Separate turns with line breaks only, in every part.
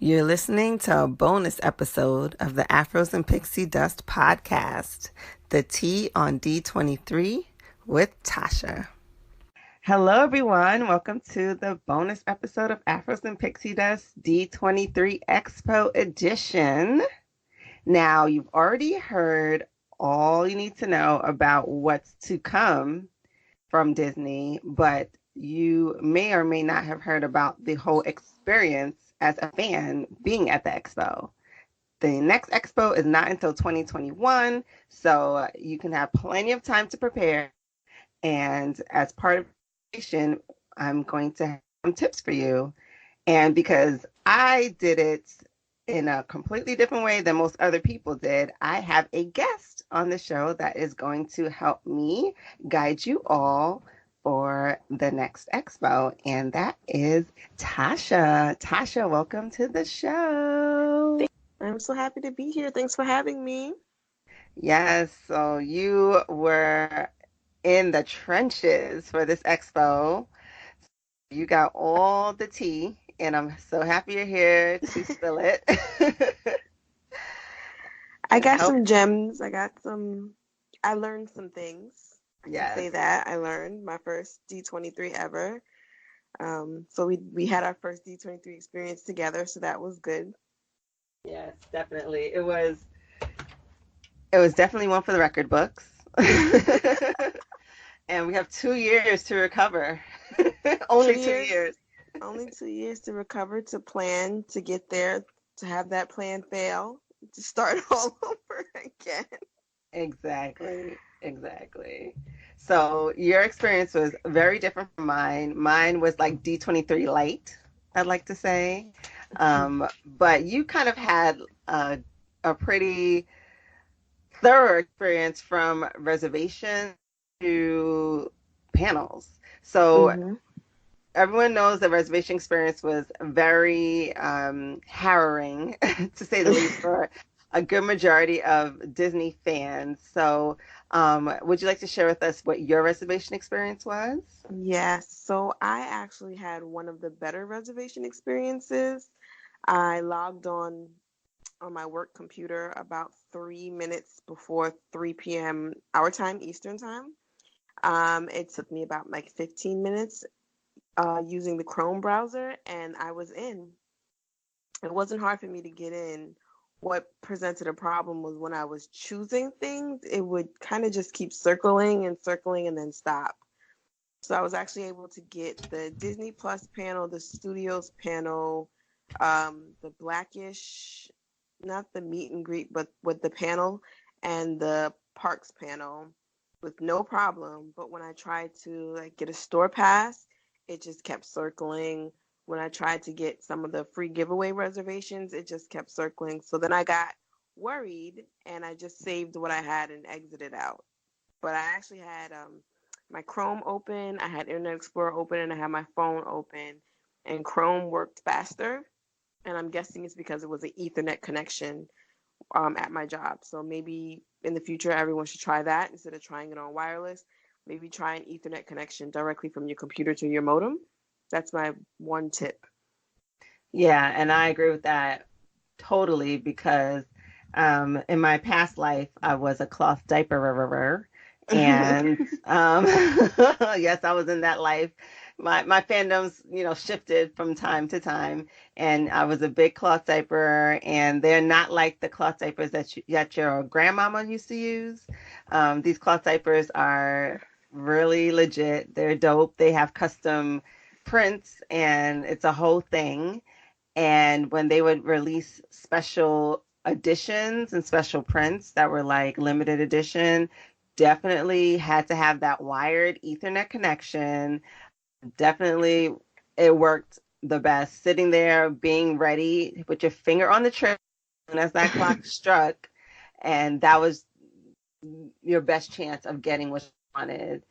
You're listening to a bonus episode of the Afros and Pixie Dust podcast, The Tea on D23 with Tasha. Hello, everyone. Welcome to the bonus episode of Afros and Pixie Dust D23 Expo edition. Now, you've already heard all you need to know about what's to come from Disney, but you may or may not have heard about the whole experience as a fan being at the expo. The next expo is not until 2021, so you can have plenty of time to prepare. And as part of the preparation, I'm going to have some tips for you. And because I did it in a completely different way than most other people did, I have a guest on the show that is going to help me guide you all for the next expo, and that is Tasha. Tasha, welcome to the show.
I'm so happy to be here. Thanks for having me.
Yes, so you were in the trenches for this expo. You got all the tea, and I'm so happy you're here to spill it.
I got some gems. I learned some things. I
Yes.
can say that. I learned my first D23 ever. So we had our first D23 experience together, so that was good.
Yes, definitely. It was definitely one for the record books. And we have 2 years to recover. Only 2 years.
Only 2 years to recover, to plan, to get there, to have that plan fail, to start all over again.
Exactly. So your experience was very different from mine. Mine was like D23 light, I'd like to say. But you kind of had a pretty thorough experience from reservation to panels. So everyone knows the reservation experience was very harrowing, to say the least, for a good majority of Disney fans. So would you like to share with us what your reservation experience was?
Yes, so I actually had one of the better reservation experiences. I logged on my work computer about 3 minutes before 3 p.m. our time, Eastern time. It took me about like 15 minutes using the Chrome browser, and I was in. It wasn't hard for me to get in. What presented a problem was when I was choosing things, it would kind of just keep circling and then stop. So I was actually able to get the Disney Plus panel, the Studios panel, the Blackish, not the meet and greet, but with the panel, and the Parks panel with no problem. But when I tried to like get a store pass, it just kept circling. When I tried to get some of the free giveaway reservations, it just kept circling. So then I got worried and I just saved what I had and exited out. But I actually had my Chrome open, I had Internet Explorer open, and I had my phone open. And Chrome worked faster. And I'm guessing it's because it was an Ethernet connection at my job. So maybe in the future, everyone should try that instead of trying it on wireless. Maybe try an Ethernet connection directly from your computer to your modem. That's my one tip.
Yeah, and I agree with that totally because in my past life, I was a cloth diaper. And yes, I was in that life. My fandoms, shifted from time to time, and I was a big cloth diaper, and they're not like the cloth diapers that your grandmama used to use. These cloth diapers are really legit. They're dope. They have custom prints, and it's a whole thing. And when they would release special editions and special prints that were like limited edition, definitely had to have that wired Ethernet connection. Definitely, it worked the best. Sitting there, being ready with your finger on the trigger as that clock struck, and that was your best chance of getting what you wanted.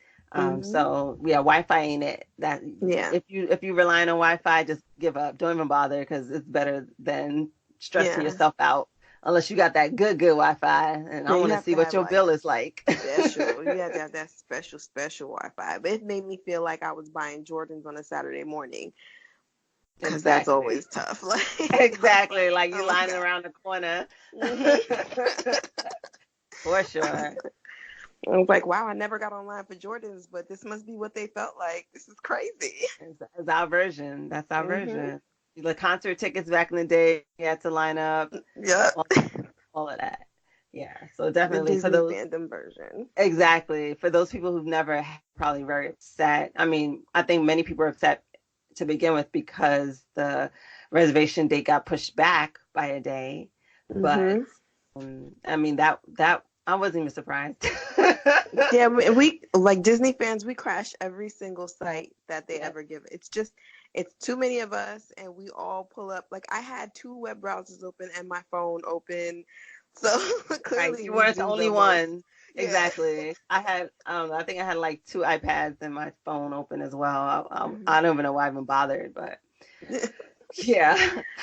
So yeah, Wi-Fi ain't it. That
Yeah.
If you rely on Wi-Fi, just give up. Don't even bother because it's better than stressing yourself out. Unless you got that good Wi-Fi, and I want to see what your bill is like.
Special. You have to have that special Wi-Fi. But it made me feel like I was buying Jordans on a Saturday morning. Because that's always tough. Like,
Exactly. Like you
oh my
lining
God.
around the corner.
Mhm.
For sure.
I was like, wow, I never got online for Jordans, but this must be what they felt like. This is crazy.
It's our version. That's our
Hmm.
version. The concert tickets back in the day, you had to line up,
Yep.
all, all of that. Yeah. So
The
definitely for
Disney
those,
fandom version.
exactly. For those people who've never probably very upset. I mean, I think many people are upset to begin with because the reservation date got pushed back by a day. But
Hmm.
I mean that I wasn't even surprised.
Yeah, we like Disney fans, we crash every single site that they
Yeah.
ever give. It's too many of us, and we all pull up. Like I had two web browsers open and my phone open, so
Right.
clearly
You
we
weren't the
do
only
the most.
one.
Yeah.
Exactly. I don't know, I think I had like two iPads and my phone open as well.
Mhm.
I don't even know why I even bothered, but yeah.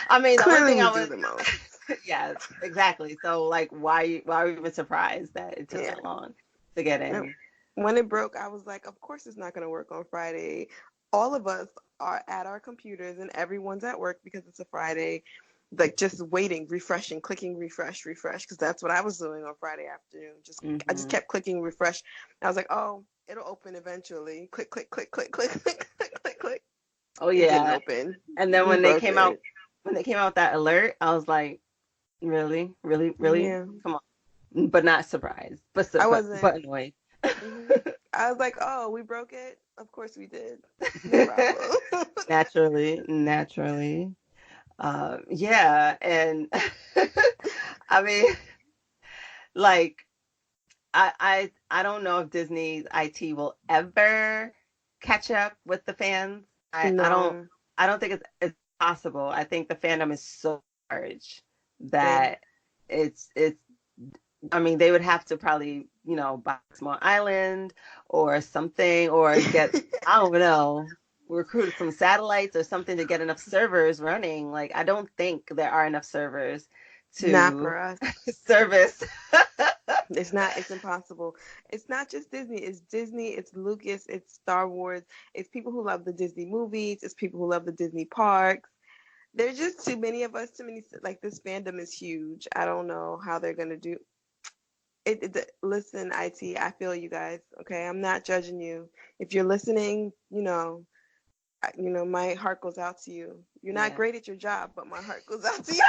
I mean, the only
Clearly
thing
we
I
do
was,
the most.
yes, exactly. So like, why are we even surprised that it took
Yeah.
that long to get
No.
in?
When it broke, I was like, of course it's not going to work on Friday. All of us are at our computers and everyone's at work because it's a Friday, like just waiting, refreshing, clicking refresh, refresh, because that's what I was doing on Friday afternoon. I just
Hmm.
kept clicking refresh. I was like, oh, it'll open eventually. Click, click, click, click, click, click, click, click, click.
Oh
It didn't
yeah.
open.
And then
We broke it.
when they came out with that alert, I was like, really, really, really,
Yeah.
come on. But not surprised,
I
but
wasn't.
annoyed.
Hmm. I was like, oh, we broke it. Of course we did. No problem.
Naturally, naturally. Yeah, and I mean, like, I don't know if Disney's IT will ever catch up with the fans.
No.
I don't think it's possible. I think the fandom is so large
Yeah.
that it's I mean, they would have to probably, buy a small island or something, or get, I don't know, recruit some satellites or something to get enough servers running. Like, I don't think there are enough servers
Not
to
for us.
service.
It's not, it's impossible. It's not just Disney. It's Disney, it's Lucas, it's Star Wars. It's people who love the Disney movies, it's people who love the Disney parks. There's just too many of us, too many, like this fandom is huge. I don't know how they're gonna do listen, IT, I feel you guys. Okay, I'm not judging you. If you're listening, my heart goes out to you. You're not
Yeah.
great at your job, but my heart goes out to you.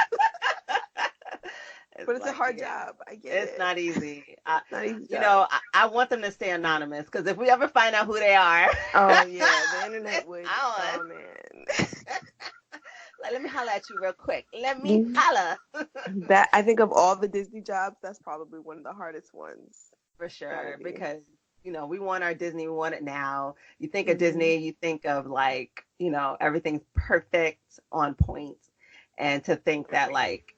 It's
But it's a
like,
hard
yeah,
job. I get
it's
it.
not easy.
It's not an easy job.
I want them to stay anonymous because if we ever find out who they are,
Oh yeah, the internet would.
I
Oh man.
like, let me holler at you real quick. Let me holler.
That I think of all the Disney jobs, that's probably one of the hardest ones.
For
Gotta
sure,
be.
because we want our Disney, we want it now. You think of
Hmm.
Disney, you think of like, everything's perfect on point, and to think that like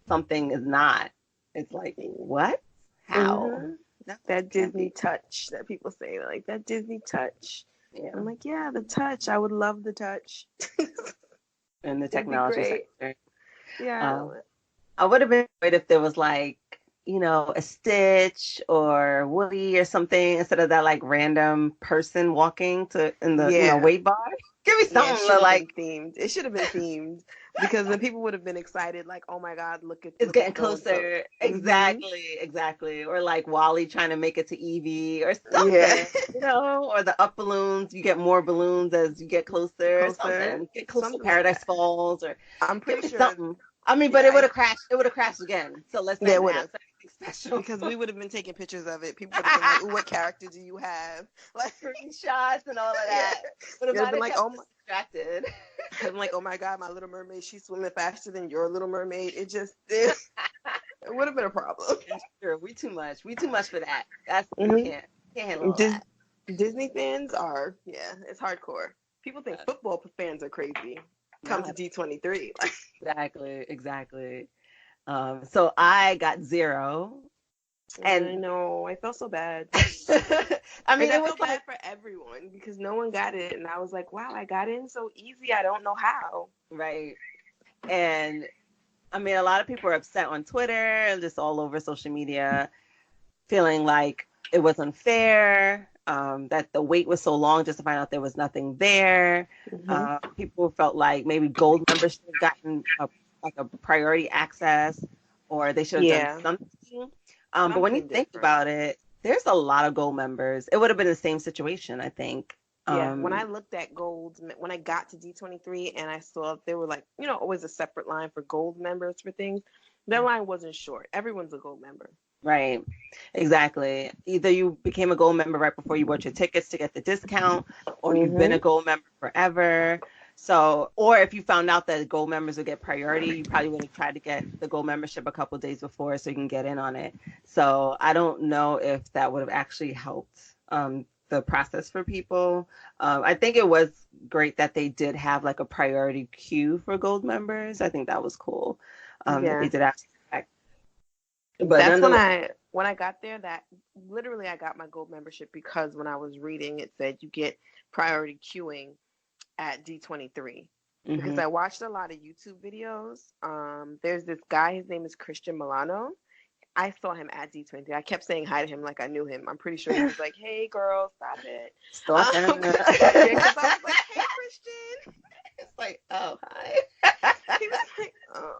something is not, it's like, what? How?
Hmm.
No,
That
can't
Disney
be.
touch that people say, like that Disney touch.
Yeah,
I'm like, yeah, the touch. I would love the touch.
in the
It'd be
technology
great.
sector.
Yeah.
Um, I would have been great if there was like, a Stitch or Woody or something instead of that like random person walking to in the,
Yeah.
weight bar. Give me
Yeah, it
something
should
to
have been
like,
themed. It should have been themed because then people would have been excited, like, "Oh my God,
it's
look at
getting
so and so."
closer.
Mhm.
Exactly, exactly. Or like Wally trying to make it to Evie or
Yeah.
something, or the up balloons. You get more balloons as you get closer,
Closer,
something. Get close to
something like
Paradise
that.
Falls or
I'm
give
pretty
me
sure.
something. I mean, but
Yeah,
it would have crashed again. So let's not
yeah, it
even
would have
ask for anything special.
because we would have been taking pictures of it. People would have been like, "Ooh, what character do you have?" Like,
Screenshots and all of
yeah,
that. But it
you'd have
might
been
have
like,
kept
"Oh
us
my,"
distracted.
I'm like, "Oh my God, my Little Mermaid, she's swimming faster than your Little Mermaid." It would have been a problem.
It's true. We too much. We too much for that. We
Hmm.
can't handle all
Dis-
that.
Disney fans are, yeah, it's hardcore. People think football fans are crazy. Come
No,
to D23. Like,
exactly, exactly. So I got zero,
I
and
know, I felt so bad.
I
Like,
mean,
I
it was
felt
like
bad for everyone because no one got it. And I was like, wow, I got in so easy. I don't know how.
right, and I mean, a lot of people are upset on Twitter and just all over social media, feeling like it was unfair. that the wait was so long just to find out there was nothing there. People felt like maybe gold members should have gotten like a priority access, or they should have done something. But when you think about it, there's a lot of gold members. It would have been the same situation, I think.
Yeah, when I looked at gold, when I got to D23 and I saw there were like, always a separate line for gold members for things, that line wasn't short. Everyone's a gold member.
Right. Exactly. Either you became a gold member right before you bought your tickets to get the discount, or you've been a gold member forever. So, or if you found out that gold members would get priority, you probably would have tried to get the gold membership a couple of days before so you can get in on it. So I don't know if that would have actually helped the process for people. I think it was great that they did have like a priority queue for gold members. I think that was cool. That they did actually.
But that's when I got there, that literally I got my gold membership because when I was reading, it said you get priority queuing at D23. Because I watched a lot of YouTube videos. There's this guy, his name is Christian Milano. I saw him at D23. I kept saying hi to him like I knew him. I'm pretty sure he was like, "Hey, girl, stop it."
Stop it.
Because I was like, "Hey, Christian."
It's like, oh, hi.
He was like,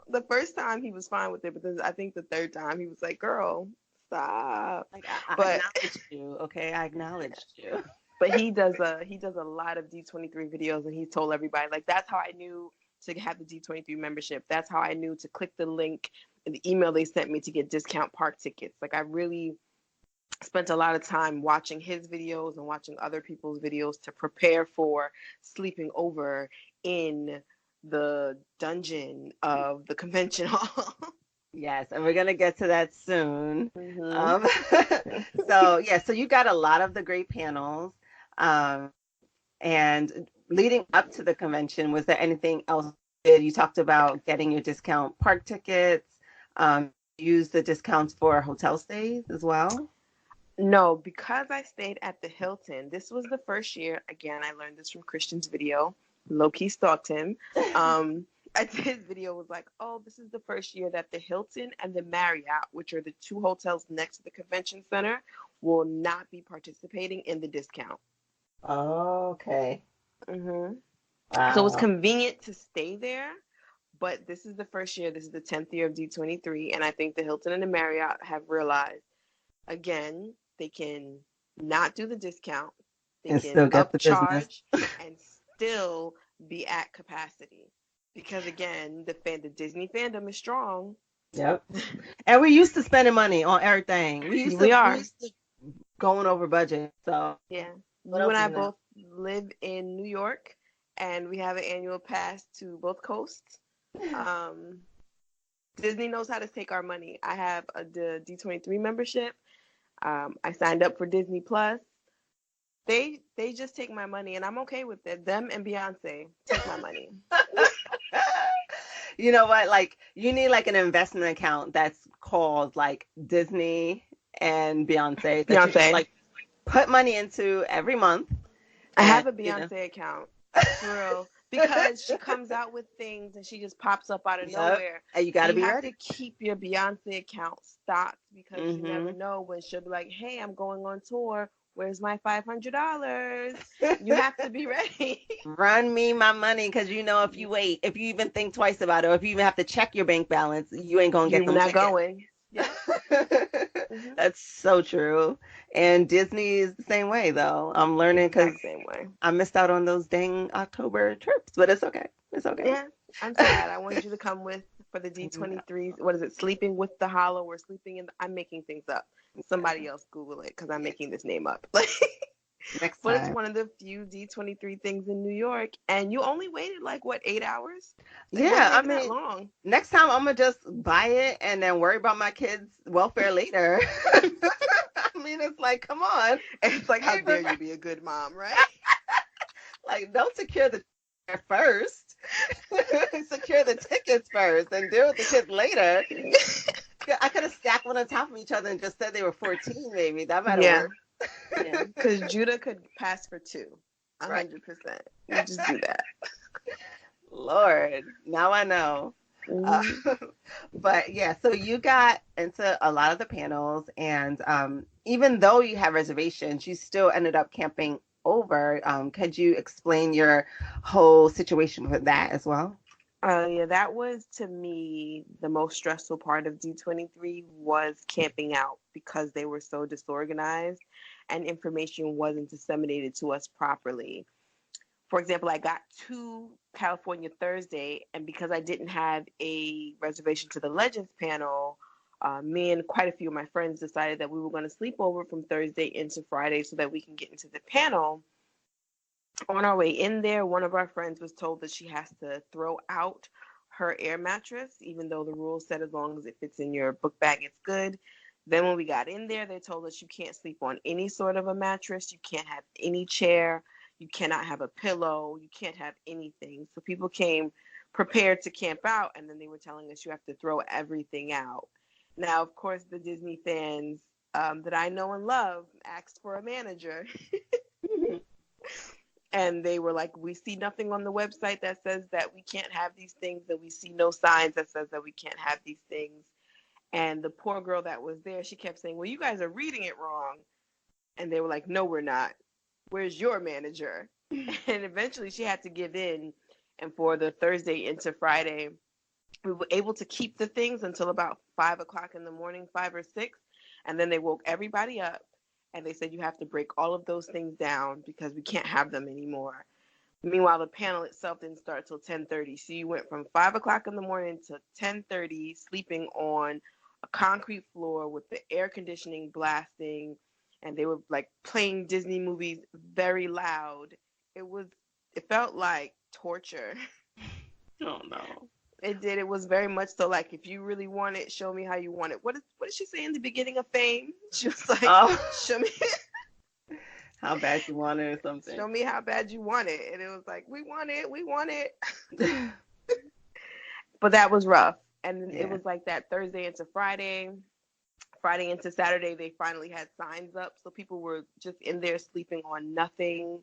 the first time he was fine with it, but then I think the third time he was like, "Girl, stop."
Like, I acknowledged you, okay? I acknowledged you.
But he does a lot of D23 videos, and he told everybody like that's how I knew to have the D23 membership. That's how I knew to click the link in the email they sent me to get discount park tickets. Like I really spent a lot of time watching his videos and watching other people's videos to prepare for sleeping over in the dungeon of the convention hall.
Yes, and we're going to get to that soon. So you got a lot of the great panels. And leading up to the convention, was there anything else? You talked about getting your discount park tickets, use the discounts for hotel stays as well?
No, because I stayed at the Hilton. This was the first year. Again, I learned this from Christian's video. Low-key stalked him. His video was like, oh, this is the first year that the Hilton and the Marriott, which are the two hotels next to the convention center, will not be participating in the discount.
Oh, okay.
Wow. So it was convenient to stay there, but this is the first year. This is the 10th year of D23, and I think the Hilton and the Marriott have realized, again, they can not do the discount. They can
still get
upcharge and still be at capacity. Because again, the Disney fandom is strong.
Yep. And we're used to spending money on everything. We used to going over budget. So
yeah. You and I both live in New York, and we have an annual pass to both coasts. Disney knows how to take our money. I have the D23 membership. I signed up for Disney Plus. They just take my money, and I'm okay with it. Them and Beyonce take my money.
You know what? Like, you need like an investment account that's called like Disney and Beyonce. That you can, like, put money into every month.
I have a Beyonce account, for real. Because she comes out with things and she just pops up out of nowhere.
And you got to be ready.
You have to keep your Beyonce account stocked because you never know when she'll be like, hey, I'm going on tour. Where's my $500? You have to be ready.
Run me my money, because if you wait, if you even think twice about it, or if you even have to check your bank balance, you ain't going to get them tickets.
You're not going. Yeah.
That's so true. And Disney is the same way, though. I'm learning because I missed out on those dang October trips, but it's okay. It's okay.
Yeah, I'm sad. I wanted you to come for the D23. What is it? Sleeping with the Hollow or sleeping in? I'm making things up. Somebody else Google it because I'm making this name up.
Next
but
time.
It's one of the few D23 things in New York, and you only waited 8 hours?
Yeah, I mean,
that long.
Next time I'm gonna just buy it and then worry about my kids' welfare later. I mean, it's like, come on.
It's like, how dare you be a good mom, right?
Like, don't secure the first. Secure the tickets first and deal with the kids later. I could have stacked one on top of each other and just said they were 14, maybe. That might have worked.
Yeah, because Judah could pass for 2, 100%. You just do that.
Lord, now I know. Uh,
Mm-hmm.
but yeah, so you got into a lot of the panels, and even though you had reservations, you still ended up camping over. Could you explain your whole situation with that as well?
Yeah, that was to me the most stressful part of D23 was camping out because they were so disorganized and information wasn't disseminated to us properly. For example, I got to California Thursday, and because I didn't have a reservation to the Legends panel, me and quite a few of my friends decided that we were going to sleep over from Thursday into Friday so that we can get into the panel. On our way in there, one of our friends was told that she has to throw out her air mattress, even though the rules said as long as it fits in your book bag, it's good. Then when we got in there, they told us you can't sleep on any sort of a mattress, you can't have any chair, you cannot have a pillow, you can't have anything. So people came prepared to camp out, and then they were telling us you have to throw everything out. Now, of course, the Disney fans that I know and love asked for a manager. And they were like, we see nothing on the website that says that we can't have these things, and we see no signs that says that we can't have these things. And the poor girl that was there, she kept saying, well, you guys are reading it wrong. And they were like, no, we're not. Where's your manager? And eventually she had to give in. And for the Thursday into Friday, we were able to keep the things until about 5 o'clock in the morning, 5 or 6. And then they woke everybody up and they said, you have to break all of those things down because we can't have them anymore. Meanwhile, the panel itself didn't start till 10:30. So you went from 5 o'clock in the morning to 10:30, sleeping on a concrete floor with the air conditioning blasting, and they were like playing Disney movies very loud. It was, it felt like torture.
Oh no.
It did. It was very much so like, if you really want it, show me how you want it. What did she say in the beginning of Fame? She was like,
Oh,
show me
how bad you want it or something.
show me how bad you want it. And it was like, we want it, we want it. But that was rough. And it
Yeah.
was like that Thursday into Friday. Friday into Saturday, they finally had signs up. So people were just in there sleeping on nothing.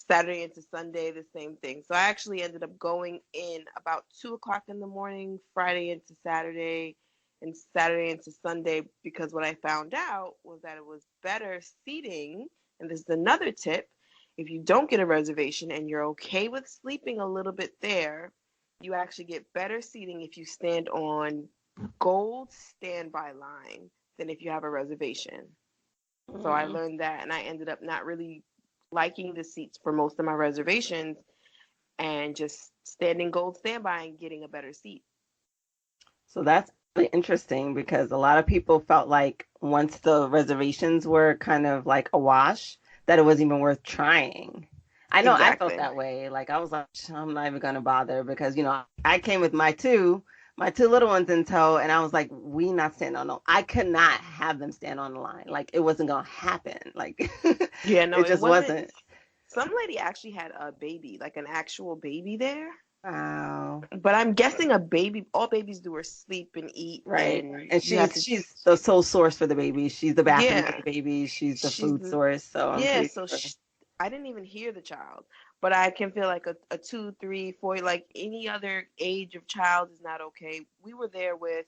Saturday into Sunday, the same thing. So I actually ended up going in about 2 o'clock in the morning, Friday into Saturday, and Saturday into Sunday, because what I found out was that it was better seating. And this is another tip: if you don't get a reservation and you're okay with sleeping a little bit there, you actually get better seating if you stand on gold standby line than if you have a reservation. So I
Mm.
learned that, and I ended up not really liking the seats for most of my reservations and just standing gold standby and getting a better seat.
So that's really interesting because a lot of people felt like once the reservations were kind of like a wash, that it wasn't even worth trying. I know I felt
Exactly.
that way. Like I was like, I'm not even gonna bother because I came with my two little ones in tow, and I was like, we not standing on no. I could not have them stand on the line. Like it wasn't gonna happen. Like
Yeah, no,
it
it
just
wasn't.
wasn't.
Some lady actually had a baby, like an actual baby there.
Wow.
But I'm guessing a baby, all babies do is sleep and eat,
Right.
and
And
you have
she's
to,
she's the sole source for the baby. She's the bathroom for
yeah,
the baby. She's the
she's
food
the,
source. So I'm
yeah,
pretty
so
sure.
I didn't even hear the child, but I can feel like a 2, 3, 4, like any other age of child is not okay. We were there with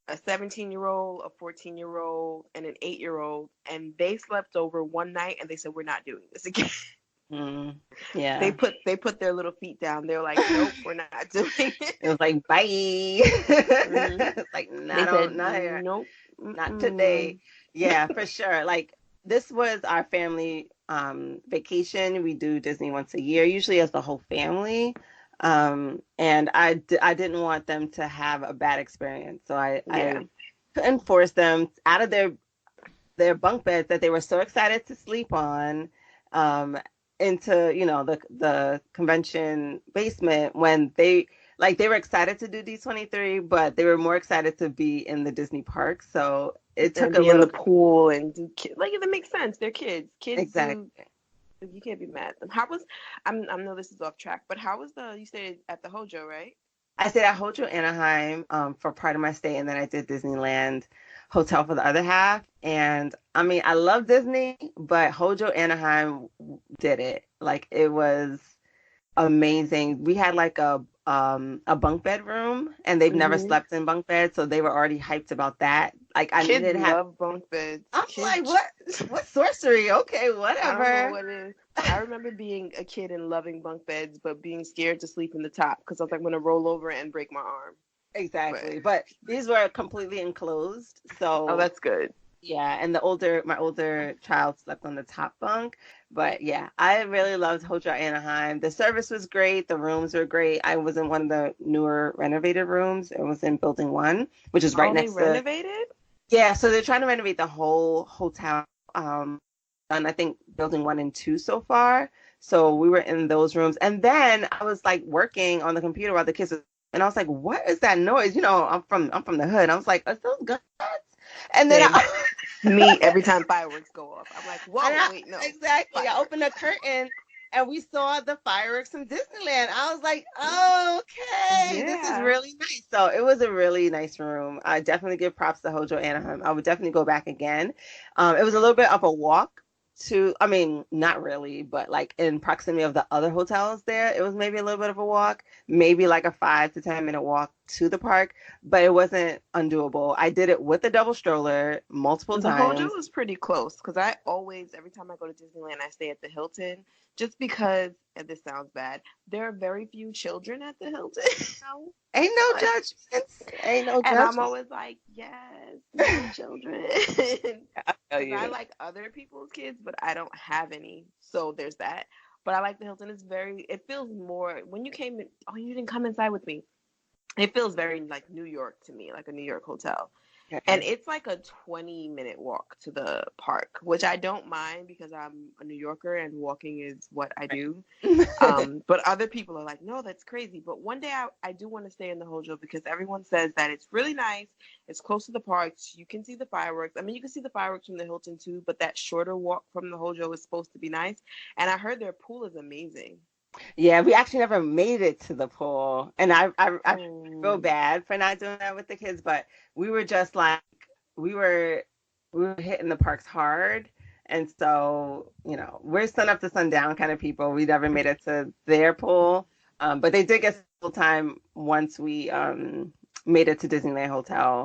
a 17-year-old, a 14-year-old, and an 8-year-old, and they slept over one night, and they said, we're not doing this again.
Mm,
they
yeah.
put they put their little feet down. They're like, nope, we're not doing it.
It was like bye.
Hmm.
It's like
They said,
not here,
nope.
not
Mm-mm.
today. Yeah, for sure. Like this was our family vacation. We do Disney once a year, usually as the whole family. And I didn't want them to have a bad experience. So I
Yeah.
couldn't force them out of their bunk beds that they were so excited to sleep on um, into the convention basement when they were excited to do D23, but they were more excited to be in the Disney park. So it took
And
a
be in
little
the pool and do like that makes sense. They're kids. Kids do.
exactly.
You can't be mad at them. How was? I know this is off track, but how was the? You stayed at the Hojo, right?
I stayed at Hotel Anaheim for part of my stay, and then I did Disneyland Hotel for the other half. And I mean, I love Disney, but Hojo Anaheim did it. Like it was amazing. We had like a bunk bed room, and they've never
Hmm.
slept in bunk beds, so they were already hyped about that. Like I
Kids
didn't have.
love bunk beds.
I'm like,
Kids.
what? What sorcery? Okay,
I don't know
whatever.
what it is. I remember being a kid and loving bunk beds, but being scared to sleep in the top because I was like, I'm gonna roll over and break my arm. But
Exactly. But these were completely enclosed,
oh,
so
that's good.
yeah, and my older child slept on the top bunk. But yeah, I really loved Hotel Anaheim. The service was great. The rooms were great. I was in one of the newer renovated rooms. It was in building one, which is right
Oh, they
next to,
renovated?
yeah, so they're trying to renovate the whole hotel. And I think building one and two so far. So we were in those rooms. And then I was like working on the computer while the kids were, and I was like, what is that noise? I'm from the hood. I was like, are those guns? And then
Same.
I
Me, every time fireworks go off, I'm like,
And
whoa,
I,
wait, no,
exactly. I
fireworks.
opened the curtain and we saw the fireworks from Disneyland. I was like, okay, this is
Yeah.
really nice. So it was a really nice room. I definitely give props to Hojo Anaheim. I would definitely go back again. It was a little bit of a walk to, I mean, not really, but like in proximity of the other hotels there, it was maybe a little bit of a walk, maybe like a 5 to 10 minute walk to the park, but it wasn't undoable. I did it with a double stroller multiple
The Hojo
times.
is pretty close because I always, every time I go to Disneyland, I stay at the Hilton just because, and this sounds bad, there are very few children at the Hilton.
No, ain't no
Like,
judgments. Ain't no
and I'm
judgments.
always like, yes, no children.
I tell
Because I
you.
like other people's kids, but I don't have any. So there's that. But I like the Hilton. It's very, it feels more, when you came in, oh, you didn't come inside with me. It feels very like New York to me, like a New York hotel. And
Okay.
it's like a 20-minute walk to the park, which I don't mind because I'm a New Yorker and walking is what I do. But other people are like, no, that's crazy. But one day I do want to stay in the Hojo because everyone says that it's really nice. It's close to the parks. You can see the fireworks. I mean, you can see the fireworks from the Hilton too, but that shorter walk from the Hojo is supposed to be nice. And I heard their pool is amazing.
Yeah, we actually never made it to the pool, and I feel
Oh,
bad for not doing that with the kids, but we were just like we were we were hitting the parks hard, and so we're sun up to sundown kind of people. We never made it to their pool, but they did get full time once we made it to Disneyland Hotel,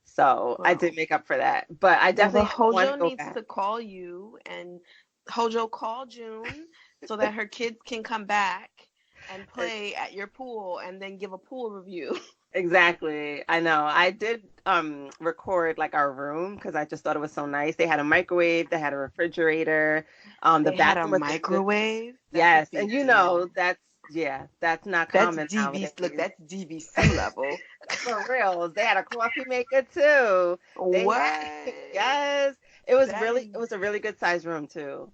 so I did
well.
make up for that. But I
Well, the
definitely want to
Hojo
go
needs
back.
to call you and Hojo call June so that her kids can come back and play at your pool and then give a pool review.
Exactly. I know. I did record like our room because I just thought it was so nice. They had a microwave, they had a refrigerator. The
They had a
bathroom was in good.
microwave. That's a
Yes, and
big deal.
that's not
That's
common
DVC. Look,
nowadays.
that's DVC level.
For real. They had a coffee maker too. They had
What?
yes.
That is
It was a really good size room too.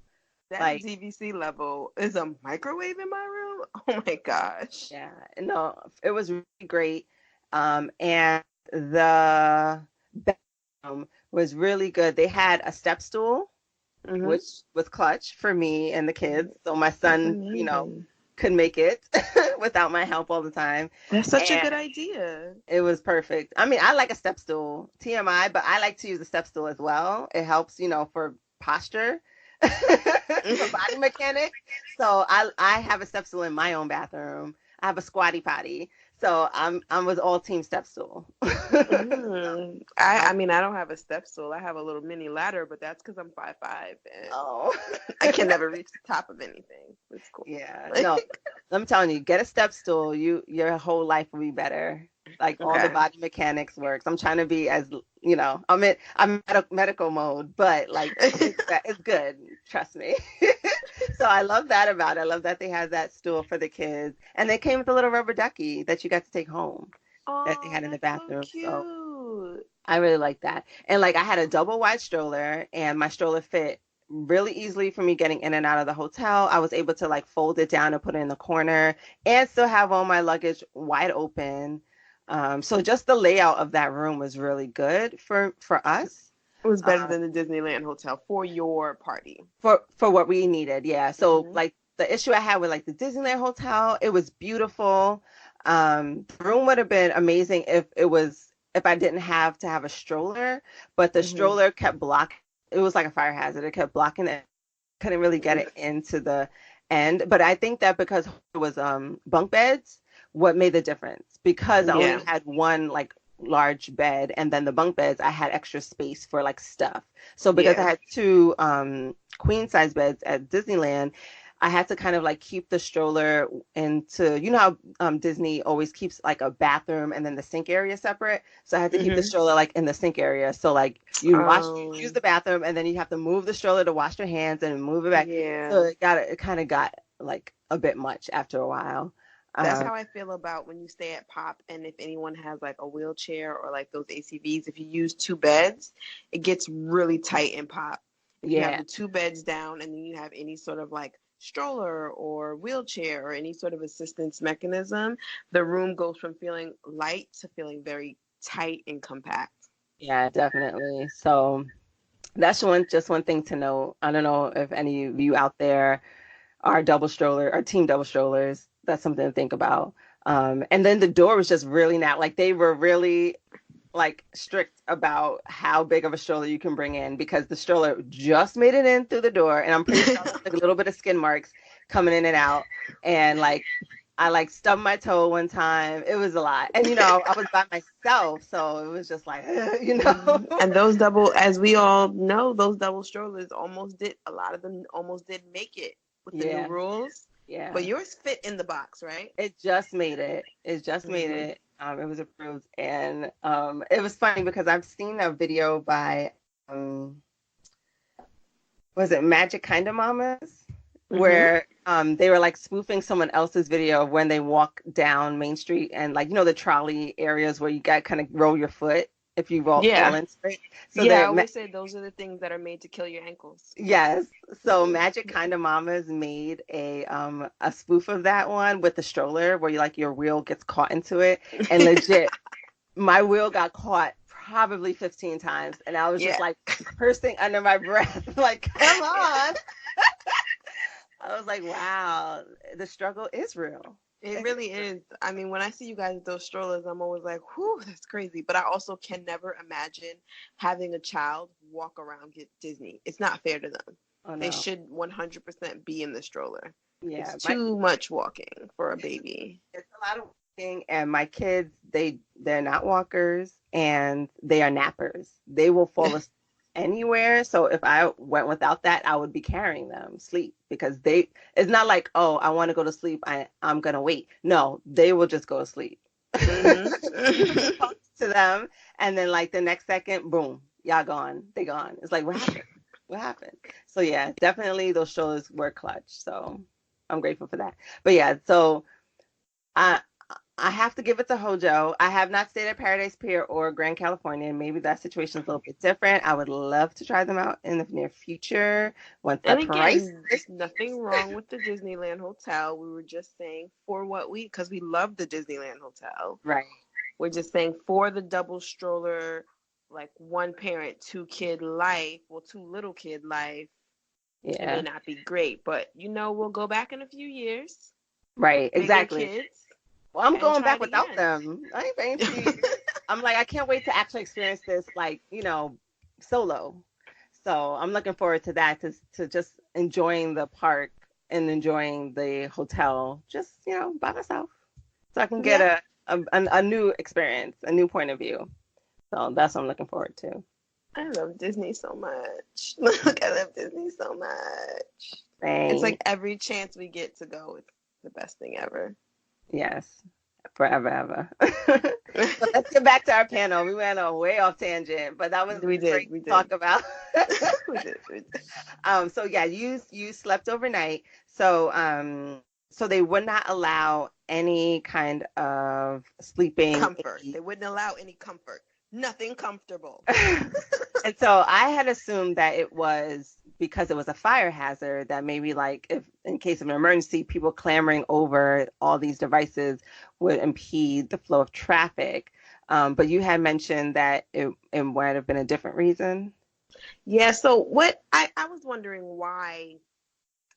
that's
Like,
DVC level. Is a microwave in my room? Oh my gosh.
yeah, no, it was really great. And the bathroom was really good. They had a step stool,
Mhm.
which was clutch for me and the kids. So my
That's
son,
amazing.
could make it without my help all the time.
That's such a
And
good idea.
it was perfect. I mean, I like a step stool, TMI, but I like to use a step stool as well. It helps, for posture, for body mechanics. So I have a step stool in my own bathroom. I have a squatty potty. So I was all team step stool.
Mm. I mean I don't have a step stool. I have a little mini ladder, but that's because I'm 5'5" and
Oh.
I can never reach the top of anything. It's cool.
Yeah, no, I'm telling you, get a step stool. Your whole life will be better. Like all the
Okay.
body mechanics works. I'm trying to be as I'm medical mode, but like it's good. Trust me. So I love that about it. I love that they had that stool for the kids, and they came with a little rubber ducky that you got to take home that they
Oh,
had in the
that's so
bathroom. So
cute.
I really like that. And like I had a double wide stroller and my stroller fit really easily for me getting in and out of the hotel. I was able to like fold it down and put it in the corner and still have all my luggage wide open. So just the layout of that room was really good for us.
It was better
Um,
than the Disneyland hotel for your party.
for what we needed, yeah. So
Hmm.
like the issue I had with like the Disneyland hotel, it was beautiful. The room would have been amazing if I didn't have to have a stroller, but the
Hmm.
stroller kept blocking. It was like a fire hazard. It kept blocking it. Couldn't really get it into the end. But I think that because it was bunk beds, what made the difference, because I
Yeah.
only had one like large bed, and then the bunk beds I had extra space for like stuff. So because I
Yeah.
had two queen size beds at Disneyland, I had to kind of like keep the stroller into, you know how Disney always keeps like a bathroom and then the sink area separate. So I had to keep the
Mhm.
stroller like in the sink area. So like you use
Um.
the bathroom, and then you have to move the stroller to wash your hands and move it back. So
Yeah.
it kind of got like a bit much after a while.
That's
Um,
how I feel about when you stay at Pop, and if anyone has like a wheelchair or like those ACVs, if you use two beds, it gets really tight in Pop. If you have
yeah,
the two beds down and then you have any sort of like stroller or wheelchair or any sort of assistance mechanism, the room goes from feeling light to feeling very tight and compact.
yeah, definitely. So that's just one thing to know. I don't know if any of you out there are team double strollers. That's something to think about. And then the door was just really not like, they were really like strict about how big of a stroller you can bring in, because the stroller just made it in through the door, and I'm pretty sure like a little bit of skin marks coming in and out. And like I like stubbed my toe one time. It was a lot. And I was by myself, so it was just like, you know.
And those double, as we all know, those double strollers almost did, a lot of them almost did make it with the new
Yeah,
rules. But
yeah.
yours fit in the box, right?
It just made it. It just made
Hmm.
it. It was approved, and it was funny because I've seen a video by was it Magic Kinda Mamas,
Hmm.
where they were like spoofing someone else's video of when they walk down Main Street, and like the trolley areas where you got kind of roll your foot if you roll
Yeah.
into it. So
Yeah, I
they're
always say those are the things that are made to kill your ankles.
yes. So Magic Kinda Mamas made a spoof of that one with the stroller where you like your wheel gets caught into it, and legit my wheel got caught probably 15 times, and I was just
Yeah.
like cursing under my breath like, come on. I was like, wow, the struggle is real.
It
It is
really
real.
is. I mean, when I see you guys with those strollers, I'm always like, whew, that's crazy. But I also can never imagine having a child walk around get Disney. It's not fair to them.
Oh
They
no.
should 100% be in the stroller. It's
Yeah,
too much walking for a baby.
it's a lot of walking, and my kids, they're not walkers, and they are nappers. They will fall asleep anywhere. So if I went without that, I would be carrying them sleep, because it's not like, oh, I want to go to sleep, I'm gonna wait. No, they will just go to sleep.
Hmm.
You can talk to them, and then like the next second, boom, y'all gone. They gone. It's like, what happened? What happened? So yeah, definitely those shows were clutch. So I'm grateful for that. But yeah, so I I have to give it to Hojo. I have not stayed at Paradise Pier or Grand California. Maybe that situation's a little bit different. I would love to try them out in the near future once the
And
price.
again, nothing wrong with the Disneyland Hotel. We were just saying for because we love the Disneyland Hotel.
Right.
We're just saying for the double stroller, like one parent, two kid life, well, two little kid life, it may
Yeah.
not be great, but we'll go back in a few years,
Right.
bigger
Exactly.
kids,
Well, I'm
and
going
try
back
it
without
again.
them. I ain't paying 2 years. I'm like, I can't wait to actually experience this, like, solo. So I'm looking forward to that, to just enjoying the park and enjoying the hotel, just, by myself. So I can get
Yeah,
a new experience, a new point of view. So that's what I'm looking forward to.
I love Disney so much. Look, I love Disney so much. It's
Thanks.
like every chance we get to go, it's the best thing ever.
Yes. Forever, ever. So let's get back to our panel. We went a way off tangent, but that was
We did,
great
we
to talk
did,
about.
we did.
So yeah, you slept overnight. So they would not allow any kind of sleeping.
Comfort. They wouldn't allow any comfort. Nothing comfortable.
And so I had assumed that it was because it was a fire hazard, that maybe like if in case of an emergency, people clamoring over all these devices would impede the flow of traffic. But you had mentioned that it might have been a different reason.
Yeah, so what I was wondering why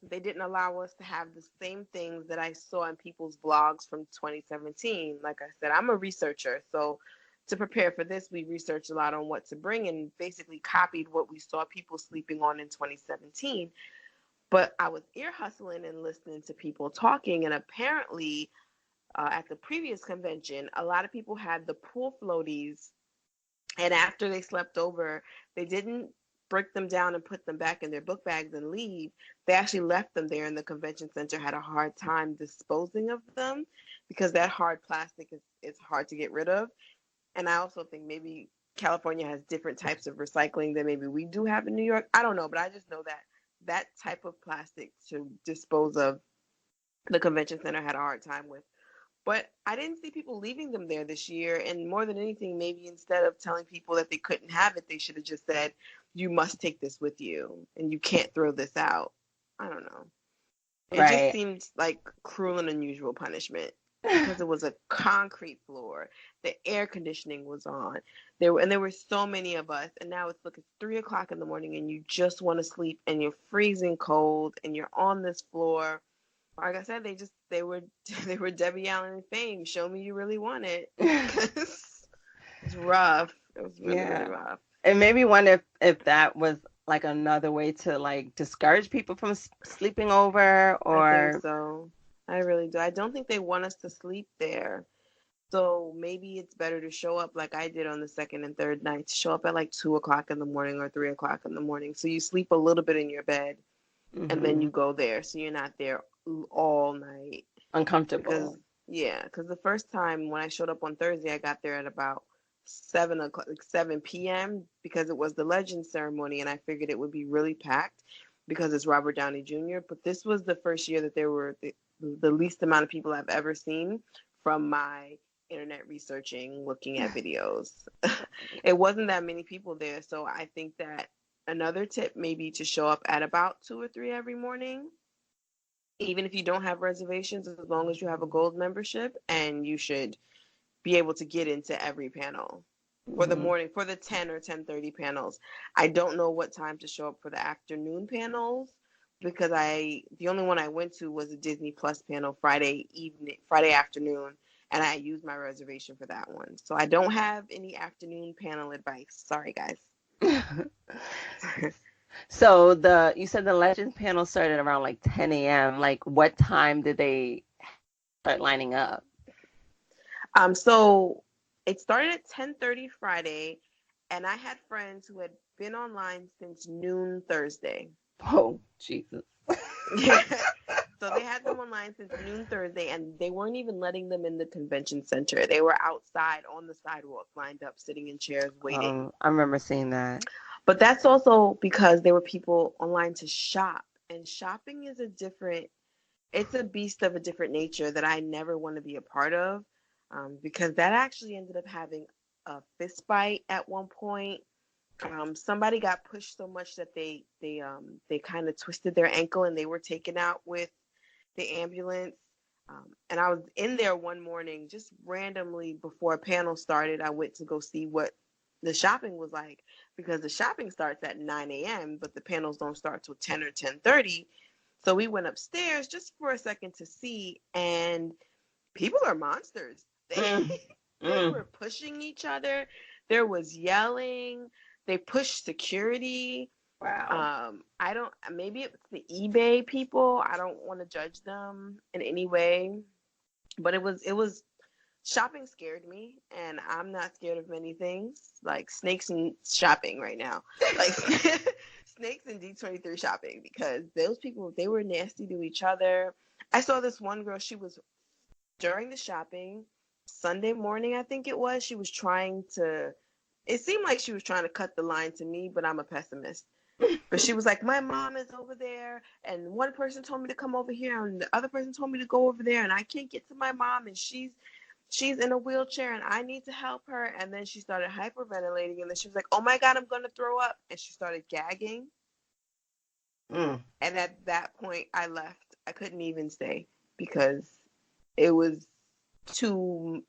they didn't allow us to have the same things that I saw in people's blogs from 2017. Like I said, I'm a researcher, so to prepare for this, we researched a lot on what to bring and basically copied what we saw people sleeping on in 2017. But I was ear hustling and listening to people talking, and apparently at the previous convention, a lot of people had the pool floaties, and after they slept over, they didn't break them down and put them back in their book bags and leave. They actually left them there, and the convention center had a hard time disposing of them because that hard plastic is hard to get rid of. And I also think maybe California has different types of recycling than maybe we do have in New York. I don't know, but I just know that that type of plastic to dispose of, the convention center had a hard time with. But I didn't see people leaving them there this year. And more than anything, maybe instead of telling people that they couldn't have it, they should have just said, you must take this with you and you can't throw this out. I don't know. It just
Right.
seemed like cruel and unusual punishment because it was a concrete floor. The air conditioning was on. There were so many of us, and now it's 3 o'clock in the morning, and you just want to sleep, and you're freezing cold, and you're on this floor. Like I said, they were they were Debbie Allen and fame. Show me you really want it. It's rough. It was really, really
Yeah.
rough.
And maybe wonder if that was like another way to like discourage people from sleeping over,
I think
or
so. I really do. I don't think they want us to sleep there. So maybe it's better to show up like I did on the second and third night. Show up at like 2 o'clock in the morning or 3 o'clock in the morning. So you sleep a little bit in your bed and then
mm-hmm,
you go there. So you're not there all night. Because
uncomfortable.
yeah, because the first time when I showed up on Thursday, I got there at about 7 o'clock, like 7 p.m. because it was the Legends ceremony, and I figured it would be really packed because it's Robert Downey Jr. But this was the first year that there were the least amount of people I've ever seen from my internet researching, looking at videos. It wasn't that many people there, so I think that another tip may be to show up at about 2 or 3 every morning, even if you don't have reservations, as long as you have a gold membership, and you should be able to get into every panel for the
Mm-hmm.
morning, for the 10 or 10:30 panels. I don't know what time to show up for the afternoon panels because the only one I went to was a Disney Plus panel Friday afternoon, and I used my reservation for that one. So I don't have any afternoon panel advice. Sorry, guys.
So you said the Legends panel started around like 10 a.m. Like what time did they start lining up?
So it started at 10:30 Friday, and I had friends who had been online since noon Thursday.
Oh, Jesus.
Yeah. So they had them online since noon Thursday, and they weren't even letting them in the convention center. They were outside on the sidewalk, lined up, sitting in chairs, waiting.
I remember seeing that.
But that's also because there were people online to shop, and shopping is it's a beast of a different nature that I never want to be a part of, because that actually ended up having a fist fight at one point. Somebody got pushed so much that they kind of twisted their ankle and they were taken out with the ambulance. And I was in there one morning just randomly before a panel started. I went to go see what the shopping was like because the shopping starts at 9 a.m., but the panels don't start till 10 or 10:30. So we went upstairs just for a second to see, and people are monsters.
Mm,
They
mm.
were pushing each other. There was yelling. They pushed security.
Wow.
I don't, maybe it's the eBay people. I don't want to judge them in any way, but shopping scared me, and I'm not scared of many things, like snakes and shopping right now. Like snakes and D23 shopping, because those people, they were nasty to each other. I saw this one girl, she was during the shopping, Sunday morning, I think it was, it seemed like she was trying to cut the line to me, but I'm a pessimist. But she was like, my mom is over there, and one person told me to come over here, and the other person told me to go over there, and I can't get to my mom, and she's in a wheelchair, and I need to help her. And then she started hyperventilating, and then she was like, oh my God, I'm going to throw up. And she started gagging.
Mm.
And at that point, I left. I couldn't even stay because it was too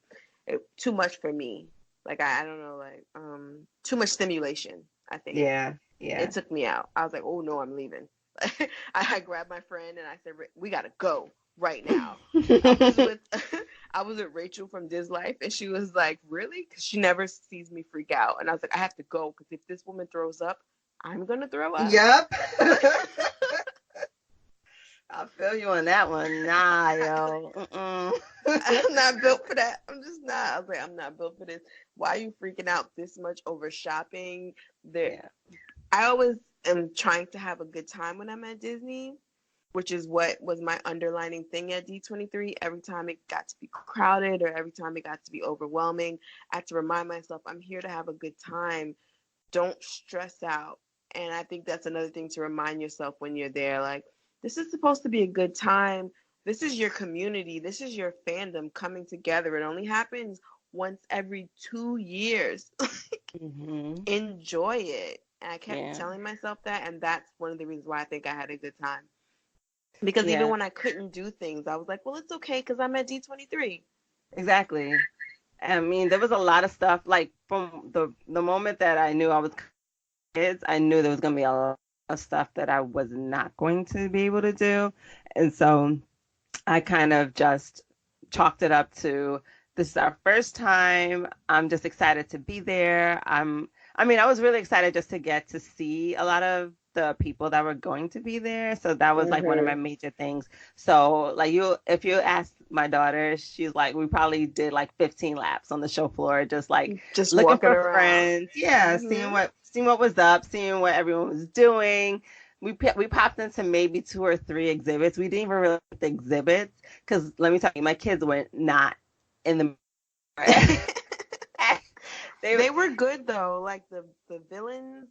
too much for me. Like I don't know, like too much stimulation, I think.
Yeah.
It
Yeah.
took me out. I was like, oh no, I'm leaving. I grabbed my friend and I said, we gotta go right now. I was with I was with Rachel from Diz Life, and she was like, really? Because she never sees me freak out. And I was like, I have to go because if this woman throws up, I'm gonna throw up.
Yep. I feel you on that one. Nah, yo. Mm-mm.
I'm not built for that. I'm just not. I was like, I'm not built for this. Why are you freaking out this much over shopping? There,
Yeah.
I always am trying to have a good time when I'm at Disney, which is what was my underlining thing at D23. Every time it got to be crowded or every time it got to be overwhelming, I had to remind myself, I'm here to have a good time. Don't stress out. And I think that's another thing to remind yourself when you're there. Like, this is supposed to be a good time. This is your community. This is your fandom coming together. It only happens once every 2 years.
Mm-hmm.
Enjoy it. And I kept
Yeah.
telling myself that. And that's one of the reasons why I think I had a good time. Because even
Yeah.
when I couldn't do things, I was like, well, it's okay because I'm at D23.
Exactly. I mean, there was a lot of stuff like from the moment that I knew I was kids, I knew there was gonna be a lot of stuff that I was not going to be able to do. And so I kind of just chalked it up to this is our first time. I'm just excited to be there. I mean, I was really excited just to get to see a lot of the people that were going to be there. So that was like one of my
Mm-hmm.
major things. So like if you ask my daughter, she's like, we probably did like 15 laps on the show floor, just like
Just
looking
walking
for
around.
friends. Yeah,
Mm-hmm.
seeing what was up, seeing what everyone was doing. We popped into maybe two or three exhibits. We didn't even really like the exhibits because let me tell you, my kids were not in the. they
They were good though. Like the villains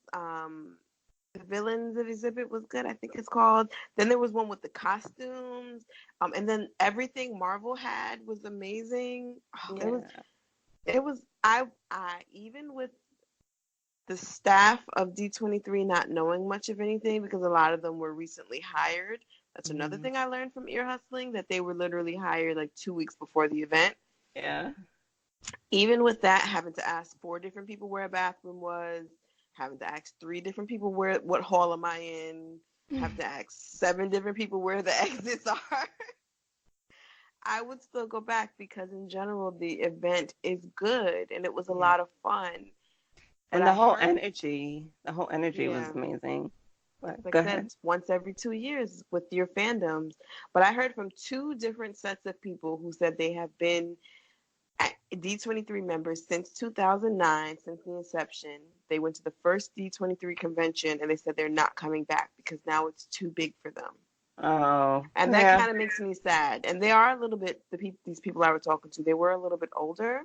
exhibit was good, I think it's called. Then there was one with the costumes. And then everything Marvel had was amazing. Oh,
yeah.
it was I even with the staff of D23 not knowing much of anything because a lot of them were recently hired. That's another
Mhm.
thing I learned from ear hustling, that they were literally hired like 2 weeks before the event.
Yeah.
Even with that, having to ask 4 different people where a bathroom was, having to ask 3 different people where what hall am I in, have to ask 7 different people where the exits are. I would still go back because in general the event is good and it was a
Yeah.
lot of fun. But
And
I heard,
the whole energy was
yeah,
amazing. But
like
go
I said,
ahead.
it's once every 2 years with your fandoms. But I heard from 2 different sets of people who said they have been D23 members since 2009, since the inception. They went to the first D23 convention and they said they're not coming back because now it's too big for them.
Oh,
And that
yeah.
kind of makes me sad. And they are a little bit, these people I was talking to, they were a little bit older.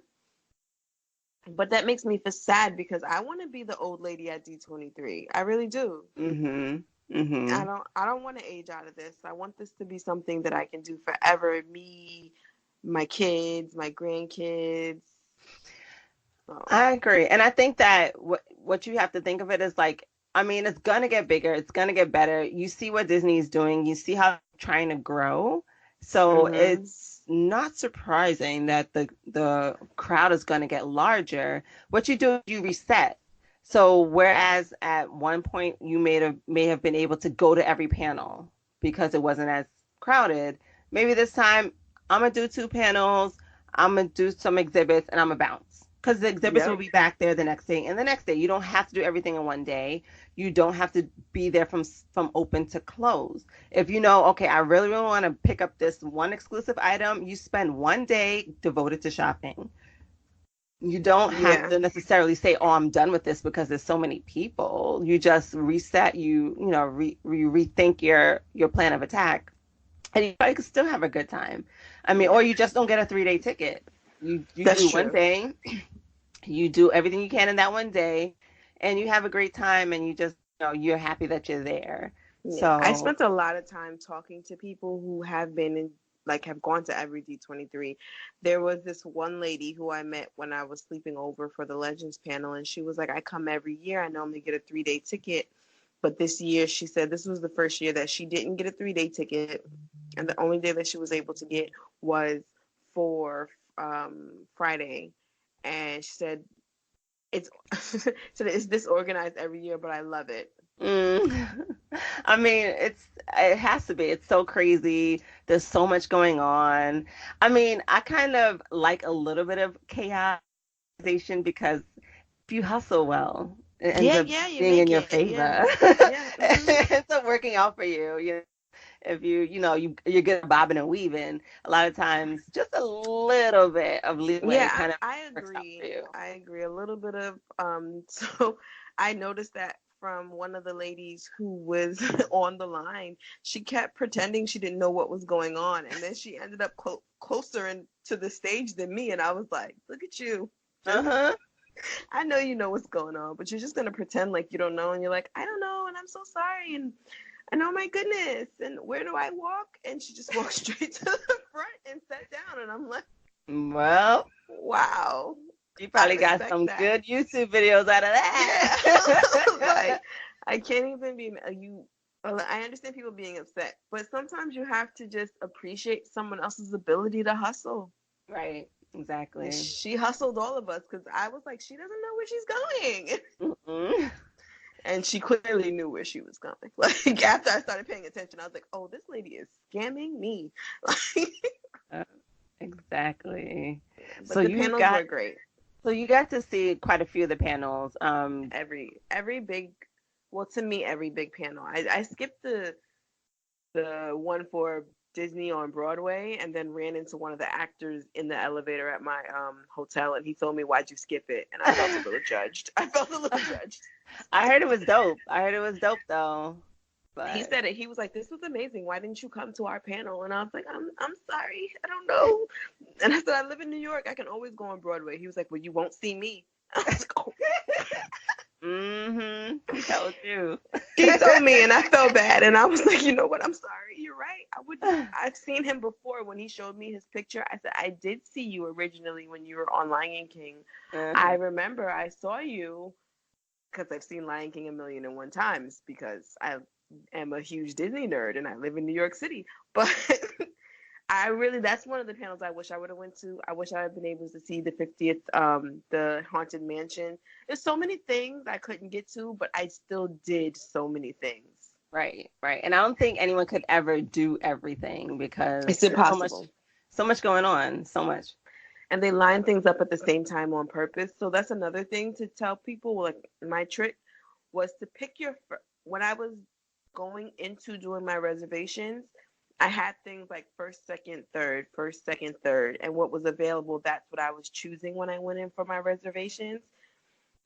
But that makes me feel sad because I want to be the old lady at D23. I really do.
Mhm. Mhm.
I don't want to age out of this. I want this to be something that I can do forever. Me, my kids, my grandkids. So,
I agree. And I think that what you have to think of it is like, I mean, it's gonna get bigger, it's gonna get better. You see what Disney's doing, you see how they're trying to grow. So
mhm.
it's not surprising that the crowd is gonna get larger. What you do is you reset. So whereas at one point you may have been able to go to every panel because it wasn't as crowded, maybe this time I'm gonna do two panels, I'm gonna do some exhibits, and I'm gonna bounce because the exhibits will
Yep.
be back there the next day and the next day. You don't have to do everything in one day. You don't have to be there from open to close. If you know, okay, I really want to pick up this one exclusive item, you spend one day devoted to shopping. You don't have
Yeah.
to necessarily say, "Oh, I'm done with this," because there's so many people. You just reset. Rethink your plan of attack, and you probably could still have a good time. I mean, or
Yeah.
you just don't get a 3 day ticket. You
That's
do one
true.
thing, you do everything you can in that one day, and you have a great time, and you just you're happy that you're there.
Yeah. I
So
spent a lot of time talking to people who have been in, like, have gone to every D23. There was this one lady who I met when I was sleeping over for the Legends panel, and she was like, I come every year. I normally get a 3 day ticket. But this year, she said this was the first year that she didn't get a 3 day ticket. And the only day that she was able to get was for Friday. And she said, it's so it's disorganized every year, but I love it.
mm, I mean, it has to be. It's so crazy. There's so much going on. I mean, I kind of like a little bit of chaos because if you hustle well, it ends
Yeah,
up
yeah, you
being in
make
your
it. Yeah,
favor.
yeah.
It ends up working out for you. if you're good at bobbing and weaving, a lot of times just a little bit of leeway
Yeah,
kind of
I
works out
agree.
for you.
I agree. A little bit of so I noticed that from one of the ladies who was on the line. She kept pretending she didn't know what was going on, and then she ended up closer to the stage than me, and I was like, "Look at you. Just
Uh-huh.
I know you know what's going on, but you're just gonna pretend like you don't know, and you're like, I don't know, and I'm so sorry, and oh my goodness, and where do I walk?" And she just walked straight to the front and sat down, and I'm like,
Well,
wow,
you
I
probably got
respect
some
that.
good YouTube videos out of
Yeah,
that.
like I can't even be you. I understand people being upset, but sometimes you have to just appreciate someone else's ability to hustle.
Right,
And
exactly.
she hustled all of us because I was like, she doesn't know where she's going.
Mm-mm.
And she clearly knew where she was going. Like after I started paying attention, I was like, "Oh, this lady is scamming me." Like,
Uh, exactly. So
but the
you
panels
got
were great.
so you got to see quite a few of the panels.
Every big, well, to me, every big panel. I skipped the one for Disney on Broadway, and then ran into one of the actors in the elevator at my hotel, and he told me, "Why'd you skip it?" And I felt a little judged. I felt a little judged.
I heard it was dope. I heard it was dope though.
He
But
said it. He was like, "This was amazing. Why didn't you come to our panel?" And I was like, I'm sorry. I don't know." And I said, "I live in New York. I can always go on Broadway." He was like, "Well, you won't see me." I was like, "Oh."
mm-hmm. He told you.
He told me, and I felt bad. And I was like, "You know what? I'm sorry. You're right. I would. I've seen him before when he showed me his picture. I said, I did see you originally when you were on Lion King. I
Uh-huh.
remember I saw you because I've seen Lion King a million and one times because I am a huge Disney nerd and I live in New York City. But I really, that's one of the panels I wish I would have went to. I wish I had been able to see the 50th, the Haunted Mansion. There's so many things I couldn't get to, but I still did so many things.
Right, right. And I don't think anyone could ever do everything because
It's
there's
impossible.
so much going on, so much.
And they line things up at the same time on purpose. So that's another thing to tell people. Like my trick was to pick when I was going into doing my reservations, I had things like first, second, third, and what was available, that's what I was choosing when I went in for my reservations.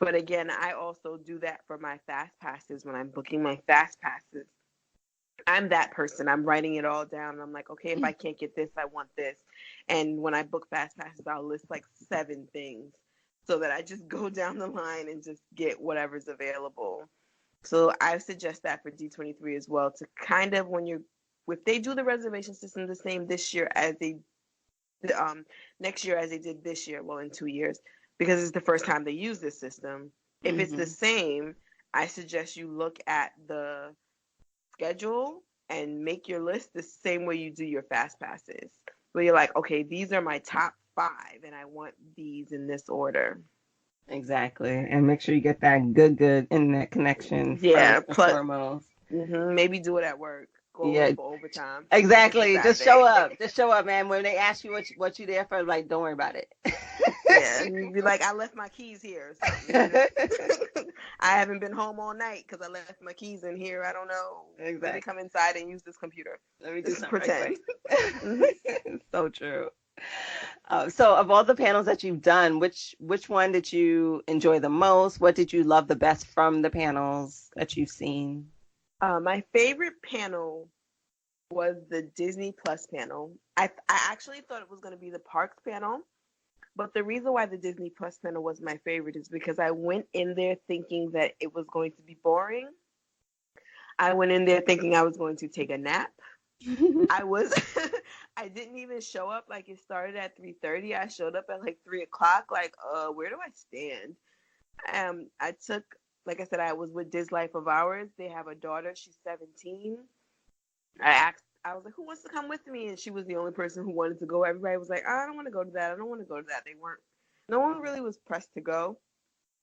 But again, I also do that for my fast passes when I'm booking my fast passes. I'm that person. I'm writing it all down. And I'm like, okay, if I can't get this, I want this. And when I book fast passes, I'll list like 7 things so that I just go down the line and just get whatever's available. So I suggest that for D23 as well to kind of if they do the reservation system the same this year as they next year as they did this year, well, in 2 years, because it's the first time they use this system. If it's the
Hmm.
same, I suggest you look at the schedule and make your list the same way you do your fast passes. Where you're like, okay, these are my top 5, and I want these in this order.
Exactly. And make sure you get that good internet connection
Yeah,
first and
plus
foremost.
maybe do it at work. Go
Yeah,
in for overtime if it's a
exactly. Just
Saturday.
show up. Just show up, man. When they ask you what you there for, like, don't worry about it.
Yeah, and be like, I left my keys here or something. Just I haven't been home all night because I left my keys in here. I don't know. Let me
Exactly.
come inside and use this computer.
Let me do
Just
something right
pretend.
quick.
hmm
So true. So of all the panels that you've done, which one did you enjoy the most? What did you love the best from the panels that you've seen?
My favorite panel was the Disney Plus panel. I actually thought it was going to be the Parks panel, but the reason why the Disney Plus panel was my favorite is because I went in there thinking that it was going to be boring. I went in there thinking I was going to take a nap. I was I didn't even show up, like it started at 3:30. I showed up at like 3 o'clock, like where do I stand? I took, like I said, I was with This Life of Ours. They have a daughter, she's 17. I was like, who wants to come with me? And she was the only person who wanted to go. Everybody was like, oh, I don't want to go to that. I don't want to go to that. No one really was pressed to go.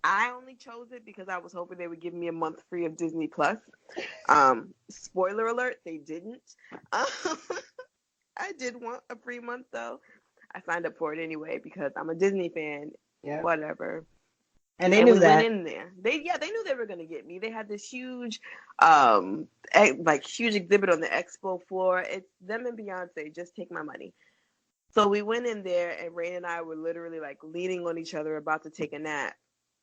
I only chose it because I was hoping they would give me a month free of Disney Plus. Spoiler alert, they didn't. Um, I did want a free month though. I signed up for it anyway because I'm a Disney fan.
Yeah.
Whatever.
And they
And
knew
we
that.
went in there. They knew they were gonna get me. They had this huge, huge exhibit on the expo floor. It's them and Beyonce. Just take my money. So we went in there, and Rain and I were literally like leaning on each other, about to take a nap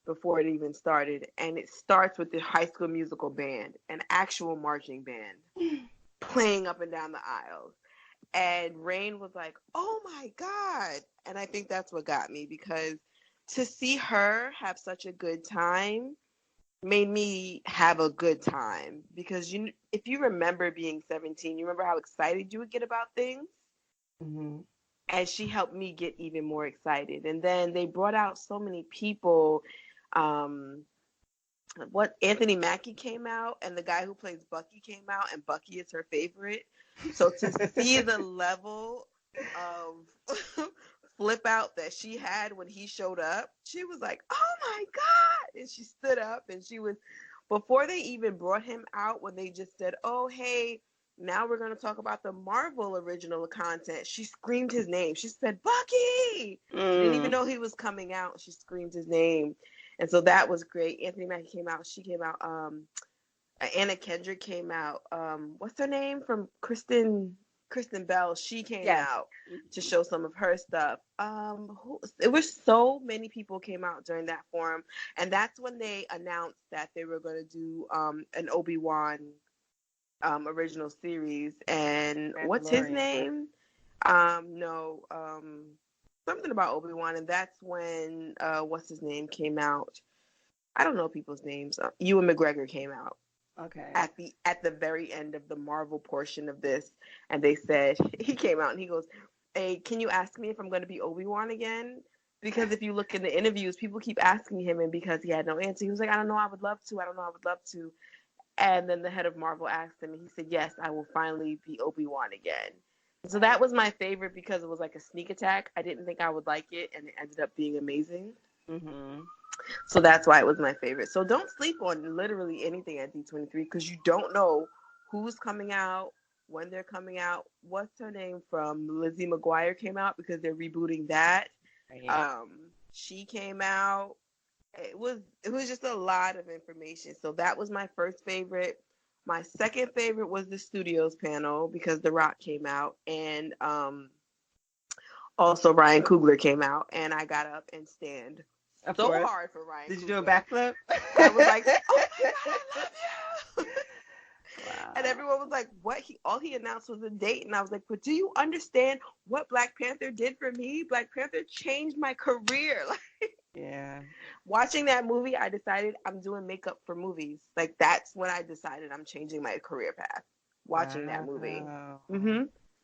before it even started. And it starts with the High School Musical band, an actual marching band, playing up and down the aisles. And Rain was like, "Oh my God!" And I think that's what got me, because to see her have such a good time made me have a good time. Because if you remember being 17, you remember how excited you would get about things.
Mm-hmm.
And she helped me get even more excited. And then they brought out so many people. Anthony Mackie came out, and the guy who plays Bucky came out, and Bucky is her favorite. So to see the level of flip out that she had when he showed up, she was like, "Oh my God!" And she stood up, and she was, before they even brought him out, when they just said, "Oh, hey, now we're going to talk about the Marvel original content," she screamed his name. She said, "Bucky!" She didn't even know he was coming out. She screamed his name. And so that was great. Anthony Mackie came out. She came out. Anna Kendrick came out. What's her name from Kristen Bell? She came out to show some of her stuff. It was so many people came out during that forum, and that's when they announced that they were going to do an Obi-Wan original series. And what's his name? Something about Obi-Wan, and that's when what's his name came out. I don't know people's names. Ewan McGregor came out.
Okay.
At the very end of the Marvel portion of this, and they said, he came out and he goes, "Hey, can you ask me if I'm going to be Obi-Wan again? Because if you look in the interviews, people keep asking him, and because he had no answer, he was like, I don't know, I would love to. I don't know, I would love to." And then the head of Marvel asked him, and he said, "Yes, I will finally be Obi-Wan again." So that was my favorite, because it was like a sneak attack. I didn't think I would like it, and it ended up being amazing.
Mm-hmm.
So that's why it was my favorite. So don't sleep on literally anything at D23, because you don't know who's coming out, when they're coming out. What's her name from Lizzie McGuire came out, because they're rebooting that.
Right.
She came out. It was just a lot of information. So that was my first favorite. My second favorite was the studios panel, because The Rock came out, and also Ryan Coogler came out, and I got up and stand
Of
so
course.
hard for Ryan
Did
Coogler.
you do a backflip?
I was like, "Oh my God, I love you!"
Wow.
And everyone was like, "What?" All he announced was a date, and I was like, "But do you understand what Black Panther did for me? Black Panther changed my career."
Yeah.
Watching that movie, I decided I'm doing makeup for movies. Like, that's when I decided I'm changing my career path. Watching that movie.
Wow.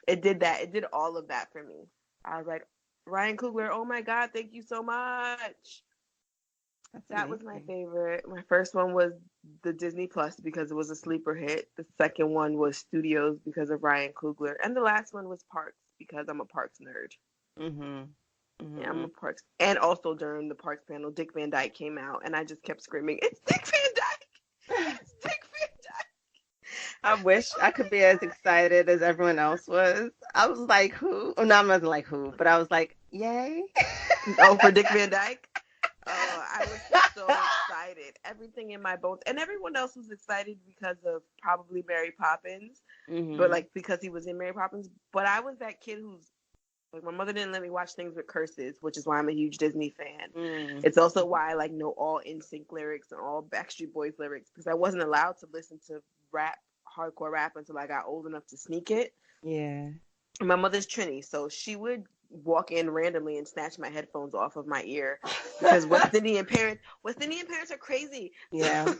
It did that. It did all of that for me. I was like, Ryan Coogler, oh my God, thank you so much. That was my favorite. My first one was the Disney Plus, because it was a sleeper hit. The second one was Studios, because of Ryan Coogler. And the last one was Parks, because I'm a Parks nerd.
Mm-hmm. Mm-hmm.
Yeah, I'm a Parks. And also during the Parks panel, Dick Van Dyke came out, and I just kept screaming, "It's Dick Van Dyke! It's Dick Van Dyke!"
I wish I could be as excited as everyone else was. I was like, who? Oh, no, I wasn't like who, but I was like, yay.
Oh, for Dick Van Dyke? Oh, I was so excited. Everything in my bones. And everyone else was excited because of probably Mary Poppins, but like because he was in Mary Poppins. But I was that kid who's like, my mother didn't let me watch things with curses, which is why I'm a huge Disney fan. It's also why I like know all NSYNC lyrics and all Backstreet Boys lyrics, because I wasn't allowed to listen to hardcore rap until I got old enough to sneak it.
Yeah.
My mother's Trini, so she would walk in randomly and snatch my headphones off of my ear, because West Indian parents are crazy.
Yeah.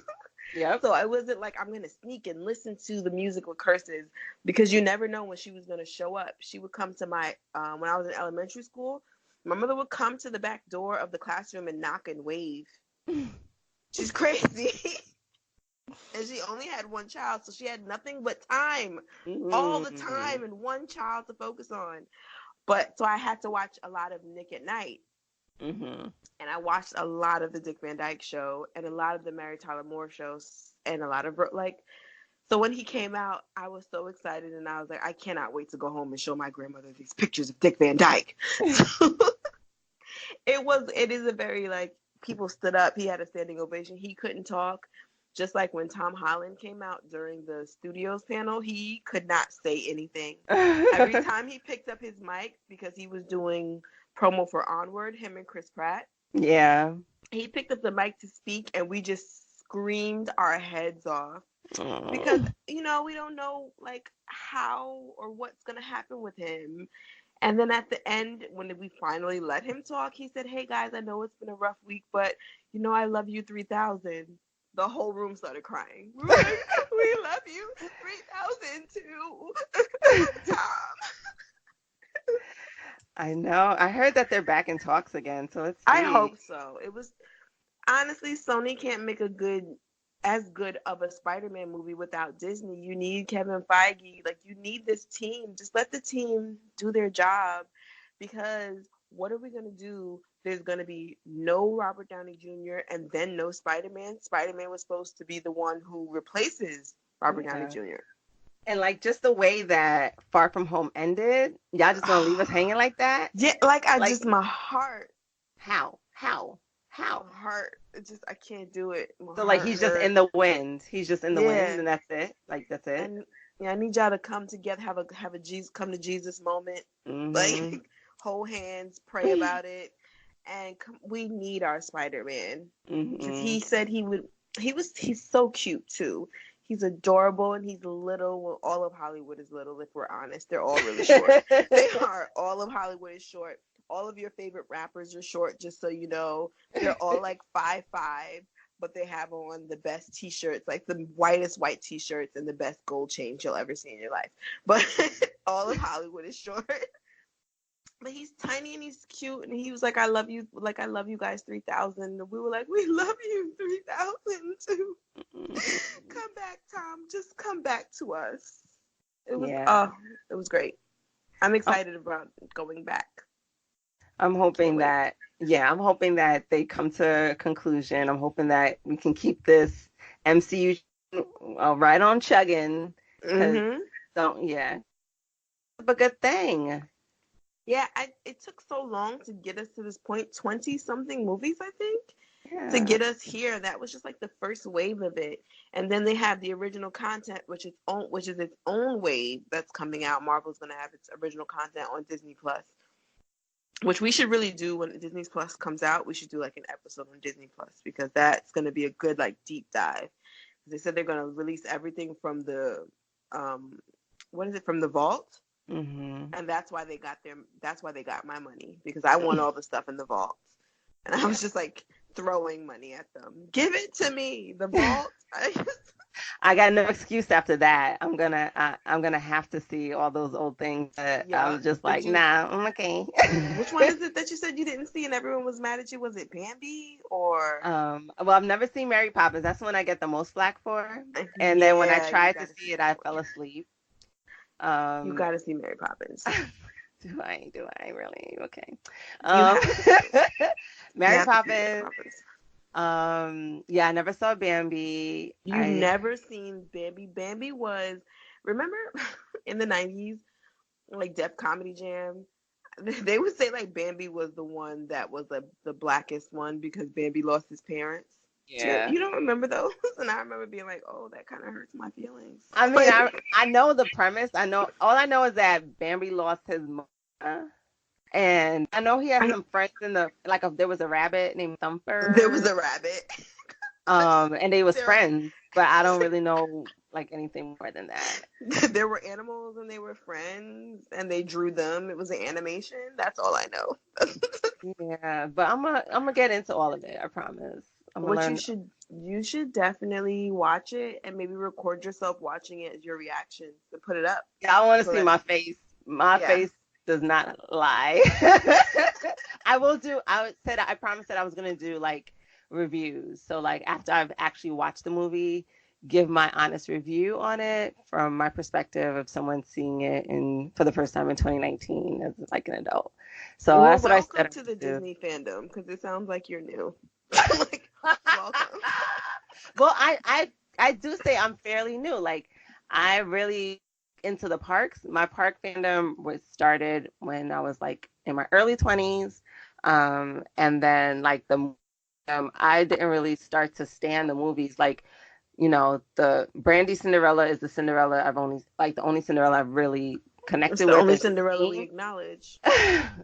Yep.
So I wasn't like, I'm going to sneak and listen to the music with curses, because you never know when she was going to show up. She would come to my, when I was in elementary school, my mother would come to the back door of the classroom and knock and wave. She's crazy. And she only had one child, so she had nothing but time, all the time, and one child to focus on. But so I had to watch a lot of Nick at Night. And I watched a lot of the Dick Van Dyke Show and a lot of the Mary Tyler Moore shows, and a lot of so when he came out, I was so excited, and I was like, I cannot wait to go home and show my grandmother these pictures of Dick Van Dyke. It is a very like people stood up. He had a standing ovation. He couldn't talk. Just like when Tom Holland came out during the studios panel, he could not say anything. Every time he picked up his mic, because he was doing promo for Onward, him and Chris Pratt.
Yeah.
He picked up the mic to speak, and we just screamed our heads off. Because, you know, we don't know, like, how or what's going to happen with him. And then at the end, when we finally let him talk, he said, "Hey, guys, I know it's been a rough week, but, you know, I love you 3,000. The whole room started crying. We were like, "We love you 3,000 too." Tom.
I know. I heard that they're back in talks again, so let's see.
I hope so. It was, honestly, Sony can't make as good of a Spider-Man movie without Disney. You need Kevin Feige. Like, you need this team. Just let the team do their job, because what are we going to do? There's going to be no Robert Downey Jr. and then no Spider-Man. Spider-Man was supposed to be the one who replaces Robert Downey Jr.
And, like, just the way that Far From Home ended, y'all just going to leave us hanging like that?
Yeah, my heart.
How?
My heart. I can't do it.
So, like, he's just in the wind. He's just in the wind, and that's it? Like, that's it?
And, yeah, I need y'all to come together, have a Jesus, come to Jesus moment.
Mm-hmm.
Like, hold hands, pray about it. And we need our Spider-Man. Because he said he would. He's so cute too. He's adorable, and he's little. Well, all of Hollywood is little, if we're honest. They're all really short. They are. All of Hollywood is short. All of your favorite rappers are short, just so you know. They're all like 5'5", but they have on the best T-shirts, like the whitest white T-shirts and the best gold chains you'll ever see in your life. But all of Hollywood is short. But he's tiny and he's cute, and he was like, "I love you guys 3,000." And we were like, "We love you 3,000 too." Come back, Tom. Just come back to us. It was great. I'm excited about going back.
I'm hoping that they come to a conclusion. I'm hoping that we can keep this MCU right on chugging. But good thing.
Yeah, it took so long to get us to this point, 20-something movies, I think, to get us here. That was just like the first wave of it. And then they have the original content, which is its own wave that's coming out. Marvel's going to have its original content on Disney Plus, which we should really do when Disney Plus comes out. We should do like an episode on Disney Plus, because that's going to be a good like deep dive. They said they're going to release everything from the from the vault.
Mm-hmm.
And that's why they got my money, because I want all the stuff in the vault. And I was just like throwing money at them. Give it to me, the vault.
I got no excuse after that. I'm gonna have to see all those old things that I was just like, nah, I'm okay.
Which one is it that you said you didn't see and everyone was mad at you? Was it Bambi or?
Well, I've never seen Mary Poppins. That's the one I get the most flack for. And then when I tried to see it, I fell asleep.
You gotta see Mary Poppins.
Do I really? Okay. Mary Poppins. I never saw Bambi.
Never seen Bambi? Bambi was, remember in the 90s, like Def Comedy Jam, they would say like Bambi was the one that was the blackest one because Bambi lost his parents.
Yeah.
You don't remember those? And I remember being like, oh, that kind of hurts my feelings.
I mean, I know the premise. All I know is that Bambi lost his mother. And I know he had some friends there was a rabbit named Thumper.
There was a rabbit.
And they was friends, but I don't really know like anything more than that.
There were animals and they were friends and they drew them. It was an animation. That's all I know.
Yeah, but I'm gonna get into all of it. I promise.
You should definitely watch it and maybe record yourself watching it as your reactions and put it up.
Yeah, I want to see my face. My face does not lie. I promised that I was gonna do like reviews. So like after I've actually watched the movie, give my honest review on it from my perspective of someone seeing it for the first time in 2019 as like an adult. So that's what I said.
Welcome to the Disney fandom, because it sounds like you're new. Welcome.
Well, I do say I'm fairly new. Like I really into the parks. My park fandom was started when I was like in my early 20s. And then like the I didn't really start to stan the movies. Like, the Brandy Cinderella is the Cinderella the only Cinderella I've really
It's
connected
the
with
only
and
Cinderella we
seen.
acknowledge.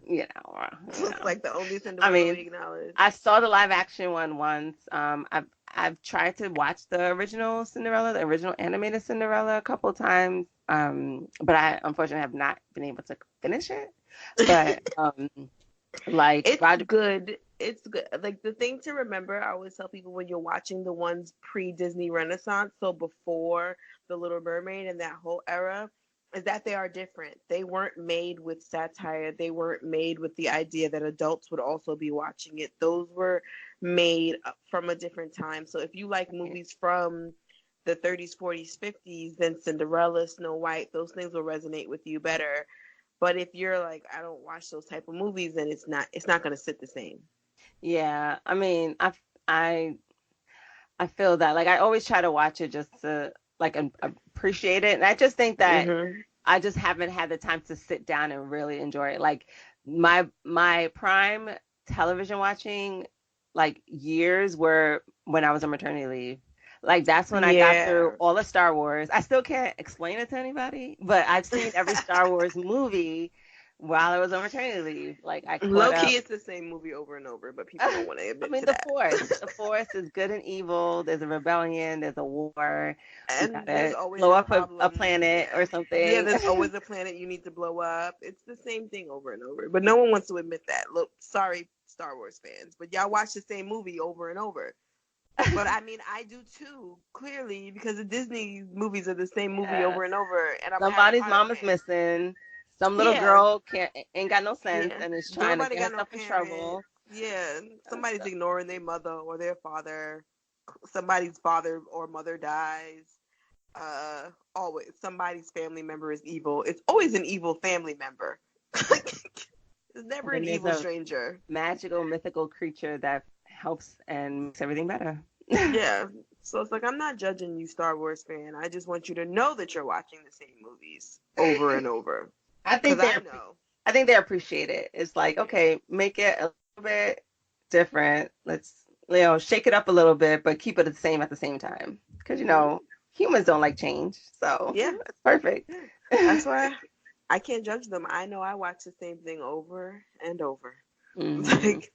you know, you
It's
know.
like the only
I
Cinderella we
mean,
acknowledge.
I saw the live action one once. I've tried to watch the original Cinderella, the original animated Cinderella a couple times. But I unfortunately have not been able to finish it. But like
It's
Roger,
good. It's good. Like the thing to remember, I always tell people when you're watching the ones pre-Disney Renaissance, so before The Little Mermaid and that whole era, is that they are different. They weren't made with satire. They weren't made with the idea that adults would also be watching it. Those were made from a different time. So if you like movies from the 30s, 40s, 50s, then Cinderella, Snow White, those things will resonate with you better. But if you're like, I don't watch those type of movies, then it's not gonna sit the same.
yeah, I mean, I I feel that like I always try to watch it just to like appreciate it, and I just think that
Mhm.
I just haven't had the time to sit down and really enjoy it. Like my prime television watching like years were when I was on maternity leave. Like that's when I got through
Yeah.
all of Star Wars. I still can't explain it to anybody, but I've seen every Star Wars movie while I was on maternity leave. Like I caught
Low
up.
key, it's the same movie over and over, but people don't want to
I
admit
mean,
to
the
that.
Force. The Force is good and evil. There's a rebellion. There's a war. You
And there's
gotta
always
blow
a
up a
problem.
planet
Yeah.
or
Yeah,
something.
there's always a planet you need to blow up. It's the same thing over and over. But no one wants to admit that. Look, sorry, Star Wars fans, but y'all watch the same movie over and over. But I mean, I do too, clearly, because the Disney movies are the same movie
Yeah.
over and over, and I'm Harry
Somebody's
Potter
mom is
fan.
missing. Some little
Yeah,
girl can't ain't got no sense
yeah.
and is trying to
Nobody
get
got no
herself in
parent.
trouble.
Yeah, somebody's
So,
ignoring their mother or their father. Somebody's father or mother dies. Always somebody's family member is evil. It's always an evil family member. It's never
and
an
then there's
evil
a
stranger.
magical mythical creature that helps and makes everything better.
Yeah. So it's like I'm not judging you, Star Wars fan. I just want you to know that you're watching the same movies over and over.
I
Cause
think
I know.
I think they appreciate it. It's like,
Yeah.
okay, make it a little bit different. Let's, shake it up a little bit, but keep it the same at the same time. Because,
Mhm.
humans don't like change. So
Yeah.
it's perfect.
Yeah. That's why I can't judge them. I know I watch the same thing over and over.
hmm
Like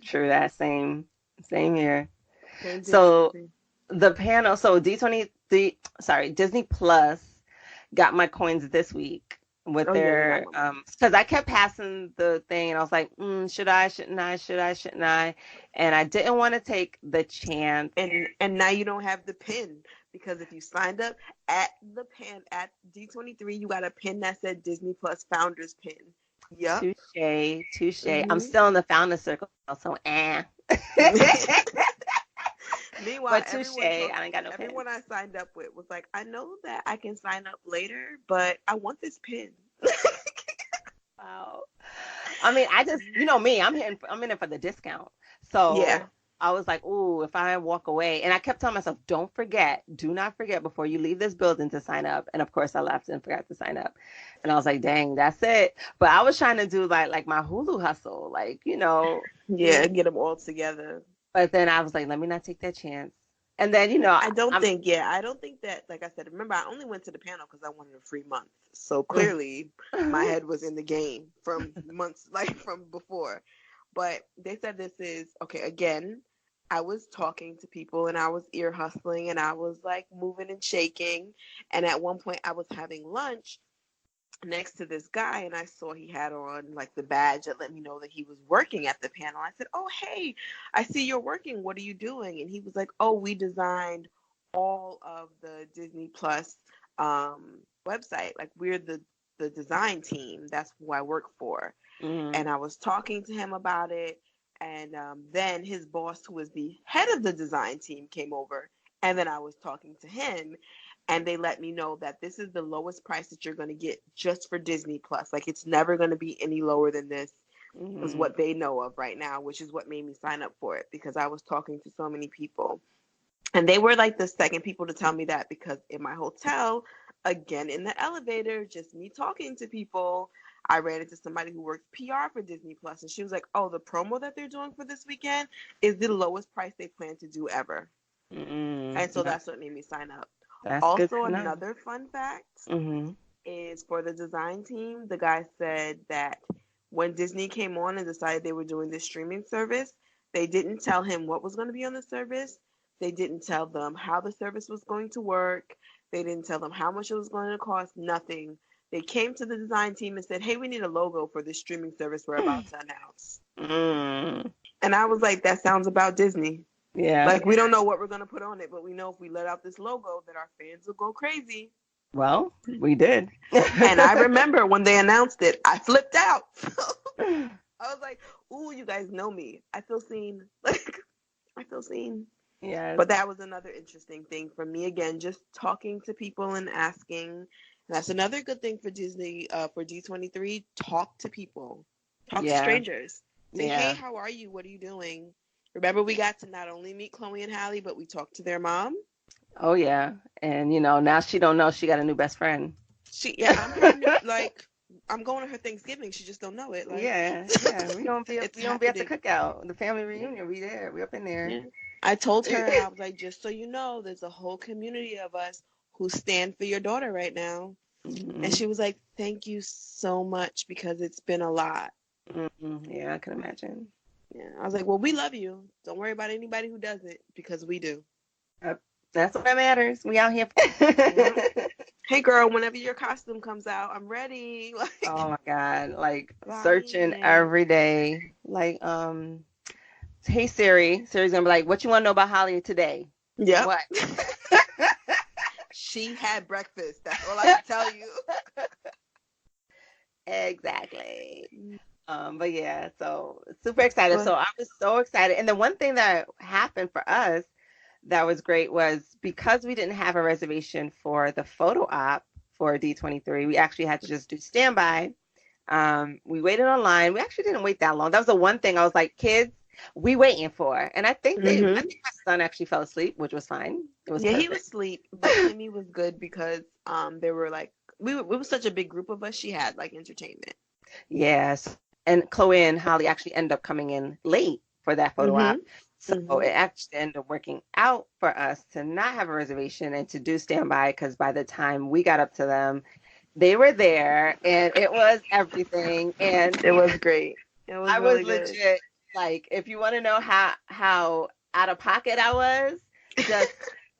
True that. Same here.
same
So
difficulty.
the panel, so Disney Plus got my coins this week with
Oh yeah, they got
their
my money.
because I kept passing the thing and I was like, should I, shouldn't I, shouldn't I? And I didn't want to take the chance.
And now you don't have the pin because if you signed up at the pin at D23, you got a pin that said Disney Plus Founders Pin. Yep.
Touche. I'm
Hmm.
still in the founder circle, so
Meanwhile,
but touche. I ain't got no pin.
everyone I signed up with was like, I know that I can sign up later, but I want this pin.
Wow. I mean, I just, me, I'm in it for the discount.
Yeah.
So I was like, ooh, if I walk away, and I kept telling myself, do not forget before you leave this building to sign up. And of course, I left and forgot to sign up. And I was like, dang, that's it. But I was trying to do like my Hulu hustle,
Yeah, get them all together.
but then I was like, let me not take that chance. And then, I'm,
I don't think that, like I said, remember, I only went to the panel because I wanted a free month. So clearly my head was in the game from months, like from before. But they said this is, okay, again, I was talking to people and I was ear hustling and I was like moving and shaking. And at one point I was having lunch next to this guy and I saw he had on like the badge that let me know that he was working at the panel. I said, "Oh, hey, I see you're working. What are you doing?" And he was like, "Oh, we designed all of the Disney Plus website. Like we're the design team. That's who I work for." And
mm,
I was talking to him about it. And then his boss, who was the head of the design team, came over. And then I was talking to him, and they let me know that this is the lowest price that you're going to get just for Disney Plus. Like it's never going to be any lower than this, is
mm,
what they know of right now, which is what made me sign up for it because I was talking to so many people. And they were like the second people to tell me that because in my hotel, again in the elevator, just me talking to people, I ran into somebody who works PR for Disney Plus, and she was like, oh, the promo that they're doing for this weekend is the lowest price they plan to do ever. And so that's what made me sign up.
That's good
Also,
to know.
another fun fact is for the design team, the guy said that when Disney came on and decided they were doing this streaming service, they didn't tell him what was going to be on the service. They didn't tell them how the service was going to work. They didn't tell them how much it was going to cost. Nothing. They came to the design team and said, hey, we need a logo for this streaming service we're about to announce. And I was like, that sounds about Disney.
Yeah.
Like, we don't know what we're going to put on it, but we know if we let out this logo that our fans will go crazy.
Well, we did.
And I remember when they announced it, I flipped out. I was like, ooh, you guys know me. I feel seen. Like, I feel seen.
Yeah.
But that was another interesting thing for me. Again, just talking to people and asking. And that's another good thing for Disney, for D23. Talk to people. Talk to strangers. Say, hey, how are you? What are you doing? Remember, we got to not only meet Chloe and Halle, but we talked to their mom.
Oh, yeah. And, now she don't know she got a new best friend.
I'm her new, like, I'm going to her Thanksgiving. She just don't know it. Like,
yeah. We don't be at the cookout, the family reunion. We there. We up in there.
Yeah. I told her, I was like, just so you know, there's a whole community of us who stand for your daughter right now. And she was like, thank you so much, because it's been a lot.
Yeah, I can imagine.
Yeah, I was like, well, we love you. Don't worry about anybody who doesn't, because we do.
That's what matters. We out here.
Hey, girl, whenever your costume comes out, I'm ready. Like,
oh my God, like searching every day. Like, hey Siri. Siri's gonna be like, what you want to know about Halle today?
Yep.
What?
She had breakfast. That's all I can tell you.
Exactly. But yeah, so super excited. So I was so excited. And the one thing that happened for us that was great was because we didn't have a reservation for the photo op for D23, we actually had to just do standby. We waited online. We actually didn't wait that long. That was the one thing I was like, kids, we waiting for. And I think I think my son actually fell asleep, which was fine. It was perfect.
He was asleep, but Timmy was good because there were like we were such a big group of us. She had like entertainment.
Yes. And Chloe and Halle actually ended up coming in late for that photo op. So it actually ended up working out for us to not have a reservation and to do standby, because by the time we got up to them, they were there and it was everything. And
it was great. It was really
legit good. Like, if you want to know how out of pocket I was, just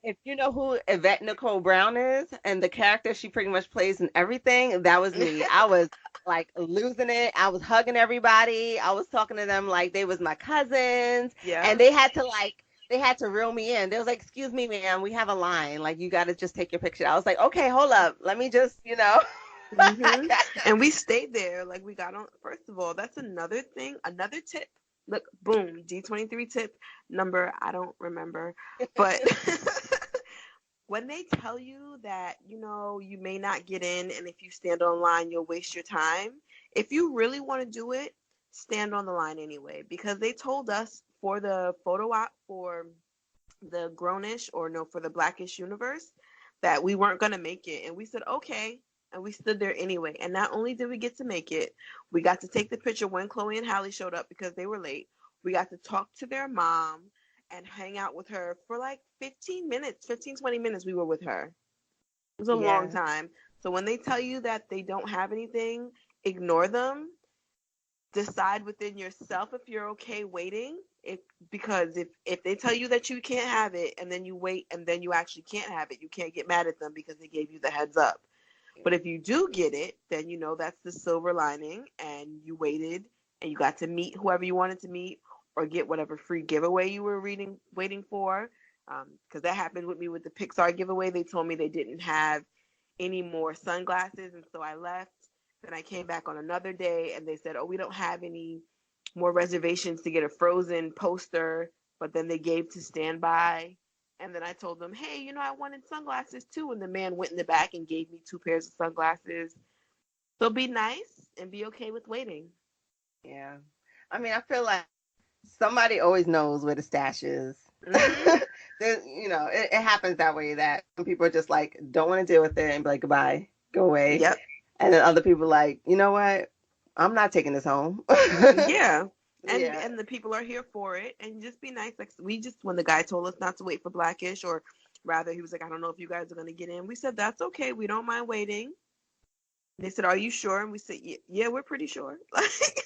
if you know who Yvette Nicole Brown is and the character she pretty much plays in everything, that was me. I was like losing it. I was hugging everybody. I was talking to them like they was my cousins. Yeah. And they had to reel me in. They was like, excuse me, ma'am, we have a line. Like, you got to just take your picture. I was like, okay, hold up. Let me just,
And we stayed there. Like, we got on. First of all, that's another thing, another tip. Look, boom, D23 tip number, I don't remember. But when they tell you that, you may not get in, and if you stand online, you'll waste your time. If you really want to do it, stand on the line anyway, because they told us for the photo op for the Grownish, for the Blackish universe, that we weren't going to make it. And we said, okay. And we stood there anyway. And not only did we get to make it, we got to take the picture when Chloe and Halle showed up because they were late. We got to talk to their mom and hang out with her for like 20 minutes we were with her. It was a long time. So when they tell you that they don't have anything, ignore them. Decide within yourself if you're okay waiting. Because if they tell you that you can't have it and then you wait and then you actually can't have it, you can't get mad at them because they gave you the heads up. But if you do get it, then that's the silver lining, and you waited and you got to meet whoever you wanted to meet or get whatever free giveaway you were waiting for. Because that happened with me with the Pixar giveaway. They told me they didn't have any more sunglasses, and so I left. Then I came back on another day, and they said, oh, we don't have any more reservations to get a Frozen poster, but then they gave to standby. And then I told them, hey, I wanted sunglasses too. And the man went in the back and gave me 2 pairs of sunglasses. So be nice and be okay with waiting.
Yeah. I mean, I feel like somebody always knows where the stash is. It happens that way, that some people are just like, don't want to deal with it and be like, goodbye, go away.
Yep.
And then other people like, you know what? I'm not taking this home.
Yeah.
Yeah.
And the people are here for it, and just be nice. Like, we just, when the guy told us not to wait for Blackish, or rather he was like, I don't know if you guys are going to get in, we said that's okay, we don't mind waiting. They said, are you sure? And we said, yeah, we're pretty sure.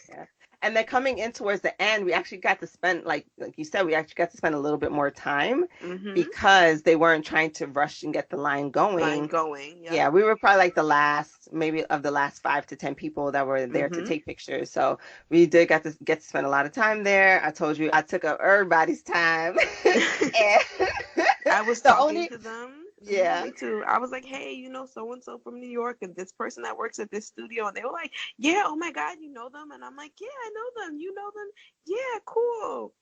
Yeah. And then coming in towards the end, we actually got to spend, like you said, we actually got to spend a little bit more time
Mm-hmm.
because they weren't trying to rush and get the line
Line
going.
going. Yep.
Yeah, we were probably like the last, maybe of the last 5 to 10 people that were there to
Mm-hmm.
take pictures. So we did get to spend a lot of time there. I told you I took up everybody's time. And
I was
the
talking
only,
to them.
yeah.
Me too. I was like, hey, so and so from New York, and this person that works at this studio, and they were like, yeah, oh my God, you know them? And I'm like, yeah, I know them. You know them? Yeah, cool.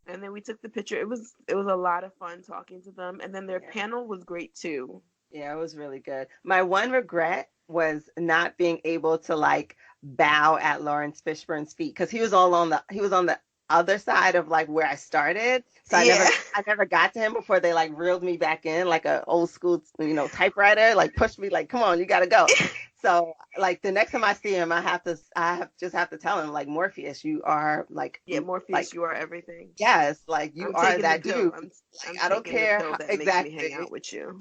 And then we took the picture. It was a lot of fun talking to them, and then their
Yeah.
panel was great too.
Yeah, it was really good. My one regret was not being able to like bow at Lawrence Fishburne's feet because he was on the other side of like where I started. So
Yeah.
I never got to him before they like reeled me back in like a old school, typewriter, like pushed me like, come on, you gotta go. So like the next time I see him, just have to tell him like Morpheus, you are
Yeah, Morpheus,
like
you are everything.
yes, like you
I'm
are
taking the
that
pill.
dude.
I'm
Like I don't
taking the
care
pill that makes me hang out
exactly.
with you.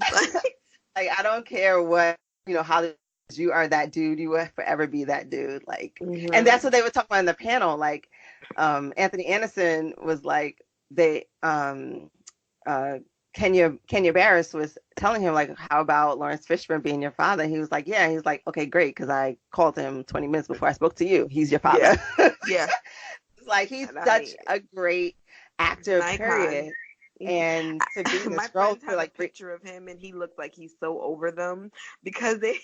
Like I don't care what, Hollywood, you are that dude. You will forever be that dude. Like, and
Hmm.
that's what they were talking about in the panel. Like, Anthony Anderson was like, uh, Kenya Barris was telling him like, how about Lawrence Fishburne being your father? He was like, yeah. He's like, okay, great, because I called him 20 minutes before I spoke to you. He's your
Yeah.
father.
Yeah.
It's like he's
And I
such
mean,
a great
he's an
actor,
icon.
period. And to be in
My
this role
friends
for
have a
like three.
picture of him, and he looked like he's so over them because they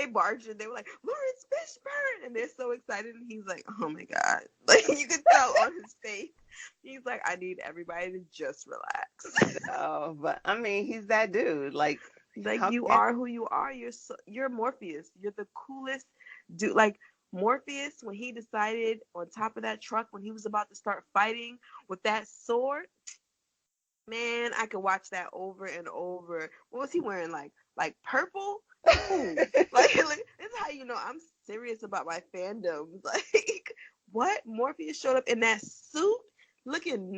barged in. They were like, Lawrence Fishburne, and they're so excited, and he's like, oh my God, like you could tell on his face. He's like, I need everybody to just relax.
No, but I mean, he's that dude. Like,
Like,
how
you
can
are who you are. You're Morpheus. You're the coolest dude. Like, Morpheus, when he decided on top of that truck when he was about to start fighting with that sword, man, I could watch that over and over. What was he wearing? Like purple? Cool. Like this is how you know I'm serious about my fandoms. Like, what? Morpheus showed up in that suit,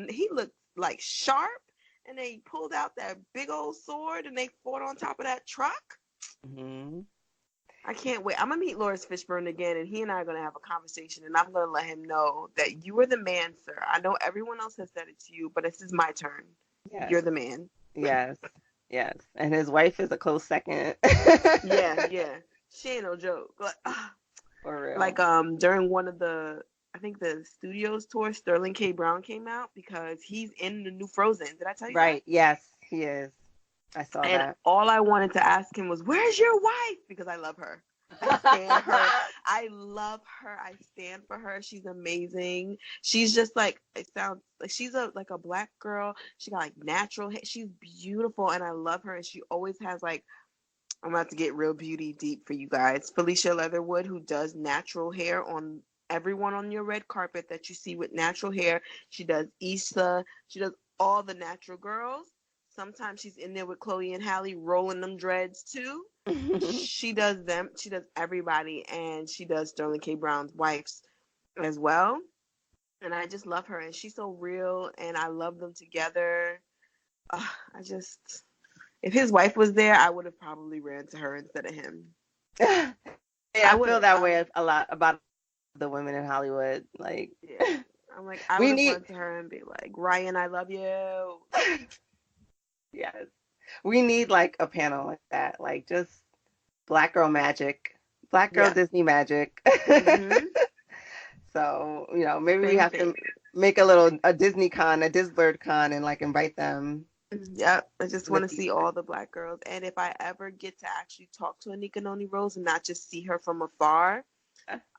he looked like sharp, and they pulled out that big old sword and they fought on top of that truck.
Mhm.
I can't wait. I'm gonna meet Lawrence Fishburne again, and he and I are gonna have a conversation, and I'm gonna let him know that you are the man, sir. I know everyone else has said it to you, but this is my turn.
Yes,
You're the man.
yes, yes. And his wife is a close second.
Yeah, yeah. She ain't no joke.
For
Like
real.
during one of the, I think the studios tour, Sterling K. Brown came out because he's in the new Frozen. Did I tell you that?
Right. Yes, he is. I saw
And
that.
all I wanted to ask him was, "Where's your wife?" Because I love her. I stand her. I love her. I stand for her. She's amazing. She's just like, it sounds like she's a black girl. She got like natural hair. She's beautiful, and I love her. And she always has like, I'm about to get real beauty deep for you guys. Felicia Leatherwood, who does natural hair on everyone on your red carpet that you see with natural hair. She does Issa. She does all the natural girls. Sometimes she's in there with Chloe and Halle rolling them dreads too. She does them. She does everybody, and she does Sterling K. Brown's wives as well. And I just love her, and she's so real, and I love them together. I just, if his wife was there, I would have probably ran to her instead of him.
Yeah,
I
I
would
feel
have.
that way a lot about the women in Hollywood. Like,
Yeah. I'm like, I
we
would have
need,
run to her and be like, Ryan, I love you.
yes, we need like a panel like that. Like, just Black girl magic, Black girl
Yeah.
Disney magic.
Mhm.
So, maybe we
Same
have
thing.
to make a Disney con, a Disblerd con, and like invite them
Yep. I just
in the
want to see
future.
all the black girls. And if I ever get to actually talk to Anika Noni Rose and not just see her from afar,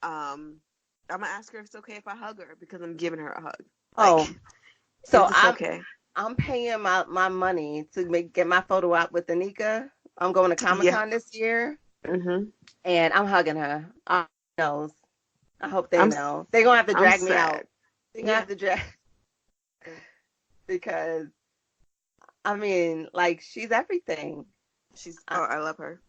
um, I'm gonna ask her if it's okay if I hug her because I'm giving her a hug. Like,
Oh, so
is this okay?
I'm paying my money to get my photo out with Anika. I'm going to Comic
Yeah.
Con this year,
Mhm.
and I'm hugging her. Knows. I hope they
I'm
know. They're gonna have to
I'm
drag me out.
sad.
They're gonna
Yeah.
have to drag because I mean, like she's everything.
She's.
I,
Oh, I love her.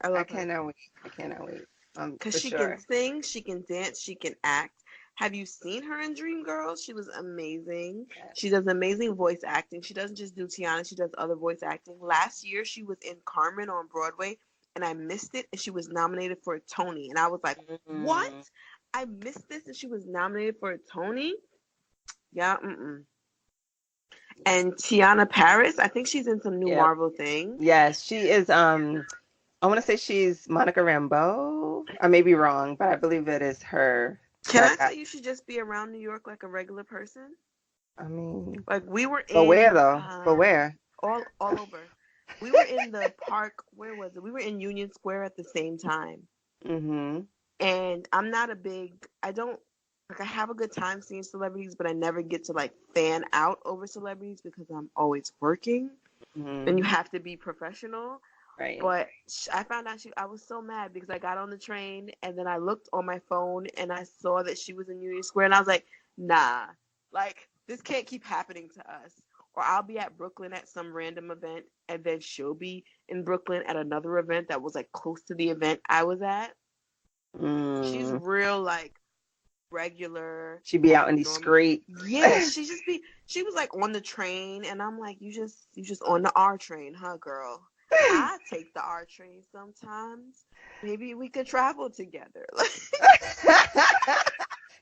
I
I
love her.
cannot wait. I cannot wait.
Because
For
she can
sure.
sing, she can dance, she can act. Have you seen her in Dreamgirls? She was amazing.
Yes.
She does amazing voice acting. She doesn't just do Tiana, she does other voice acting. Last year, she was in Carmen on Broadway, and I missed it, and she was nominated for a Tony. And I was like, what?
Mm,
I missed this, and she was nominated for a Tony? Yeah, And Tiana Paris, I think she's in some new
yep.
Marvel thing.
Yes, she is. I want to say she's Monica Rambeau. I may be wrong, but I believe it is her.
Can
That
I
got.
say you should just be around New York like a regular person?
I mean,
Like we were
but where
in
though? But where?
all over. We were in the park. Where was it? We were in Union Square at the same time.
Mm-hmm.
And I'm not a big. I don't like. I have a good time seeing celebrities, but I never get to like fan out over celebrities because I'm always working, and
Mm-hmm.
you have to be professional.
Right.
But I found out I was so mad because I got on the train and then I looked on my phone and I saw that she was in Union Square and I was like, nah, like this can't keep happening to us. Or I'll be at Brooklyn at some random event and then she'll be in Brooklyn at another event that was like close to the event I was at. She's
Mm.
real like regular,
She'd be out in these
normal.
streets.
Yeah, she was like on the train and I'm like, you just on the R train, huh, girl? I take the R train sometimes. Maybe we could travel together.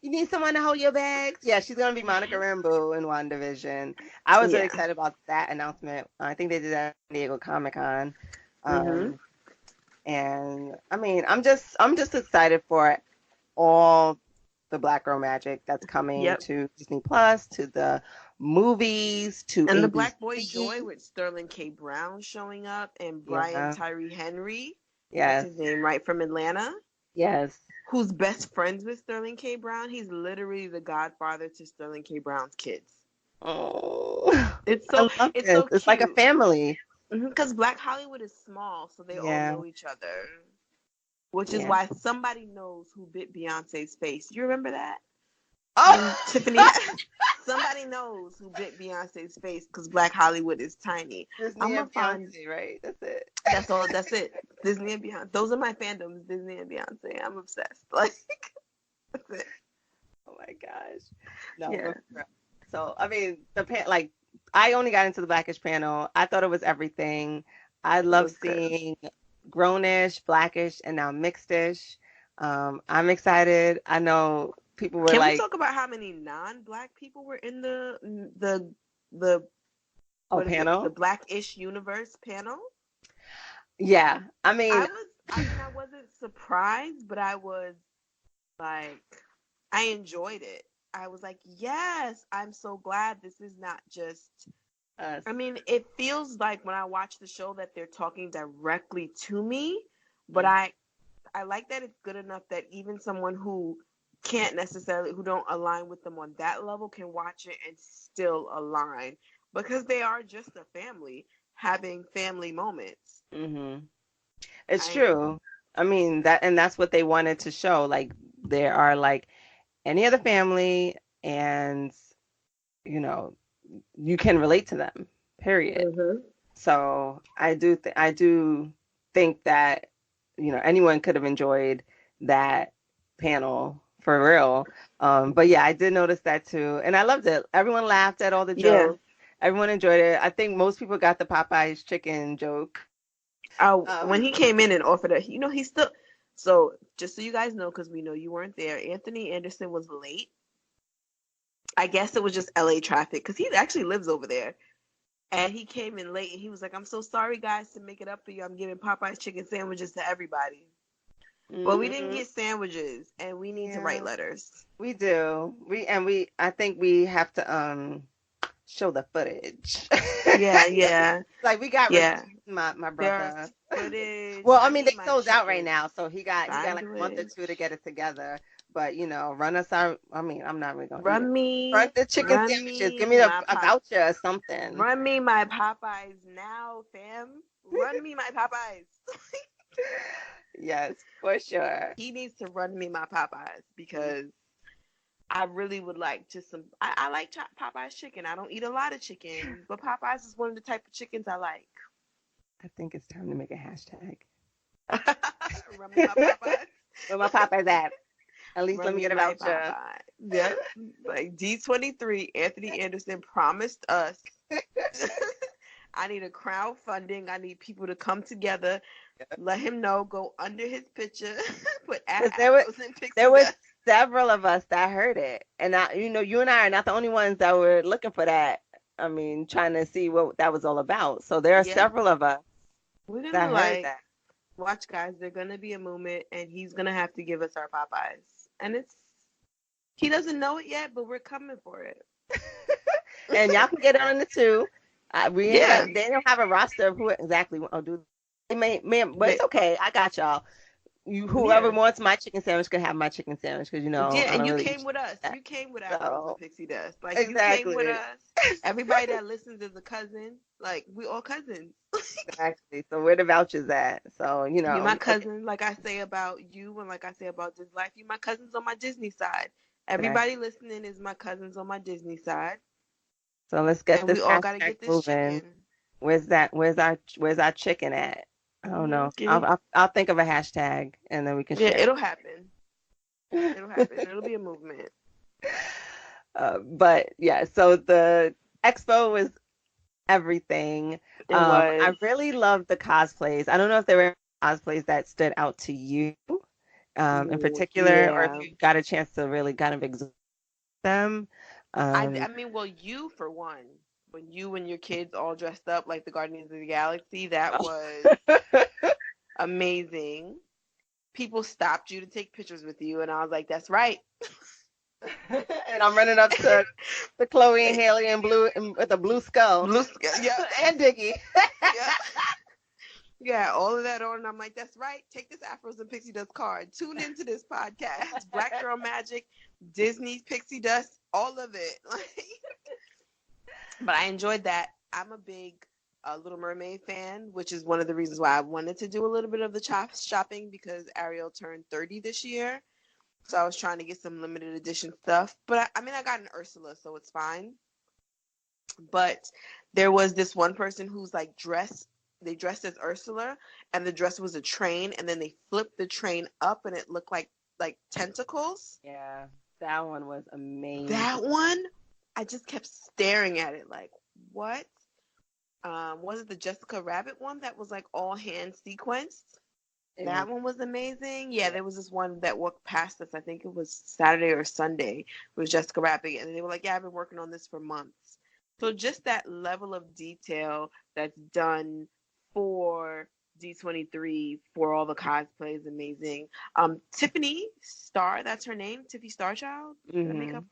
You need someone to hold your bags? Yeah, she's gonna be Monica Rambeau in WandaVision. I was really
Yeah.
excited about that announcement. I think they did that at San Diego Comic Con.
Mhm.
Um, and I mean, I'm just excited for all the Black Girl Magic that's coming
Yep.
to Disney Plus, to the movies, to
And the Black Boy
ABC.
Joy with Sterling K. Brown showing up and Brian
Yeah.
Tyree Henry. That's
Yes.
his name, right? From Atlanta.
Yes.
Who's best friends with Sterling K. Brown. He's literally the godfather to Sterling K. Brown's kids.
Oh,
It's
I
so
love
it's
this.
so
It's like a
cute.
family.
Because Black Hollywood is small, so they all
Yeah.
know each other. Which is
Yeah.
why somebody knows who bit Beyonce's face. You remember that? When
Oh,
Tiffany somebody knows who bit Beyonce's face because Black Hollywood is tiny. I'm
Disney
gonna
and
find
Beyonce, right? That's it.
that's all. That's it. Disney and Beyonce. Those are my fandoms. Disney and Beyonce. I'm obsessed. Like that's it.
Oh my gosh. No,
Yeah.
but for real. So I mean, like I only got into the Blackish panel. I thought it was everything. I
It
love
was good.
seeing grownish, blackish, and now mixedish. I'm excited. I know people were
Can we
like,
talk about how many non-black people were in the
"Oh,
what is it? The
panel."
Blackish Universe panel?
Yeah, I mean,
I wasn't surprised, but I was like, I enjoyed it. I was like, yes, I'm so glad this is not just.
us.
I mean, it feels like when I watch the show that they're talking directly to me, but
Mm.
I like that it's good enough that even someone who can't necessarily who don't align with them on that level can watch it and still align because they are just a family having family moments.
Hmm. It's
I
true. I mean and that's what they wanted to show. Like there are like any other family, and you know you can relate to them. Period.
Mhm.
So I do think that anyone could have enjoyed that panel for real. But yeah, I did notice that too, and I loved it. Everyone laughed at all the
Yeah.
jokes. Everyone enjoyed it. I think most people got the Popeyes chicken joke.
When
Um,
he came in and offered it, he still. So just so you guys know, because we know you weren't there, Anthony Anderson was late. I guess it was just LA traffic because he actually lives over there. And he came in late and he was like, I'm so sorry, guys, to make it up for you. I'm giving Popeye's chicken sandwiches to everybody. But we didn't
mhm.
get sandwiches and we need to write
Yeah,
letters.
we do. I think we have to show the footage.
Yeah, yeah,
Like we got receipts,
yeah.
my
There's
brother.
footage.
Well, I
I
mean they
need my
sold out right
chicken
now, so he got like a month or
sandwich.
two to get it together. But run us our. I mean, I'm not really gonna eat it. Run the chicken
Run
sandwiches.
me
Give me
my
a
pop,
voucher or something.
run me my Popeyes now, fam. Run me my Popeyes.
Yes, for sure.
He needs to run me my Popeyes because I really would like just some. I like Popeye's chicken. I don't eat a lot of chicken, but Popeyes is one of the type of chickens I like.
I think it's time to make a hashtag.
Run me my Popeyes.
Where my Popeye's at? At least let
Run
me
me
get a
my
voucher.
Popeye. Yep. Like D23, Anthony Anderson promised us. I need a crowdfunding. I need people to come together. Let him know. Go under his picture. Put
Because
afros and
there
pixie
were
dust.
several of us that heard it, and you and I are not the only ones that were looking for that. I mean, trying to see what that was all about. So there are
Yeah.
several of us
We're gonna
that heard
like
that.
watch, guys. There's gonna be a moment, and he's gonna have to give us our Popeyes, and he doesn't know it yet, but we're coming for it.
And y'all can get on the two. We ain't
Yeah.
got. They don't have a roster of who exactly. Oh, do they but
They,
it's okay. I got y'all. Whoever
yeah.
wants my chicken sandwich can have my chicken sandwich because
Yeah,
I
and
don't
you
really
came
eat
with us.
that.
You came with afros and
So
pixie dust. Like you came with
exactly,
us. Everybody that listens is a cousin. Like we all cousins.
exactly. So where the vouchers at? So
You my cousin, like I say about you, and like I say about this life. You my cousins on my Disney side. Everybody
exactly.
listening is my cousins on my Disney side,
So let's get
and we
this
all gotta
hashtag
get this
moving.
chicken.
Where's that? Where's our chicken at? I don't know.
Get
I'll think of a hashtag and then we can
Yeah,
share
it'll happen.
it.
It'll happen. It'll be a movement.
But yeah, so the expo was everything.
It was.
I really loved the cosplays. I don't know if there were cosplays that stood out to you, in
Ooh,
particular, or if
yeah.
you got a chance to really kind of explore them.
I mean, well, you for one, when you and your kids all dressed up like the Guardians of the Galaxy, that was amazing. People stopped you to take pictures with you, and I was like, "That's right."
And I'm running up to Chloe and Haley in blue and with a blue skull
Blue sky, yeah,
and Diggy.
yeah, yeah, all of that on. And I'm like, "That's right. Take this Afros and Pixie Dust card. Tune into this podcast, Black Girl Magic, Disney's Pixie Dust, all of it." But I enjoyed that. I'm a big Little Mermaid fan, which is one of the reasons why I wanted to do a little bit of the shopping because Ariel turned 30 this year. So I was trying to get some limited edition stuff. But I mean, I got an Ursula, so it's fine. But there was this one person who's like they dressed as Ursula, and the dress was a train, and then they flipped the train up, and it looked like tentacles.
Yeah, that one was amazing.
That one, I just kept staring at it like, what? Was it the Jessica Rabbit one that was like all hand sequenced? That one was amazing. Yeah, there was this one that walked past us. I think it was Saturday or Sunday. It was Jessica Rabbit, and they were like, "Yeah, I've been working on this for months." So just that level of detail that's done for D23 for all the cosplay is amazing. Tiffany Star, that's her name, Tiffy Starchild, the makeup.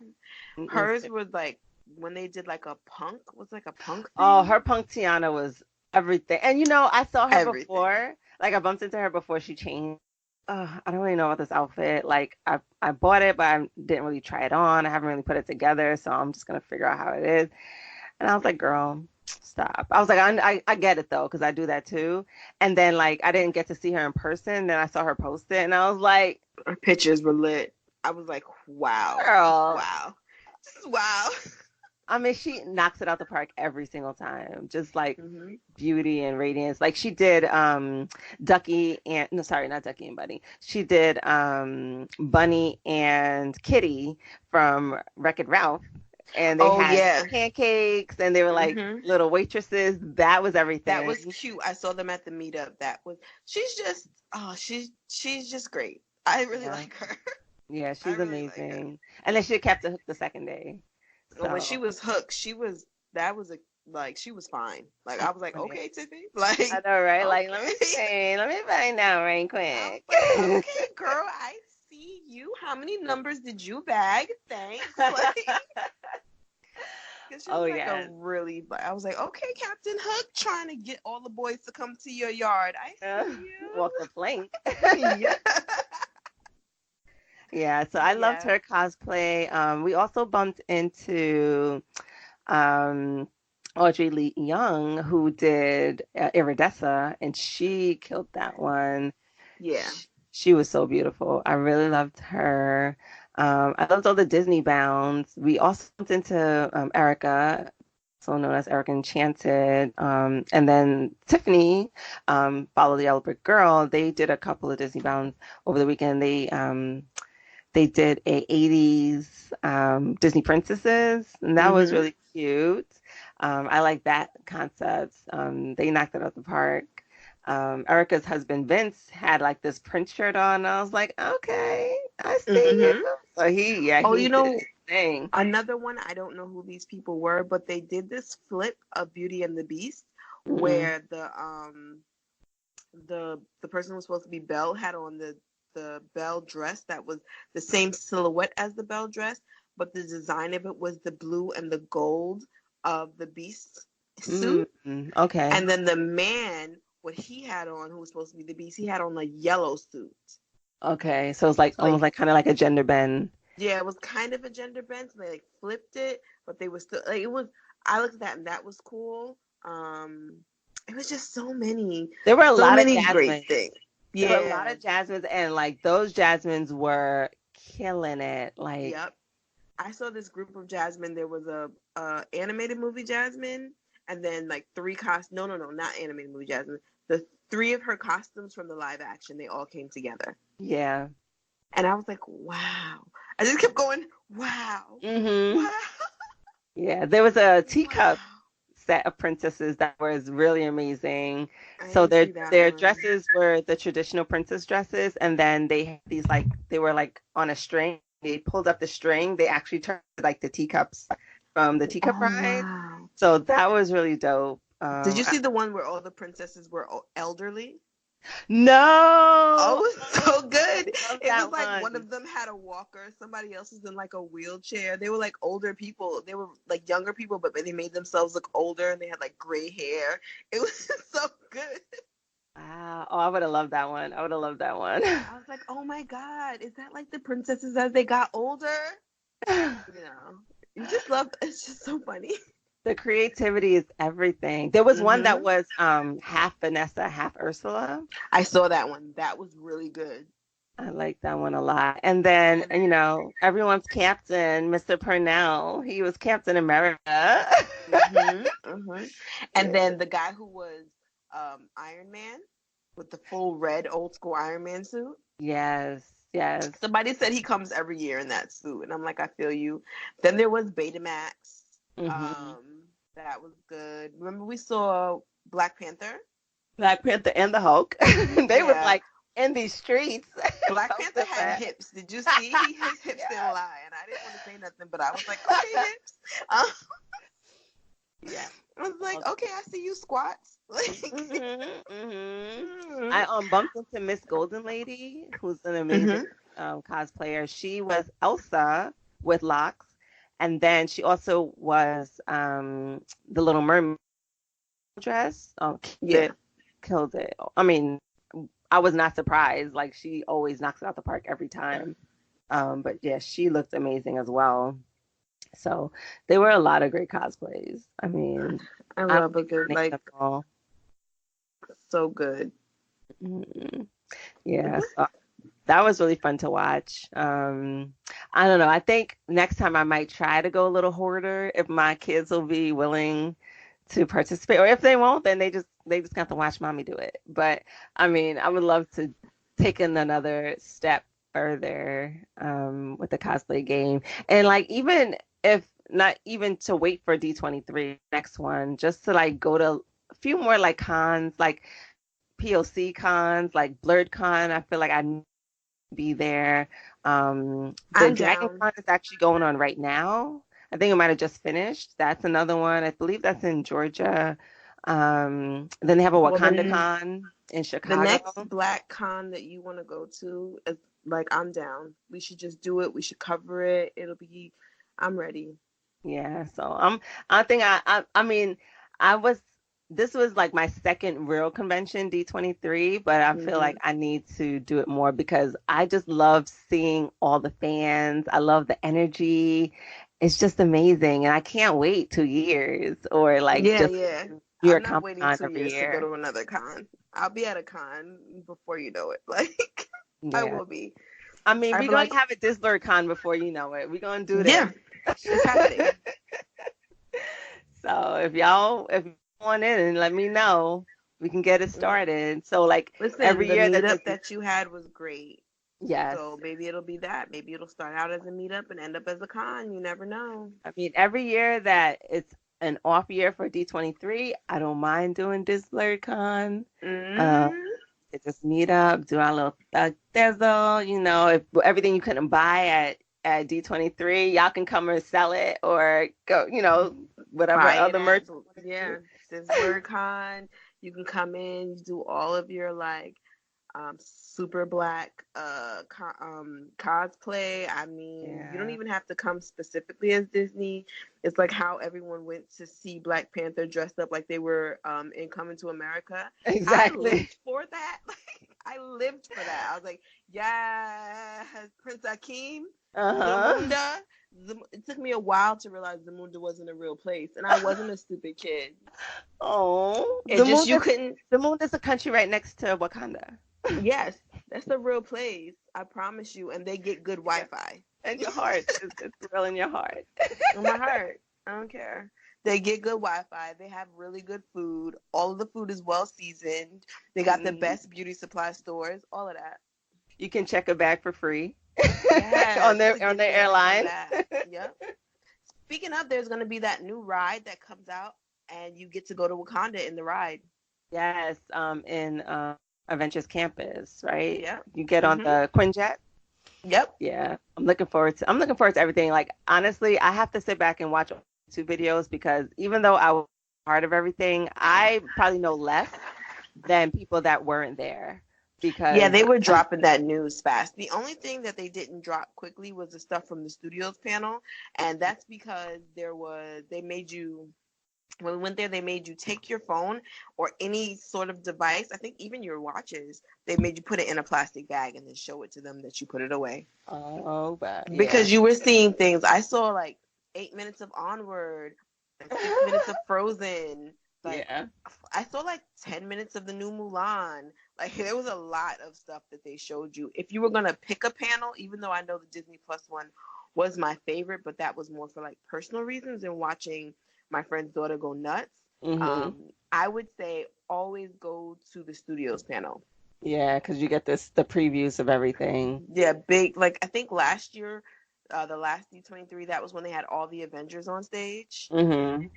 Hers was like when they did like a punk, was like a punk thing.
Oh, her punk Tiana was everything. And I saw her
Everything.
before. Like I bumped into her before she changed. I don't really know about this outfit. Like I bought it, but I didn't really try it on. I haven't really put it together, so I'm just gonna figure out how it is. And I was like, girl, stop. I was like, I get it though, because I do that too. And then like I didn't get to see her in person. Then I saw her post it, and I was like,
Her pictures were lit. I was like, wow,
girl.
wow, wow.
I mean, she knocks it out the park every single time. Just like
Mm-hmm.
beauty and radiance. Like she did Ducky and no, sorry, not Ducky and Bunny. She did Bunny and Kitty from Wreck-It Ralph. And they had
yeah.
pancakes and they were like
Mm-hmm.
little waitresses. That was
That
everything.
was cute. I saw them at the meetup. She's just she's just great. I really
Yeah.
like her.
Yeah,
I
she's
really like her.
amazing. And then she kept the hook the second day.
When she
So
was hooked, that was a like she was fine. Like I was like,
I mean,
okay, Tiffany. Like,
I know, right? Like, let me
okay.
see. Let me find out right
I was
quick.
like, okay, girl, I see you. How many numbers did you bag? Thanks. Like, because she was
Oh
like
yeah.
I was like, okay, Captain Hook, trying to get all the boys to come to your yard. I see
Walk the plank.
you. Yeah.
Yeah, so I loved
Yeah.
her cosplay. We also bumped into um, Audrey Lee Young, who did Iridessa, and she killed that one.
Yeah.
She was so beautiful. I really loved her. I loved all the Disney bounds. We also bumped into Erica. known as Erica Enchanted. And then Tiffany, Follow the Yellow Brick Girl, they did a couple of Disney Bounds over the weekend. They did a 80s Disney princesses, and that was really cute. I like that concept. They knocked it out the park. Erica's husband Vince had like this Prince shirt on, and I was like, okay, I see you. So he did his thing.
Another one, I don't know who these people were, but they did this flip of Beauty and the Beast where the person who was supposed to be Belle had on the Belle dress that was the same silhouette as the Belle dress, but the design of it was the blue and the gold of the Beast suit.
Okay.
And then the man, what he had on, who was supposed to be the Beast, he had on a yellow suit.
Okay, so it's like almost like kind of like a gender bend.
Yeah, it was kind of a gender bend. So they like flipped it, but they were still like it was. I looked at that and that was cool. It was just so many.
There were a lot of
great things.
Yeah, there were a lot of Jasmines, and like those Jasmines were killing it. Like,
yep. I saw this group of Jasmine. There was a animated movie Jasmine, and then like three no, not animated movie Jasmine. The three of her costumes from the live action, they all came together.
Yeah.
And I was like, wow. I just kept going, wow. Wow.
Yeah, there was a teacup set of princesses that was really amazing. So their dresses were the traditional princess dresses, and then they had these like they were like on a string. They pulled up the string. They actually turned like the teacups from the teacup ride. Wow. So that was really dope.
Did you see the one where all the princesses were elderly?
No.
Oh, it was so good. It was like one of them had a walker. Somebody else was in like a wheelchair. They were like older people. They were like younger people, but they made themselves look older, and they had like gray hair. It was so good.
Wow. Oh, I would have loved that one. I
was like, oh my God, is that like the princesses as they got older? You just love, it's just so funny.
The creativity is everything. There was one that was half Vanessa, half Ursula.
I saw that one. That was really good.
I like that one a lot. And then, everyone's captain, Mr. Purnell. He was Captain America.
And then the guy who was Iron Man with the full red old school Iron Man suit.
Yes.
Somebody said he comes every year in that suit. And I'm like, I feel you. Then there was Betamax. That was good. Remember we saw Black Panther
and the Hulk. They were like in these streets.
Black Panther had hips. Did you see? His hips didn't lie, and I didn't want to say nothing, but I was like, okay, hips. Yeah, I was like, okay, I see you squats.
I bumped into Miss Golden Lady, who's an amazing cosplayer. She was Elsa with locks. And then she also was the Little Mermaid dress. Killed it. I mean, I was not surprised. Like, she always knocks it out the park every time. But yeah, she looked amazing as well. So there were a lot of great cosplays. I mean,
I love a good, like, so good.
Yeah. So that was really fun to watch. I don't know. I think next time I might try to go a little hoarder if my kids will be willing to participate, or if they won't, then they just got to watch mommy do it. But I mean, I would love to take in another step further with the cosplay game, and like even if not even to wait for D23 next one, just to like go to a few more like cons, like POC cons, like Blerd Con. I feel like I be there. The Dragon Con is actually going on right now. I think it might have just finished. That's another one. I believe that's in Georgia. Then they have a Wakanda Con in Chicago.
The next Black Con that you want to go to is like, I'm down. We should just do it. We should cover it. I'm ready.
Yeah. So this was like my second real convention, D23, but I feel like I need to do it more because I just love seeing all the fans. I love the energy. It's just amazing. And I can't wait 2 years or like
You're not waiting 2 years to go to another con. I'll be at a con before you know it. Like, I will be.
I mean, we're going to have a Disblerd Con before you know it. We're going to do this.
Yeah, it's happening.
So if you want in and let me know, we can get it started. So like
Listen,
every
the
year that
meetup
this,
that you had was great.
yes,
So maybe it'll be that. Maybe it'll start out as a meetup and end up as a con. You never know.
I mean every year that it's an off year for D23, I don't mind doing Disblerd Con. Um,
Hmm.
just meet up, do our little thizzle, if everything you couldn't buy at D23, y'all can come and sell it or go, whatever
Buy it
other
at,
merch you want to do.
yeah, Disblerd Con. You can come in, you do all of your like super black cosplay. I mean, you don't
Yeah,
even have to come specifically as Disney. It's like how everyone went to see Black Panther dressed up like they were in Coming to America. I
exactly.
lived for that. Like I lived for that. I was like, yes, Prince Akeem,
Uh-huh.
Zamunda. It took me a while to realize Zamunda wasn't a real place, and I wasn't a stupid kid.
Oh,
It just you couldn't.
The moon is a country right next to Wakanda.
Yes, that's the real place. I promise you. And they get good
Yeah.
Wi-Fi.
And your heart. It's real in your heart.
In my heart, I don't care. They get good Wi-Fi. They have really good food. All of the food is well seasoned. They got the
Mm.
best beauty supply stores. All of that.
You can check a bag for free
Yes,
on
to
their
get there and come
airline.
back. Yep. Speaking of, there's gonna be that new ride that comes out, and you get to go to Wakanda in the ride.
Yes, in Adventures Campus, right?
Yep.
You get on
Mhm.
the Quinjet.
Yep.
Yeah, I'm looking forward to everything. Like honestly, I have to sit back and watch 2 videos because even though I was part of everything, I probably know less than people that weren't there
Yeah,
because
they were dropping that news fast. The only thing that they didn't drop quickly was the stuff from the studios panel, and that's because they made you when we went there, they made you take your phone or any sort of device, I think even your watches, they made you put it in a plastic bag and then show it to them that you put it away.
oh, but yeah.
Because you were seeing things. I saw like 8 minutes of Onward, like 6 minutes of Frozen, like
Yeah.
I saw like 10 minutes of the new Mulan. Like there was a lot of stuff that they showed you. If you were gonna pick a panel, even though I know the Disney Plus one was my favorite, but that was more for like personal reasons and watching my friend's daughter go nuts.
Hmm.
I would say always go to the studios panel.
Yeah, because you get the previews of everything.
Yeah, big. Like I think last year, the last D23, that was when they had all the Avengers on stage.
Hmm.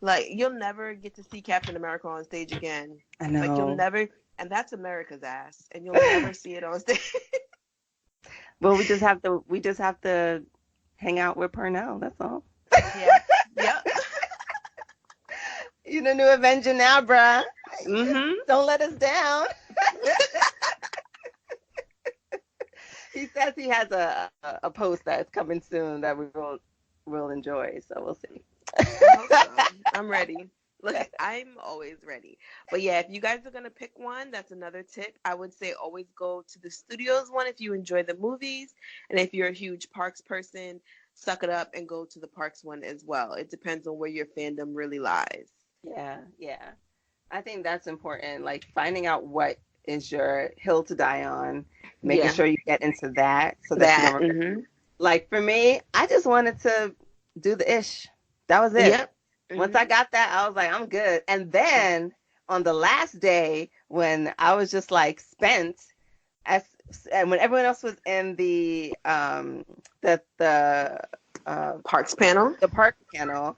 Like you'll never get to see Captain America on stage again.
I
Like you'll
know.
never, and that's America's ass, and you'll never see it on stage.
Well, we just have to hang out with Purnell. That's all.
Yeah. Yep.
You the new Avenger now, bruh.
Mhm.
Don't let us down. He says he has a post that's coming soon that we'll enjoy. So we'll see.
I hope so. I'm ready. Look, I'm always ready. But yeah, if you guys are gonna pick one, that's another tip. I would say always go to the studios one if you enjoy the movies, and if you're a huge parks person, suck it up and go to the parks one as well. It depends on where your fandom really lies.
Yeah, yeah. I think that's important. Like finding out what is your hill to die on, making
Yeah,
sure you get into that so that you don't
that.
regret.
Mhm.
Like for me, I just wanted to do the ish. That was it.
Yep.
Once I
Mhm.
got that, I was like, I'm good. And then on the last day, when I was just like spent, as and when everyone else was in the the uh
Parks panel.
the park panel,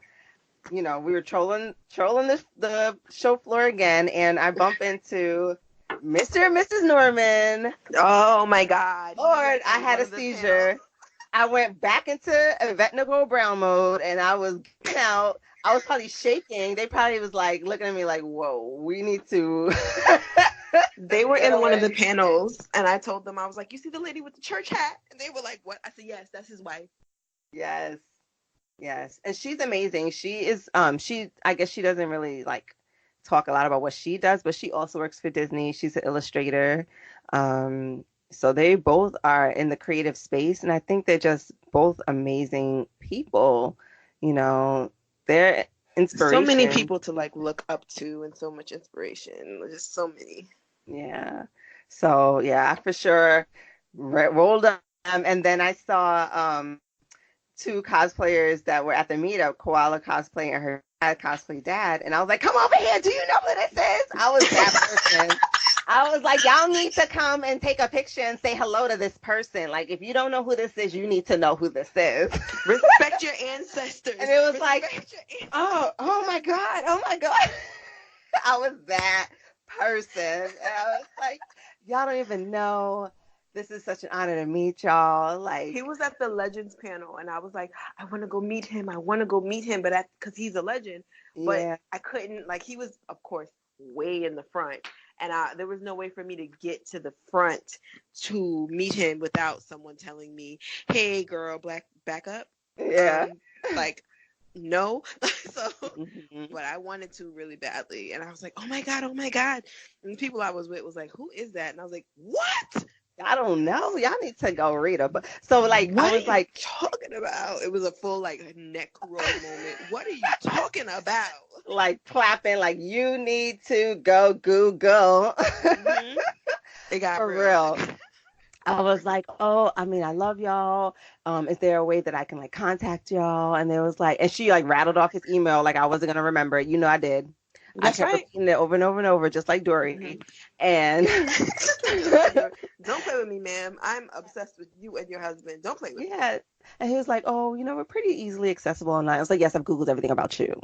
we were trolling the show floor again, and I bump into Mr. and Mrs. Norman.
Oh my God, he was
Lord, I
in
had
one
a
of the panels.
seizure. I went back into Yvette Nicole Brown mode, and I was getting out. I was probably shaking. They probably was like looking at me like, "Whoa, we need to
They were
get
in one of the
away."
panels, and I told them, I was like, "You see the lady with the church hat?" And they were like, "What?" I said, "Yes, that's his wife."
Yes, yes, and she's amazing. She is. I guess she doesn't really like talk a lot about what she does, but she also works for Disney. She's an illustrator. So they both are in the creative space, and I think they're just both amazing people. You know, they're
So many
inspiration.
people to like look up to, and so much inspiration. Just so many.
Yeah. So yeah, I for sure rolled up, and then I saw two cosplayers that were at the meetup, Koala cosplay and her had cosplay dad, and I was like, come over here. Do you know who this is? I was that person. I was like, y'all need to come and take a picture and say hello to this person. Like, if you don't know who this is, you need to know who this is.
Respect your ancestors.
And it was like, oh my God, oh my God. I was that person. And I was like, y'all don't even know. This is such an honor to meet y'all. Like,
he was at the Legends panel, and I was like, I want to go meet him. I want to go meet him, but because he's a legend, but
yeah.
I couldn't. Like, he was, of course, way in the front, and there was no way for me to get to the front to meet him without someone telling me, "Hey, girl, back up."
Yeah.
Like, no. So,
Mm-hmm.
but I wanted to really badly, and I was like, oh my God, oh my God. And the people I was with was like, who is that? And I was like, what?
I don't know. Y'all need to go read it. But so like
what
I was like
talking about. It was a full like neck roll moment. What are you talking about?
like clapping like you need to go Google.
Mm-hmm. It got
For
real.
I was like, oh, I mean, I love y'all. Is there a way that I can like contact y'all? And there was like, and she like rattled off his email like I wasn't gonna remember it. You know, I did.
That's
I kept
right.
repeating it over and over and over, just like Dory.
Mm-hmm.
And
don't play with me, ma'am. I'm obsessed with you and your husband. Don't play with me.
yeah. And he was like, oh, we're pretty easily accessible online. I was like, yes, I've Googled everything about you.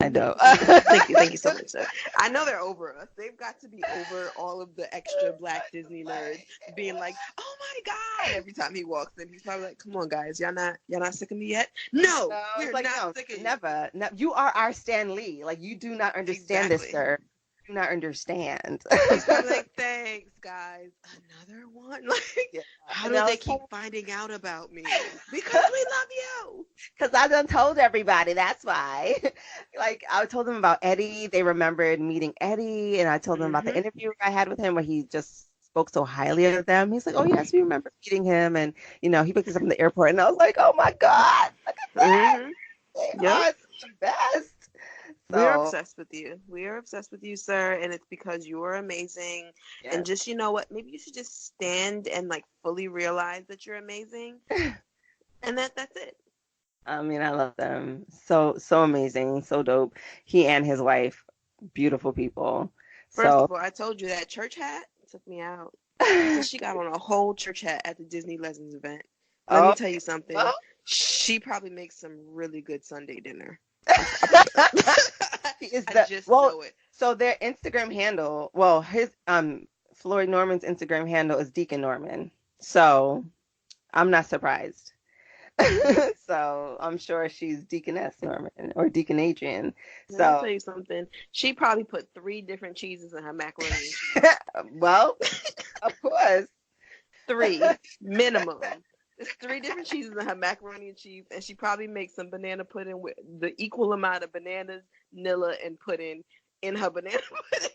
I know.
Thank you so much, sir. I know they're over us. They've got to be over all of the extra Black Disney nerds being like, "Oh my God!" Every time he walks in, he's probably like, "Come on, guys, y'all not sick of me yet?" No, we're like, not sick of you.
Never. You are our Stan Lee. Like you do not understand this, sir. You do not understand.
He's probably like, "Thanks, guys. Another one." Like, yeah. How do they keep finding out about me? Because we love you.
Because I done told everybody. That's why. Like I told them about Eddie. They remembered meeting Eddie, and I told them about the interview I had with him where he just spoke so highly of them. He's like, "Oh yes, we remember meeting him," and he picked us up from the airport, and I was like, "Oh my God, look at that! They are the best." So,
we're obsessed with you. We are obsessed with you, sir, and it's because you are amazing. Yes. And just, you know what? Maybe you should just stand and like fully realize that you're amazing, and that's it.
I mean, I love them. So amazing, so dope. He and his wife, beautiful people.
First of all, I told you that church hat took me out. So she got on a whole church hat at the Disney Legends event. Let me tell you something. Oh. She probably makes some really good Sunday dinner. I just know it.
So their Instagram handle, his Floyd Norman's Instagram handle is Deacon Norman. So I'm not surprised. So I'm sure she's Deaconess Norman or Deacon Adrienne. So
I'll tell you something. She probably put 3 different cheeses in her macaroni.
Well, of course.
3 minimum. There's 3 different cheeses in her macaroni and cheese, and she probably makes some banana pudding with the equal amount of bananas, Nilla, and pudding in her banana pudding.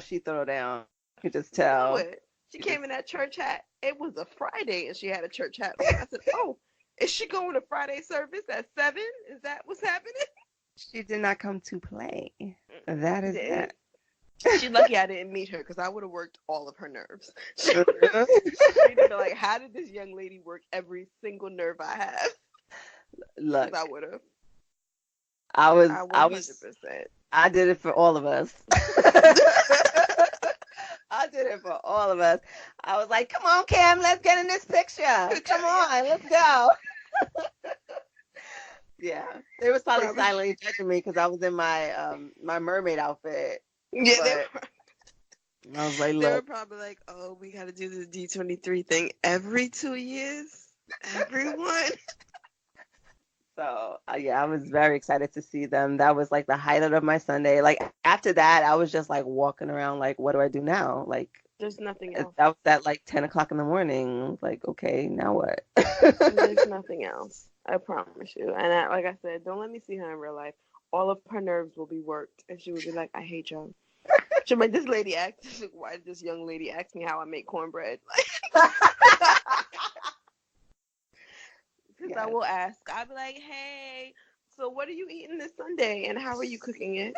She throw down. You can just tell.
She came in that church hat. It was a Friday, and she had a church hat on. I said, "Oh, is she going to Friday service at 7? Is that what's happening?"
She did not come to play. That is that.
She's lucky I didn't meet her because I would have worked all of her nerves. She'd be like, how did this young lady work every single nerve I have?
Look,
I would have.
I 100%. I did it for all of us. I did it for all of us. I was like, come on, Cam, let's get in this picture. Come on, let's go. Yeah. They was probably silently judging me because I was in my my mermaid outfit.
Yeah,
I was like, look.
They were probably like, oh, we got to do this D23 thing every 2 years. Everyone.
So, yeah, I was very excited to see them. That was like the highlight of my Sunday. Like after that, I was just like walking around like, what do I do now? Like,
there's nothing else.
That was at like 10 o'clock in the morning. Like, okay, now what?
There's nothing else. I promise you. And like I said, don't let me see her in real life. All of her nerves will be worked, and she would be like, I hate y'all. She'll be like, why did this young lady ask me how I make cornbread? Because I will ask. I'll be like, hey, so what are you eating this Sunday, and how are you cooking it?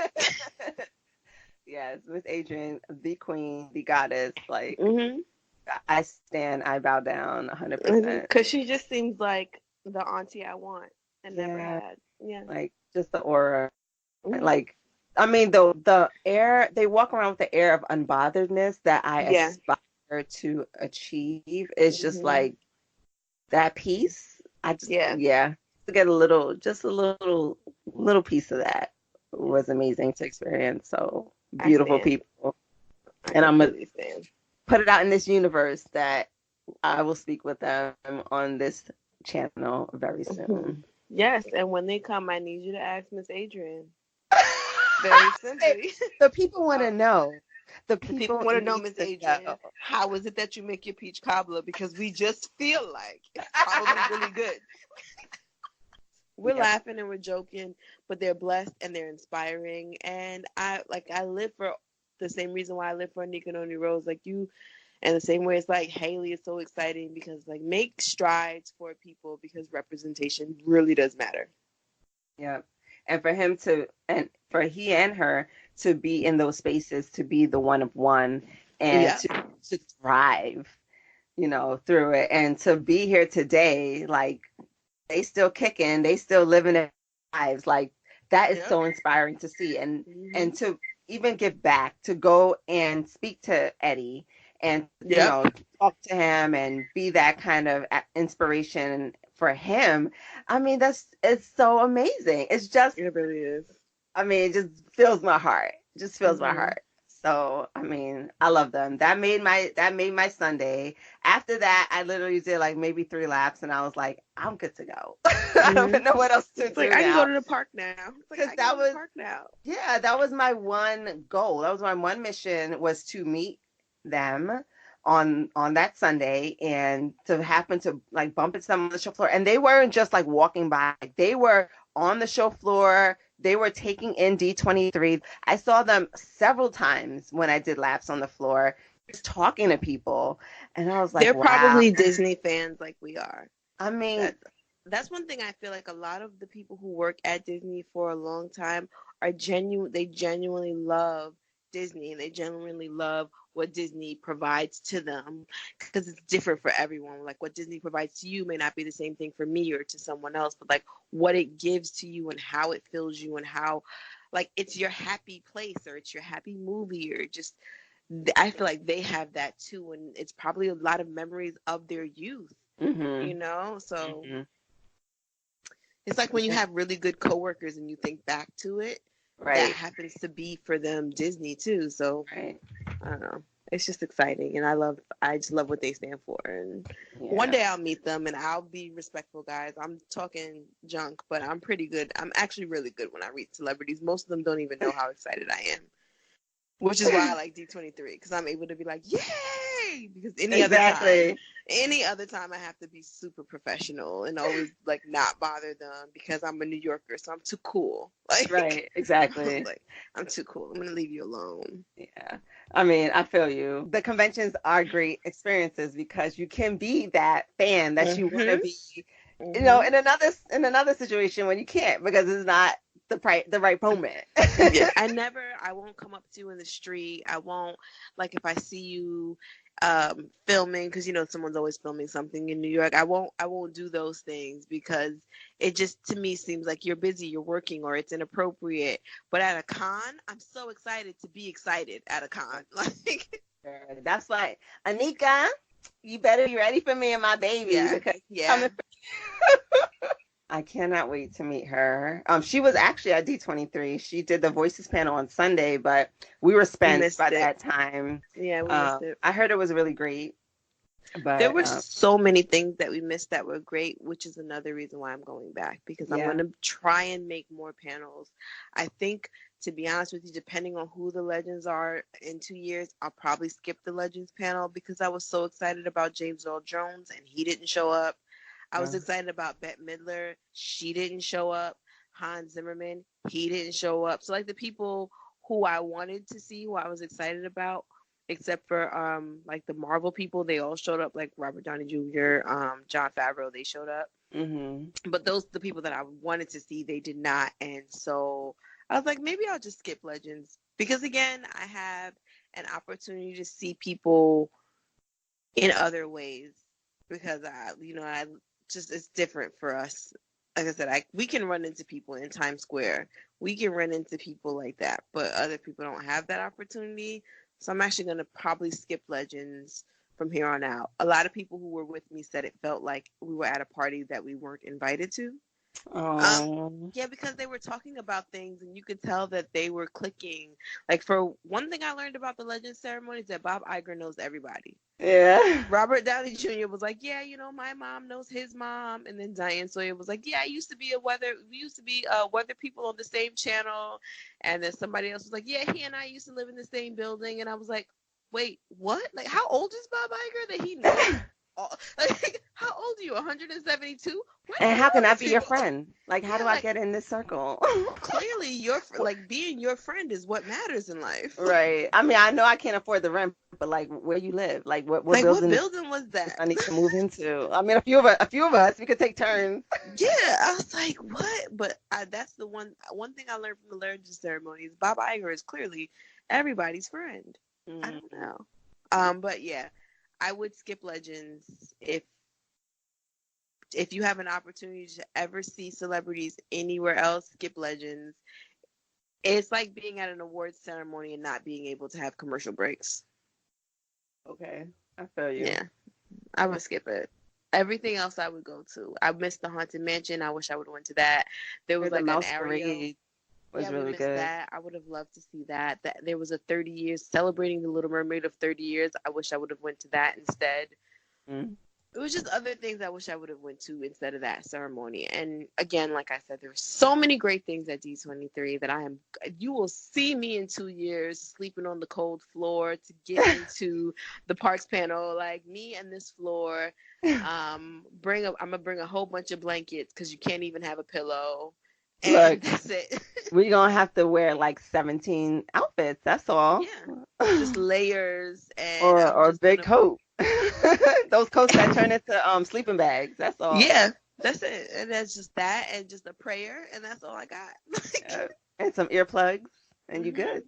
Yes, Miss Adrienne, the queen, the goddess. Like, I bow down 100%.
Because she just seems like the auntie I want and never had. Yeah.
Like, just the aura
Mhm.
Like, I mean, the air, they walk around with the air of unbotheredness that I
Yeah.
aspire to achieve. It's just
Mhm.
like that piece. I just,
Yeah.
yeah, to get a little, just a little piece of that
Yeah.
was amazing to experience. So
I
beautiful
stand.
people.
I
And I'm gonna
completely stand.
put it out in this universe that I will speak with them on this channel very
Mhm.
soon.
Yes, and when they come, I need you to ask Miss Adrienne. Very simply.
The people want to know. The
The people
people
want to know,
need
Miss
to know.
Adrienne, how is it that you make your peach cobbler? Because we just feel like it's probably really good. We're
Yep.
laughing and we're joking, but they're blessed and they're inspiring. And I live for the same reason why I live for Nika Noni Rose, like you, and the same way it's like Haley is so exciting because like make strides for people because representation really does matter.
Yep. And for him to, and for he and her to be in those spaces, to be the one of one and
Yeah.
to thrive, through it, and to be here today, like they still kicking, they still living their lives. Like that is
Yep.
so inspiring to see, and
Hmm.
to even give back, to go and speak to Eddie, and
Yep.
talk to him and be that kind of inspiration for him. I mean, it's so amazing. It's just,
It really is.
I mean, it just fills my heart. Just fills my
Hmm.
heart. So, I mean, I love them. That made my Sunday. After that, I literally did like maybe 3 laps, and I was like, I'm good to go. I
Hmm.
don't know what else to
It's like
do
I can go
now.
to the park now. It's like
Because
I can go
that
to the
was,
park now.
yeah, that was my one goal. That was my one mission, was to meet them on that Sunday, and to happen to like bump into them on the show floor. And they weren't just like walking by; they were on the show floor. They were taking in D23. I saw them several times when I did laps on the floor, just talking to people, and I was like,
They're
wow.
probably Disney fans like we are.
I mean,
That that's one thing I feel like a lot of the people who work at Disney for a long time are genuine. They genuinely love Disney and they genuinely love what Disney provides to them because it's different for everyone. Like what Disney provides to you may not be the same thing for me or to someone else, but like what it gives to you and how it fills you and how like it's your happy place or it's your happy movie or just I feel like they have that too and it's probably a lot of memories of their youth,
hmm
so
hmm
it's like when you
yeah,
have really good coworkers and you think back to it, that
right,
happens to be for them Disney too. So
right,
I don't know. It's just exciting and I just love what they stand for. And one
yeah.
day I'll meet them and I'll be respectful, guys. I'm talking junk, but I'm pretty good. I'm actually really good when I read celebrities. Most of them don't even know how excited I am. Which is why I like D23 because I'm able to be like, yay! Because
Exactly.
any other time I have to be super professional and always like not bother them because I'm a New Yorker, so I'm too cool. Like,
Right, exactly.
like I'm too cool. I'm gonna leave you alone.
Yeah. I mean, I feel you. The conventions are great experiences because you can be that fan that you want to
Mhm.
be,
Mhm.
in another situation when you can't because it's not the right moment.
Yeah, I won't come up to you in the street. I won't, like, if I see you filming, because someone's always filming something in New York, I won't do those things because it just, to me, seems like you're busy, you're working, or it's inappropriate. But at a con, I'm so excited to be excited at a con. Like,
That's like, Anika, you better be ready for me and my baby
yeah,
because
yeah,
coming. I cannot wait to meet her. She was actually at D23. She did the Voices panel on Sunday, but we were
we
spent by
missed it.
that time.
Yeah, we missed it.
I heard it was really great,
There
but
were so many things that we missed that were great, which is another reason why I'm going back because I'm going
yeah.
to try and make more panels. I think, to be honest with you, depending on who the legends are in 2 years, I'll probably skip the legends panel because I was so excited about James Earl Jones and he didn't show up. I was
Yeah.
excited about Bette Midler. She didn't show up. Hans Zimmerman, he didn't show up. So, like, the people who I wanted to see, who I was excited about, except for like the Marvel people, they all showed up, like Robert Downey Jr., John Favreau, they showed up.
hmm
But those the people that I wanted to see, they did not. And so I was like, maybe I'll just skip Legends. Because again, I have an opportunity to see people in other ways because I just it's different for us. Like I said, we can run into people in Times Square we can run into people like that, but other people don't have that opportunity. So I'm actually going to probably skip Legends from here on out. A lot of people who were with me said it felt like we were at a party that we weren't invited to.
Oh.
Yeah, because they were talking about things and you could tell that they were clicking. Like, for one thing I learned about the Legends ceremony is that Bob Iger knows everybody.
Yeah.
Robert Downey Jr. was like, yeah, my mom knows his mom. And then Diane Sawyer was like, yeah, we used to be weather people on the same channel. And then somebody else was like, yeah, he and I used to live in the same building. And I was like, wait, what? Like, how old is Bob Iger that he knows? Like, how old are you? 172? Why do
And
you
how can
know
I
these
be your
people?
friend? Like, how
Yeah,
do I get in this circle?
clearly, being your friend is what matters in life.
Right. I mean, I know I can't afford the rent, but like, where you live, like, what
Like, what
building
building was
if
that?
I need to move into? I mean, a few of us, we could take turns.
Yeah, I was like, what? But that's the one thing I learned from the Legends ceremony is Bob Iger is clearly everybody's friend. I
Mm.
don't know. But yeah, I would skip Legends if you have an opportunity to ever see celebrities anywhere else. Skip Legends. It's like being at an awards ceremony and not being able to have commercial breaks.
Okay, I feel you.
Yeah, I would skip it. Everything else I would go to. I missed the Haunted Mansion. I wish I would have went to that. There was
The
like an
mouse
Ariel.
parade was
Yeah, we
really
missed
good.
that. I would have loved to see that. That there was a 30 years celebrating the Little Mermaid of 30 years. I wish I would have went to that instead.
Mm.
It was just other things I wish I would have went to instead of that ceremony. And again, like I said, there were so many great things at D23 that you will see me in 2 years sleeping on the cold floor to get into the parks panel, like me and this floor. I'm gonna bring a whole bunch of blankets because you can't even have a pillow. And
Look,
that's it.
we're gonna have to wear like 17 outfits. That's all.
Yeah, just layers, and I'm
Or a
just
big
gonna.
coat. Those coats that turn into sleeping bags. That's all.
Yeah, that's it. And that's just that, and just a prayer, and that's all I got.
And some earplugs, and you
Mhm.
good.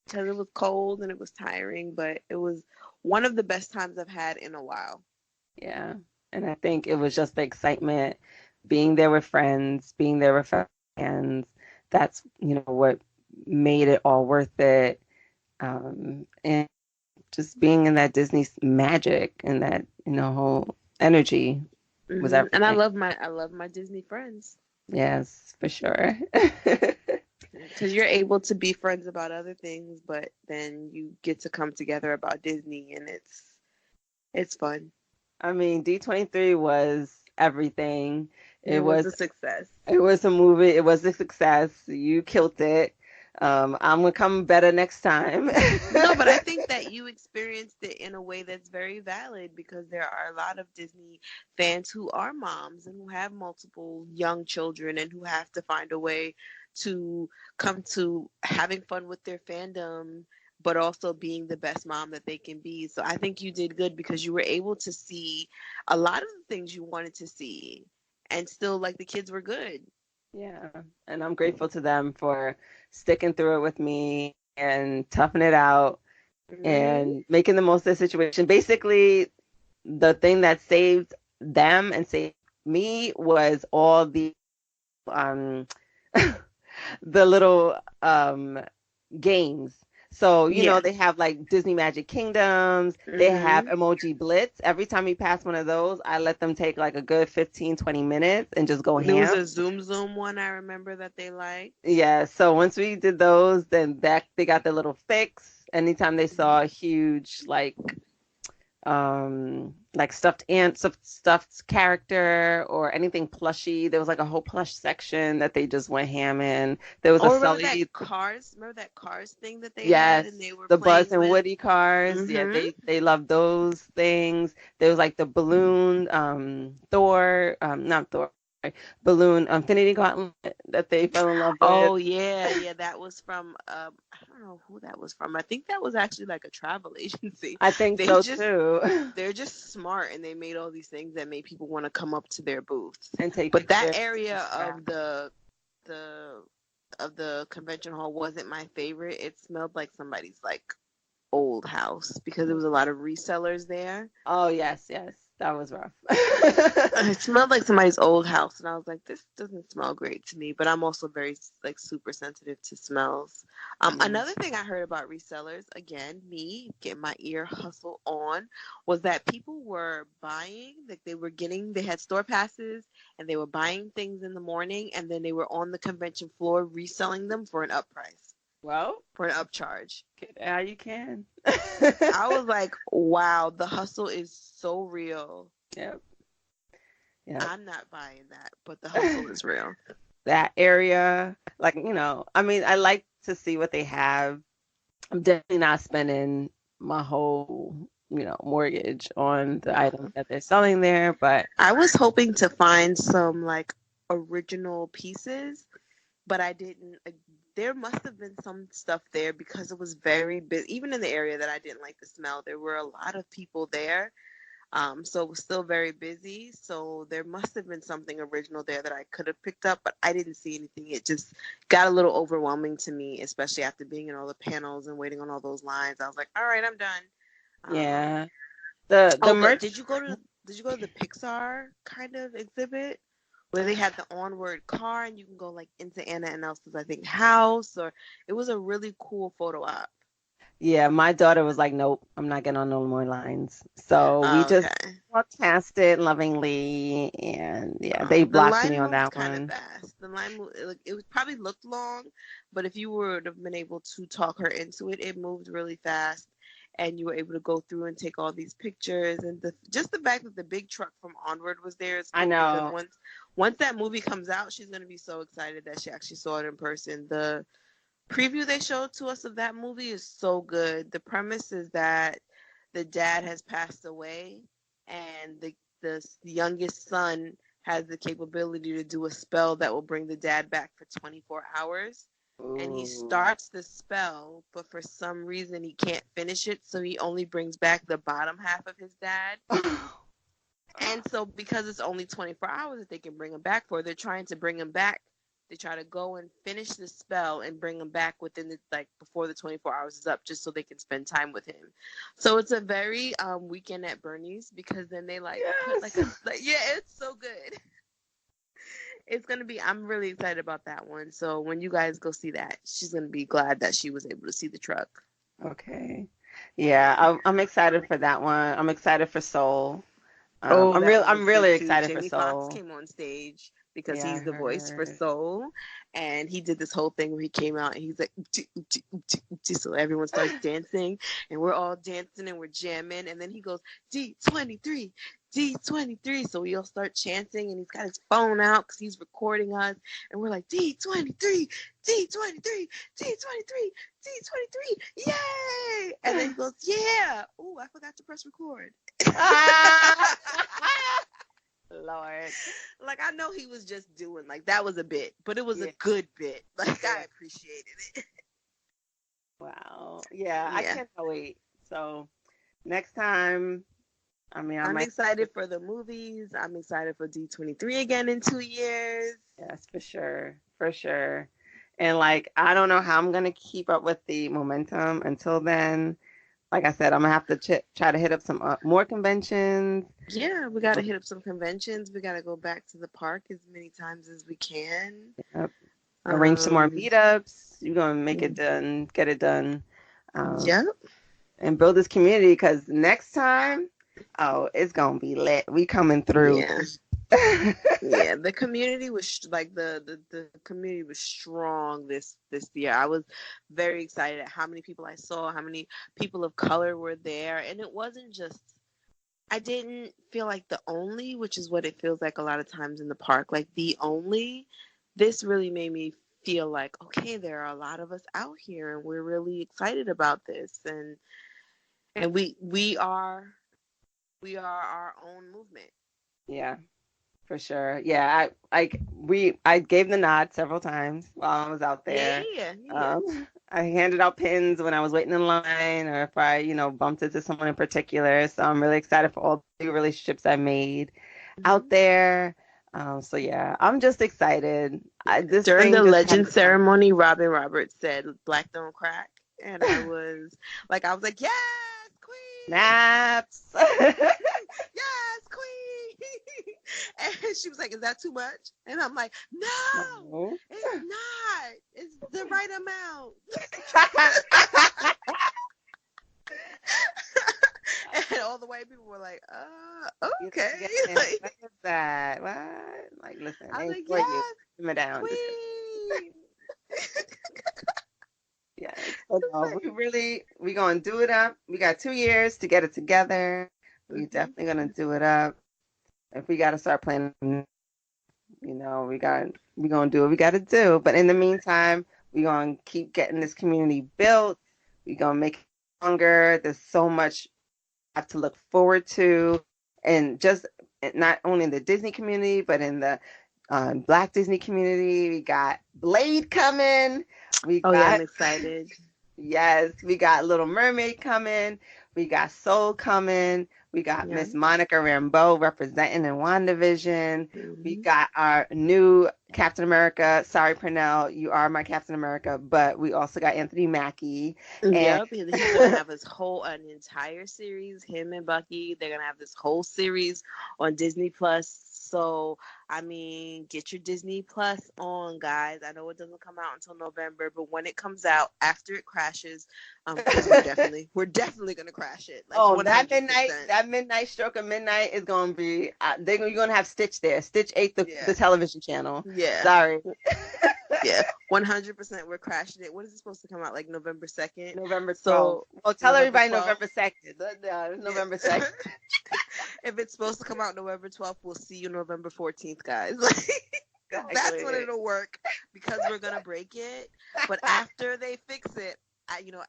Because it was cold and it was tiring, but it was one of the best times I've had in a while.
Yeah. And I think it was just the excitement, being there with friends, being there with fans. That's, what made it all worth it. And just being in that Disney magic and that, whole energy was
And
everything.
I love my Disney friends.
Yes, for sure.
Because you're able to be friends about other things, but then you get to come together about Disney, and it's fun.
I mean, D23 was everything.
It was a success.
It was a movie. It was a success. You killed it. I'm gonna come better next time.
No, but I think that you experienced it in a way that's very valid because there are a lot of Disney fans who are moms and who have multiple young children and who have to find a way to come to having fun with their fandom, but also being the best mom that they can be. So I think you did good because you were able to see a lot of the things you wanted to see and still, like, the kids were good.
Yeah, and I'm grateful to them for sticking through it with me and toughing it out
Hmm.
and making the most of the situation. Basically, the thing that saved them and saved me was all the um the little games. So,
Yeah.
they have like Disney Magic Kingdoms, they have
Hmm.
Emoji Blitz. Every time we pass one of those, I let them take like a good 15, 20 minutes and just go
There was
ham.
a Zoom Zoom one I remember that they liked.
Yeah, so once we did those, then that they got their little fix. Anytime they saw a huge like stuffed ant, stuffed character or anything plushy, there was like a whole plush section that they just went ham in. There was a
Oh, remember that
Sully.
Cars? Remember that Cars thing that they had
Yes,
and they were
the Buzz
playing
and
with?
Woody cars. Yeah,
Mm-hmm.
they love those things. There was like the balloon, Thor, not Thor, sorry, balloon Infinity Gauntlet that they fell in love with.
Oh yeah, yeah. That was from I don't know who that was from. I think that was actually like a travel agency.
I think
They
so
just
too.
they're just smart and they made all these things that made people want to come up to their booths.
And take
But that
pictures.
area
Yeah.
the of the convention hall wasn't my favorite. It smelled like somebody's like old house because there was a lot of resellers there.
Oh yes, yes. That was rough.
It smelled like somebody's old house, and I was like, "This doesn't smell great to me." But I'm also very like super sensitive to smells. Another thing I heard about resellers, again, me getting my ear hustle on, was that people were buying, like they had store passes, and they were buying things in the morning, and then they were on the convention floor reselling them for an up price,
Well,
for an upcharge.
get how you can.
I was like, "Wow, the hustle is so real."
Yep. Yep.
I'm not buying that, but the hustle is real.
That area, like, I mean, I like to see what they have. I'm definitely not spending my whole, mortgage on the items that they're selling there, but
I was hoping to find some like original pieces, but I didn't. There must have been some stuff there because it was very busy. Even in the area that I didn't like the smell, there were a lot of people there. So it was still very busy. So there must have been something original there that I could have picked up, but I didn't see anything. It just got a little overwhelming to me, especially after being in all the panels and waiting on all those lines. I was like, all right, I'm done.
yeah. The
But
merch.
did you go to the Pixar kind of exhibit where they had the onward car and you can go like into Anna and Elsa's, I think, house, or it was a really cool photo op.
Yeah, my daughter was like, nope, I'm not getting on no more lines. So we
Oh,
just
okay.
walked past it lovingly, and yeah, they
The
blocked me
line
on
moved
that
kind of
one.
fast. The line moved, it was probably looked long, but if you would have been able to talk her into it, it moved really fast, and you were able to go through and take all these pictures. And just the fact that the big truck from Onward was there is
I
cool because
know.
once that movie comes out, she's gonna be so excited that she actually saw it in person. The preview they showed to us of that movie is so good. The premise is that the dad has passed away, and the youngest son has the capability to do a spell that will bring the dad back for 24 hours. And he
Ooh.
starts the spell, but for some reason he can't finish it, so he only brings back the bottom half of his dad. And so because it's only 24 hours that they can bring him back for, they're trying to bring him back. They try to go and finish the spell and bring him back within the before the 24 hours is up, just so they can spend time with him. So it's a very Weekend at Bernie's, because then they put
Yes.
yeah, it's so good. It's gonna be. I'm really excited about that one. So when you guys go see that, she's gonna be glad that she was able to see the truck.
Okay. Yeah, I'm excited for that one. I'm excited for Soul.
Oh, that one
I'm
was good
really
too.
excited for
Jamie Foxx
Soul.
came on stage because
Yeah, I
he's the voice for
heard.
Soul, and he did this whole thing where he came out and he's like, "Oopty, oopty, oopty, oopty," so everyone starts dancing, and we're all dancing and we're jamming, and then he goes D23, D23, so we all start chanting, and he's got his phone out because he's recording us, and we're like D23, D23, D23, D23, yay! And then he goes, yeah. Oh, I forgot to press record.
Ah! Lord.
Like, I know he was just doing that was a bit, but it was a
Yeah.
good bit. Like,
Yeah.
I appreciated it.
Wow. Yeah, I
Yeah.
can't wait. So next time, I mean, I
I'm
might.
excited for the movies. I'm excited for D23 again in 2 years.
Yes, for sure. For sure. And like, I don't know how I'm gonna keep up with the momentum until then. Like I said, I'm gonna have to try to hit up some more conventions.
Yeah, we got to hit up some conventions. We got to go back to the park as many times as we can.
Arrange some more
Um,
meetups. You're gonna make it done, get it done,
yep.
and build this community. Because next time, oh, it's gonna be lit. We coming through.
Yeah. Yeah, the community was the community was strong this year. I was very excited at how many people I saw, how many people of color were there, and it wasn't just. I didn't feel like the only, which is what it feels like a lot of times in the park, like the only. This really made me feel like, okay, there are a lot of us out here, and we're really excited about this, and we are our own movement.
Yeah, for sure. Yeah, I gave the nod several times while I was out
Yeah,
there.
yeah, yeah.
I handed out pins when I was waiting in line, or if I, bumped into someone in particular. So I'm really excited for all the new relationships I made out
Mhm.
there. So yeah, I'm just excited. This
During
thing
the
just
legend
hasn't stopped.
ceremony, Robin Roberts said, "Black don't crack," and I was like, "Yes, queen!
Snaps.
Yes, And she was like, is that too much? And I'm like, no, it's not. It's the right amount. And all the white people were like, okay.
Like, what is that? What? Like, listen,
I was
ain't
like,
for you.
yes,
Simmer down.
queen.
Yes. So no, we gonna do it up. We got 2 years to get it together. We definitely gonna do it up. If we gotta start planning, we gonna do what we gotta do. But in the meantime, we gonna keep getting this community built. We gonna make it stronger. There's so much I have to look forward to, and just not only in the Disney community, but in the Black Disney community. We got Blade coming.
I'm excited.
Yes, we got Little Mermaid coming. We got Soul coming. We got Miss Monica Rambeau representing in WandaVision. We got our new Captain America. Sorry, Pernell, you are my Captain America, but we also got Anthony Mackie.
Yep, he's gonna have an entire series. Him and Bucky, they're gonna have this whole series on Disney Plus. So, I mean, get your Disney Plus on, guys. I know it doesn't come out until November, but when it comes out, after it crashes, we're definitely gonna crash it. Like, 100%.
that midnight stroke of midnight is gonna be. You're gonna have Stitch there. Stitch ate the television channel.
Yeah.
Sorry.
Yeah, 100%. We're crashing it. When is it supposed to come out? Like November 2nd?
November 12th.
So,
tell everybody November 2nd. November 2nd.
If it's supposed to come out November 12th, we'll see you November 14th, guys. That's when it'll work, because we're going to break it. But after they fix it,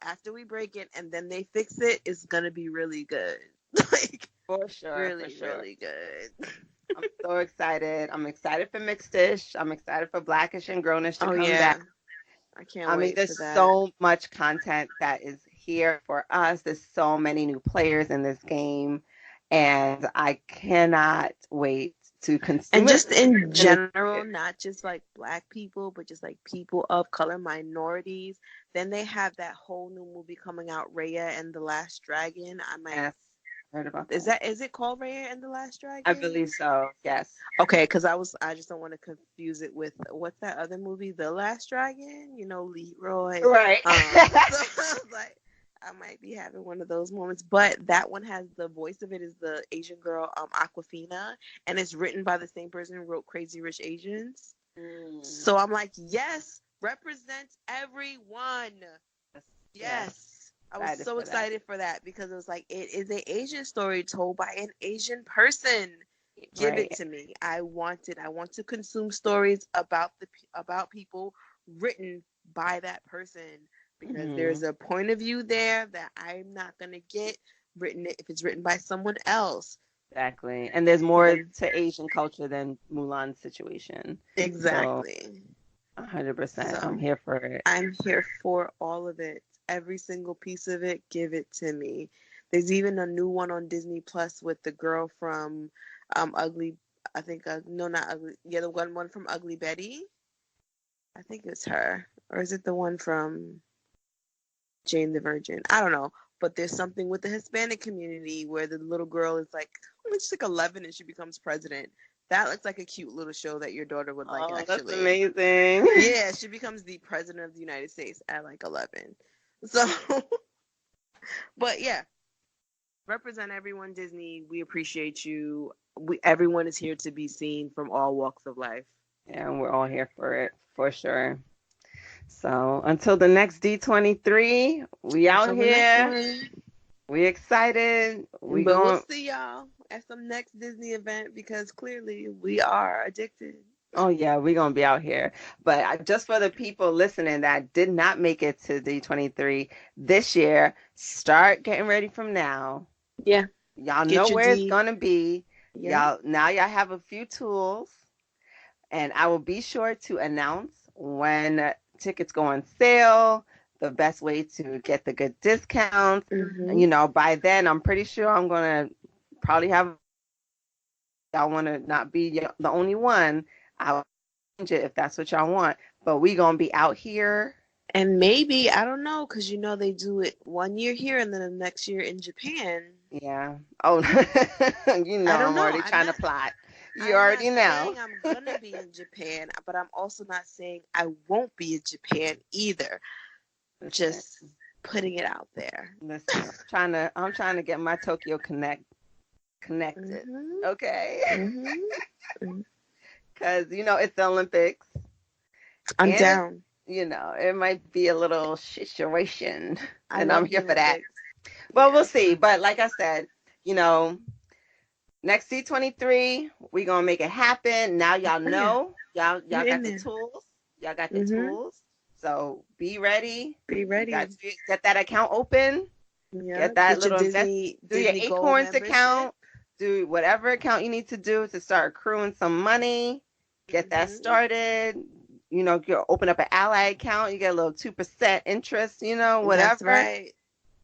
after we break it and then they fix it, it's going to be really good.
For sure.
Really good.
I'm so excited. I'm excited for Mixed-ish. I'm excited for Blackish and Grownish to come back.
I can't wait.
There's so much content that is here for us. There's so many new players in this game, and I cannot wait to consume
and just in general, not just like Black people, but just like people of color, minorities. Then they have that whole new movie coming out, Raya and the Last Dragon. I might
heard about that.
Is it called Raya and the Last Dragon?
I believe so. Yes.
Okay, because I just don't want to confuse it with what's that other movie, The Last Dragon? Leroy.
Right.
So I was like, I might be having one of those moments, but that one has the voice of it is the Asian girl, Awkwafina, and it's written by the same person who wrote Crazy Rich Asians. So I'm like, yes, represent everyone. Yes. I was so excited for that because it was like, it is an Asian story told by an Asian person. Give it to me. I want to consume stories about people written by that person, because there's a point of view there that I'm not going to get written if it's written by someone else.
Exactly. And there's more to Asian culture than Mulan's situation.
Exactly.
So, 100%. I'm here for it.
I'm here for all of it. Every single piece of it, give it to me. There's even a new one on Disney Plus with the girl from Ugly. I think no, not Ugly. Yeah, the one from Ugly Betty. I think it's her, or is it the one from Jane the Virgin? I don't know. But there's something with the Hispanic community where the little girl is like, she's like 11 and she becomes president. That looks like a cute little show that your daughter would like. Actually,
that's amazing.
Yeah, she becomes the president of the United States at like 11. So, but yeah, represent everyone, Disney. We appreciate you. Everyone is here to be seen from all walks of life.
Yeah, and we're all here for it, for sure. So until the next D23, we out here. We excited.
We'll see y'all at some next Disney event, because clearly we are addicted.
Oh, yeah, we're going to be out here. But just for the people listening that did not make it to D23 this year, start getting ready from now.
Yeah.
Y'all know where it's going to be. Yeah. Y'all have a few tools. And I will be sure to announce when tickets go on sale, the best way to get the good discounts. By then, I'm pretty sure I'm going to probably have, y'all want to not be the only one. I'll change it if that's what y'all want. But we going to be out here.
And maybe, I don't know, because they do it 1 year here and then the next year in Japan.
Yeah. Oh, I'm already trying to plot. You
I'm not
already know.
saying I'm gonna be in Japan, but I'm also not saying I won't be in Japan either.
Listen,
Just putting it out there.
listen. I'm trying to get my Tokyo connected.
Mhm.
Okay.
Mhm. Mhm.
Because it's the Olympics,
I'm
and
down.
it might be a little situation,
I
and I'm
love the
here for that.
Olympics.
Well, we'll
Yeah.
see. But like I said, you know, next D23, we gonna make it happen. Now y'all
Oh yeah.
know, y'all
We're in
got the
there.
tools. Y'all got the
Mhm.
tools. So be ready.
Be
You got
ready.
to get that account open.
Yeah.
Get that
Get your
little invest. Do your
Disney Gold
Acorns
membership.
account. Do whatever account you need to do to start accruing some money. Get that
Mhm.
started. You open up an Ally account. You get a little 2% interest.
That's
Whatever.
right.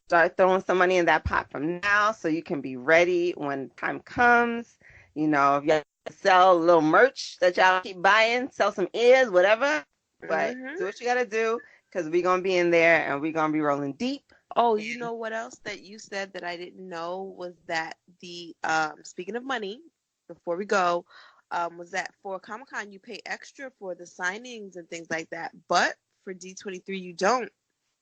Start throwing some money in that pot from now so you can be ready when time comes. If you sell a little merch that y'all keep buying, sell some ears, whatever. But
Mhm.
do what you gotta do because we're gonna be in there and we're gonna be rolling deep.
Oh, you know what else that you said that I didn't know was that the speaking of money, before we go, was that for Comic Con you pay extra for the signings and things like that, but for D23 you don't.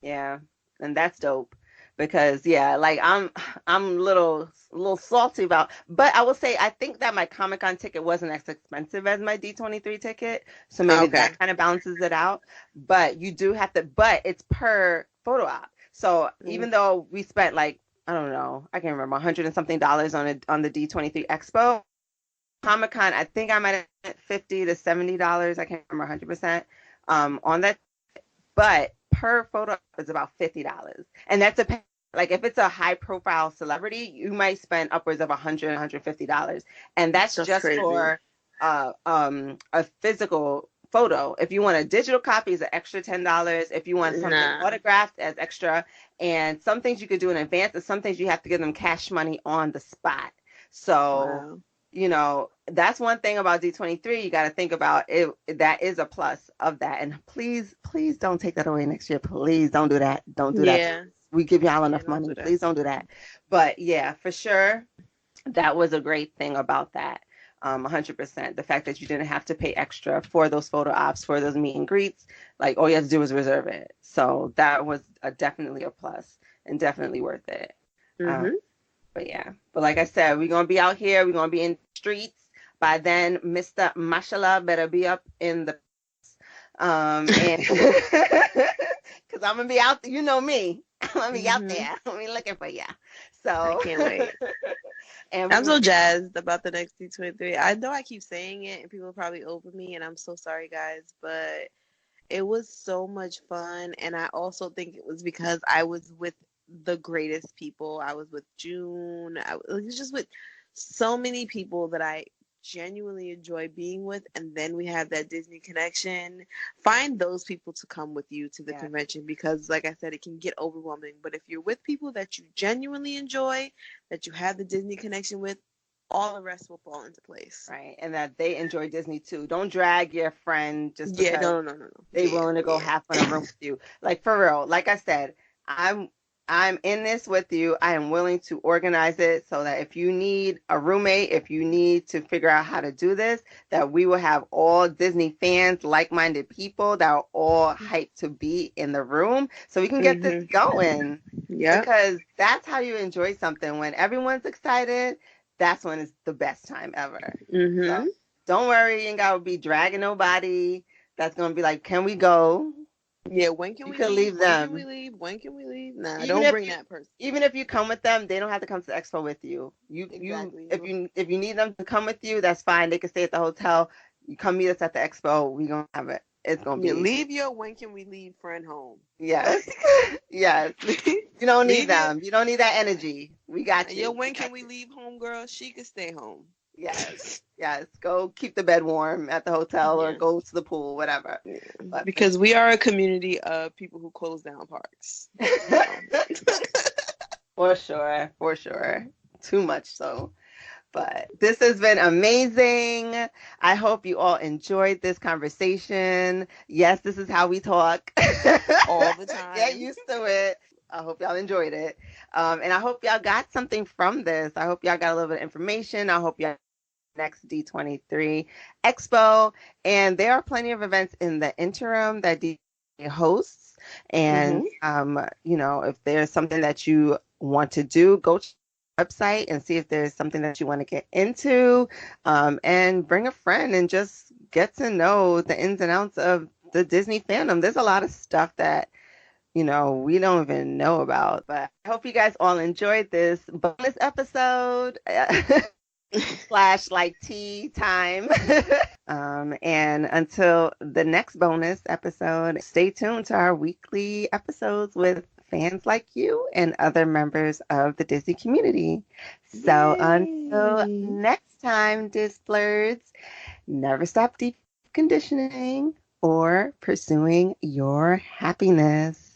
Yeah, and that's dope because yeah, like I'm a little salty about, but I will say I think that my Comic-Con ticket wasn't as expensive as my D23 ticket, so maybe
Okay.
that kind of balances it out. But you do have to, but it's per photo op. So
Mm.
even though we spent like I don't know, I can't remember 100 and something dollars on the D23 Expo, Comic-Con, I think I might have spent $50 to $70. I can't remember 100% on that, but per photo is about $50, and that's a like if it's a high profile celebrity, you might spend upwards of $150, and that's
That's
just
crazy.
for a physical photo. If you want a digital copy, it's an extra $10. If you want something
Nah.
autographed, as extra, and some things you could do in advance, and some things you have to give them cash money on the spot. So
Wow.
that's one thing about D23 you got to think about it. That is a plus of that. And please, please don't take that away next year. Please don't do that. Don't do that.
Yeah.
We give y'all
Yeah,
enough
don't
money.
do that.
Please don't do that. But yeah, for sure, that was a great thing about that. 100%. The fact that you didn't have to pay extra for those photo ops, for those meet and greets. Like all you have to do was reserve it. So that was definitely a plus and definitely worth it. Um,
Mhm.
but yeah, but like I said, we're gonna be out here. We're gonna be in the streets. By then, Mr. Mashallah better be up in the and because I'm gonna be out there. You know me. I'm gonna be out
Mhm.
there. I'm gonna be looking for ya.
I
So
can't wait.
and
I'm
we
so jazzed about the next D23. I know I keep saying it and people are probably over me and I'm so sorry guys, but it was so much fun and I also think it was because I was with the greatest people. I was with June. I was just with so many people that I genuinely enjoy being with, and then we have that Disney connection. Find those people to come with you to the
yeah,
convention because like I said it can get overwhelming, but if you're with people that you genuinely enjoy, that you have the Disney connection with, all the rest will fall into place.
right, and that they enjoy Disney too. Don't drag your friend just
Yeah,
because
no, no, no, no.
they
Yeah,
willing to go
yeah.
half on a room with you. Like for real. Like I said, I'm I'm in this with you. I am willing to organize it so that if you need a roommate, if you need to figure out how to do this, that we will have all Disney fans, like-minded people that are all hyped to be in the room so we can get this
Mhm.
going.
Yep.
Because that's how you enjoy something. When everyone's excited, that's when it's the best time ever. So
Mhm.
don't worry, you ain't gotta be dragging nobody that's gonna be like, can we go?
Yeah, when can
You
we
can
leave?
leave
When can we
them.
leave? When can we leave? Nah,
Even
don't
if
bring
you
that person.
even if you come with them, they don't have to come to the expo with you.
Exactly.
If you need them to come with you, that's fine. They can stay at the hotel. You come meet us at the expo. We gonna have it. It's gonna
Yeah,
be
leave your when can we leave friend home.
yes, yes.
leave,
You don't need
leave your
them. You don't need that energy. We got
your
you. We
when
got
can we
you.
leave home girl? She could stay home.
Yes, yes. Go keep the bed warm at the hotel or
Yeah.
go to the pool, whatever.
Yeah.
But for
Because we are a community of people who close down parks.
sure.
So
For sure, for sure. Too much so. But this has been amazing. I hope you all enjoyed this conversation. Yes, this is how we talk.
all the
Get
time.
used to it. I hope y'all enjoyed it. And I hope y'all got something from this. I hope y'all got a little bit of information. I hope y'all next D23 Expo. And there are plenty of events in the interim that D hosts. And, if there's something that you want to do, go to the website and see if there's something that you want to get into, and bring a friend and just get to know the ins and outs of the Disney fandom. There's a lot of stuff that we don't even know about. But I hope you guys all enjoyed this bonus episode slash like tea time. And until the next bonus episode, stay tuned to our weekly episodes with fans like you and other members of the Disney community. So until next time, Disblerds, never stop deep conditioning or pursuing your happiness.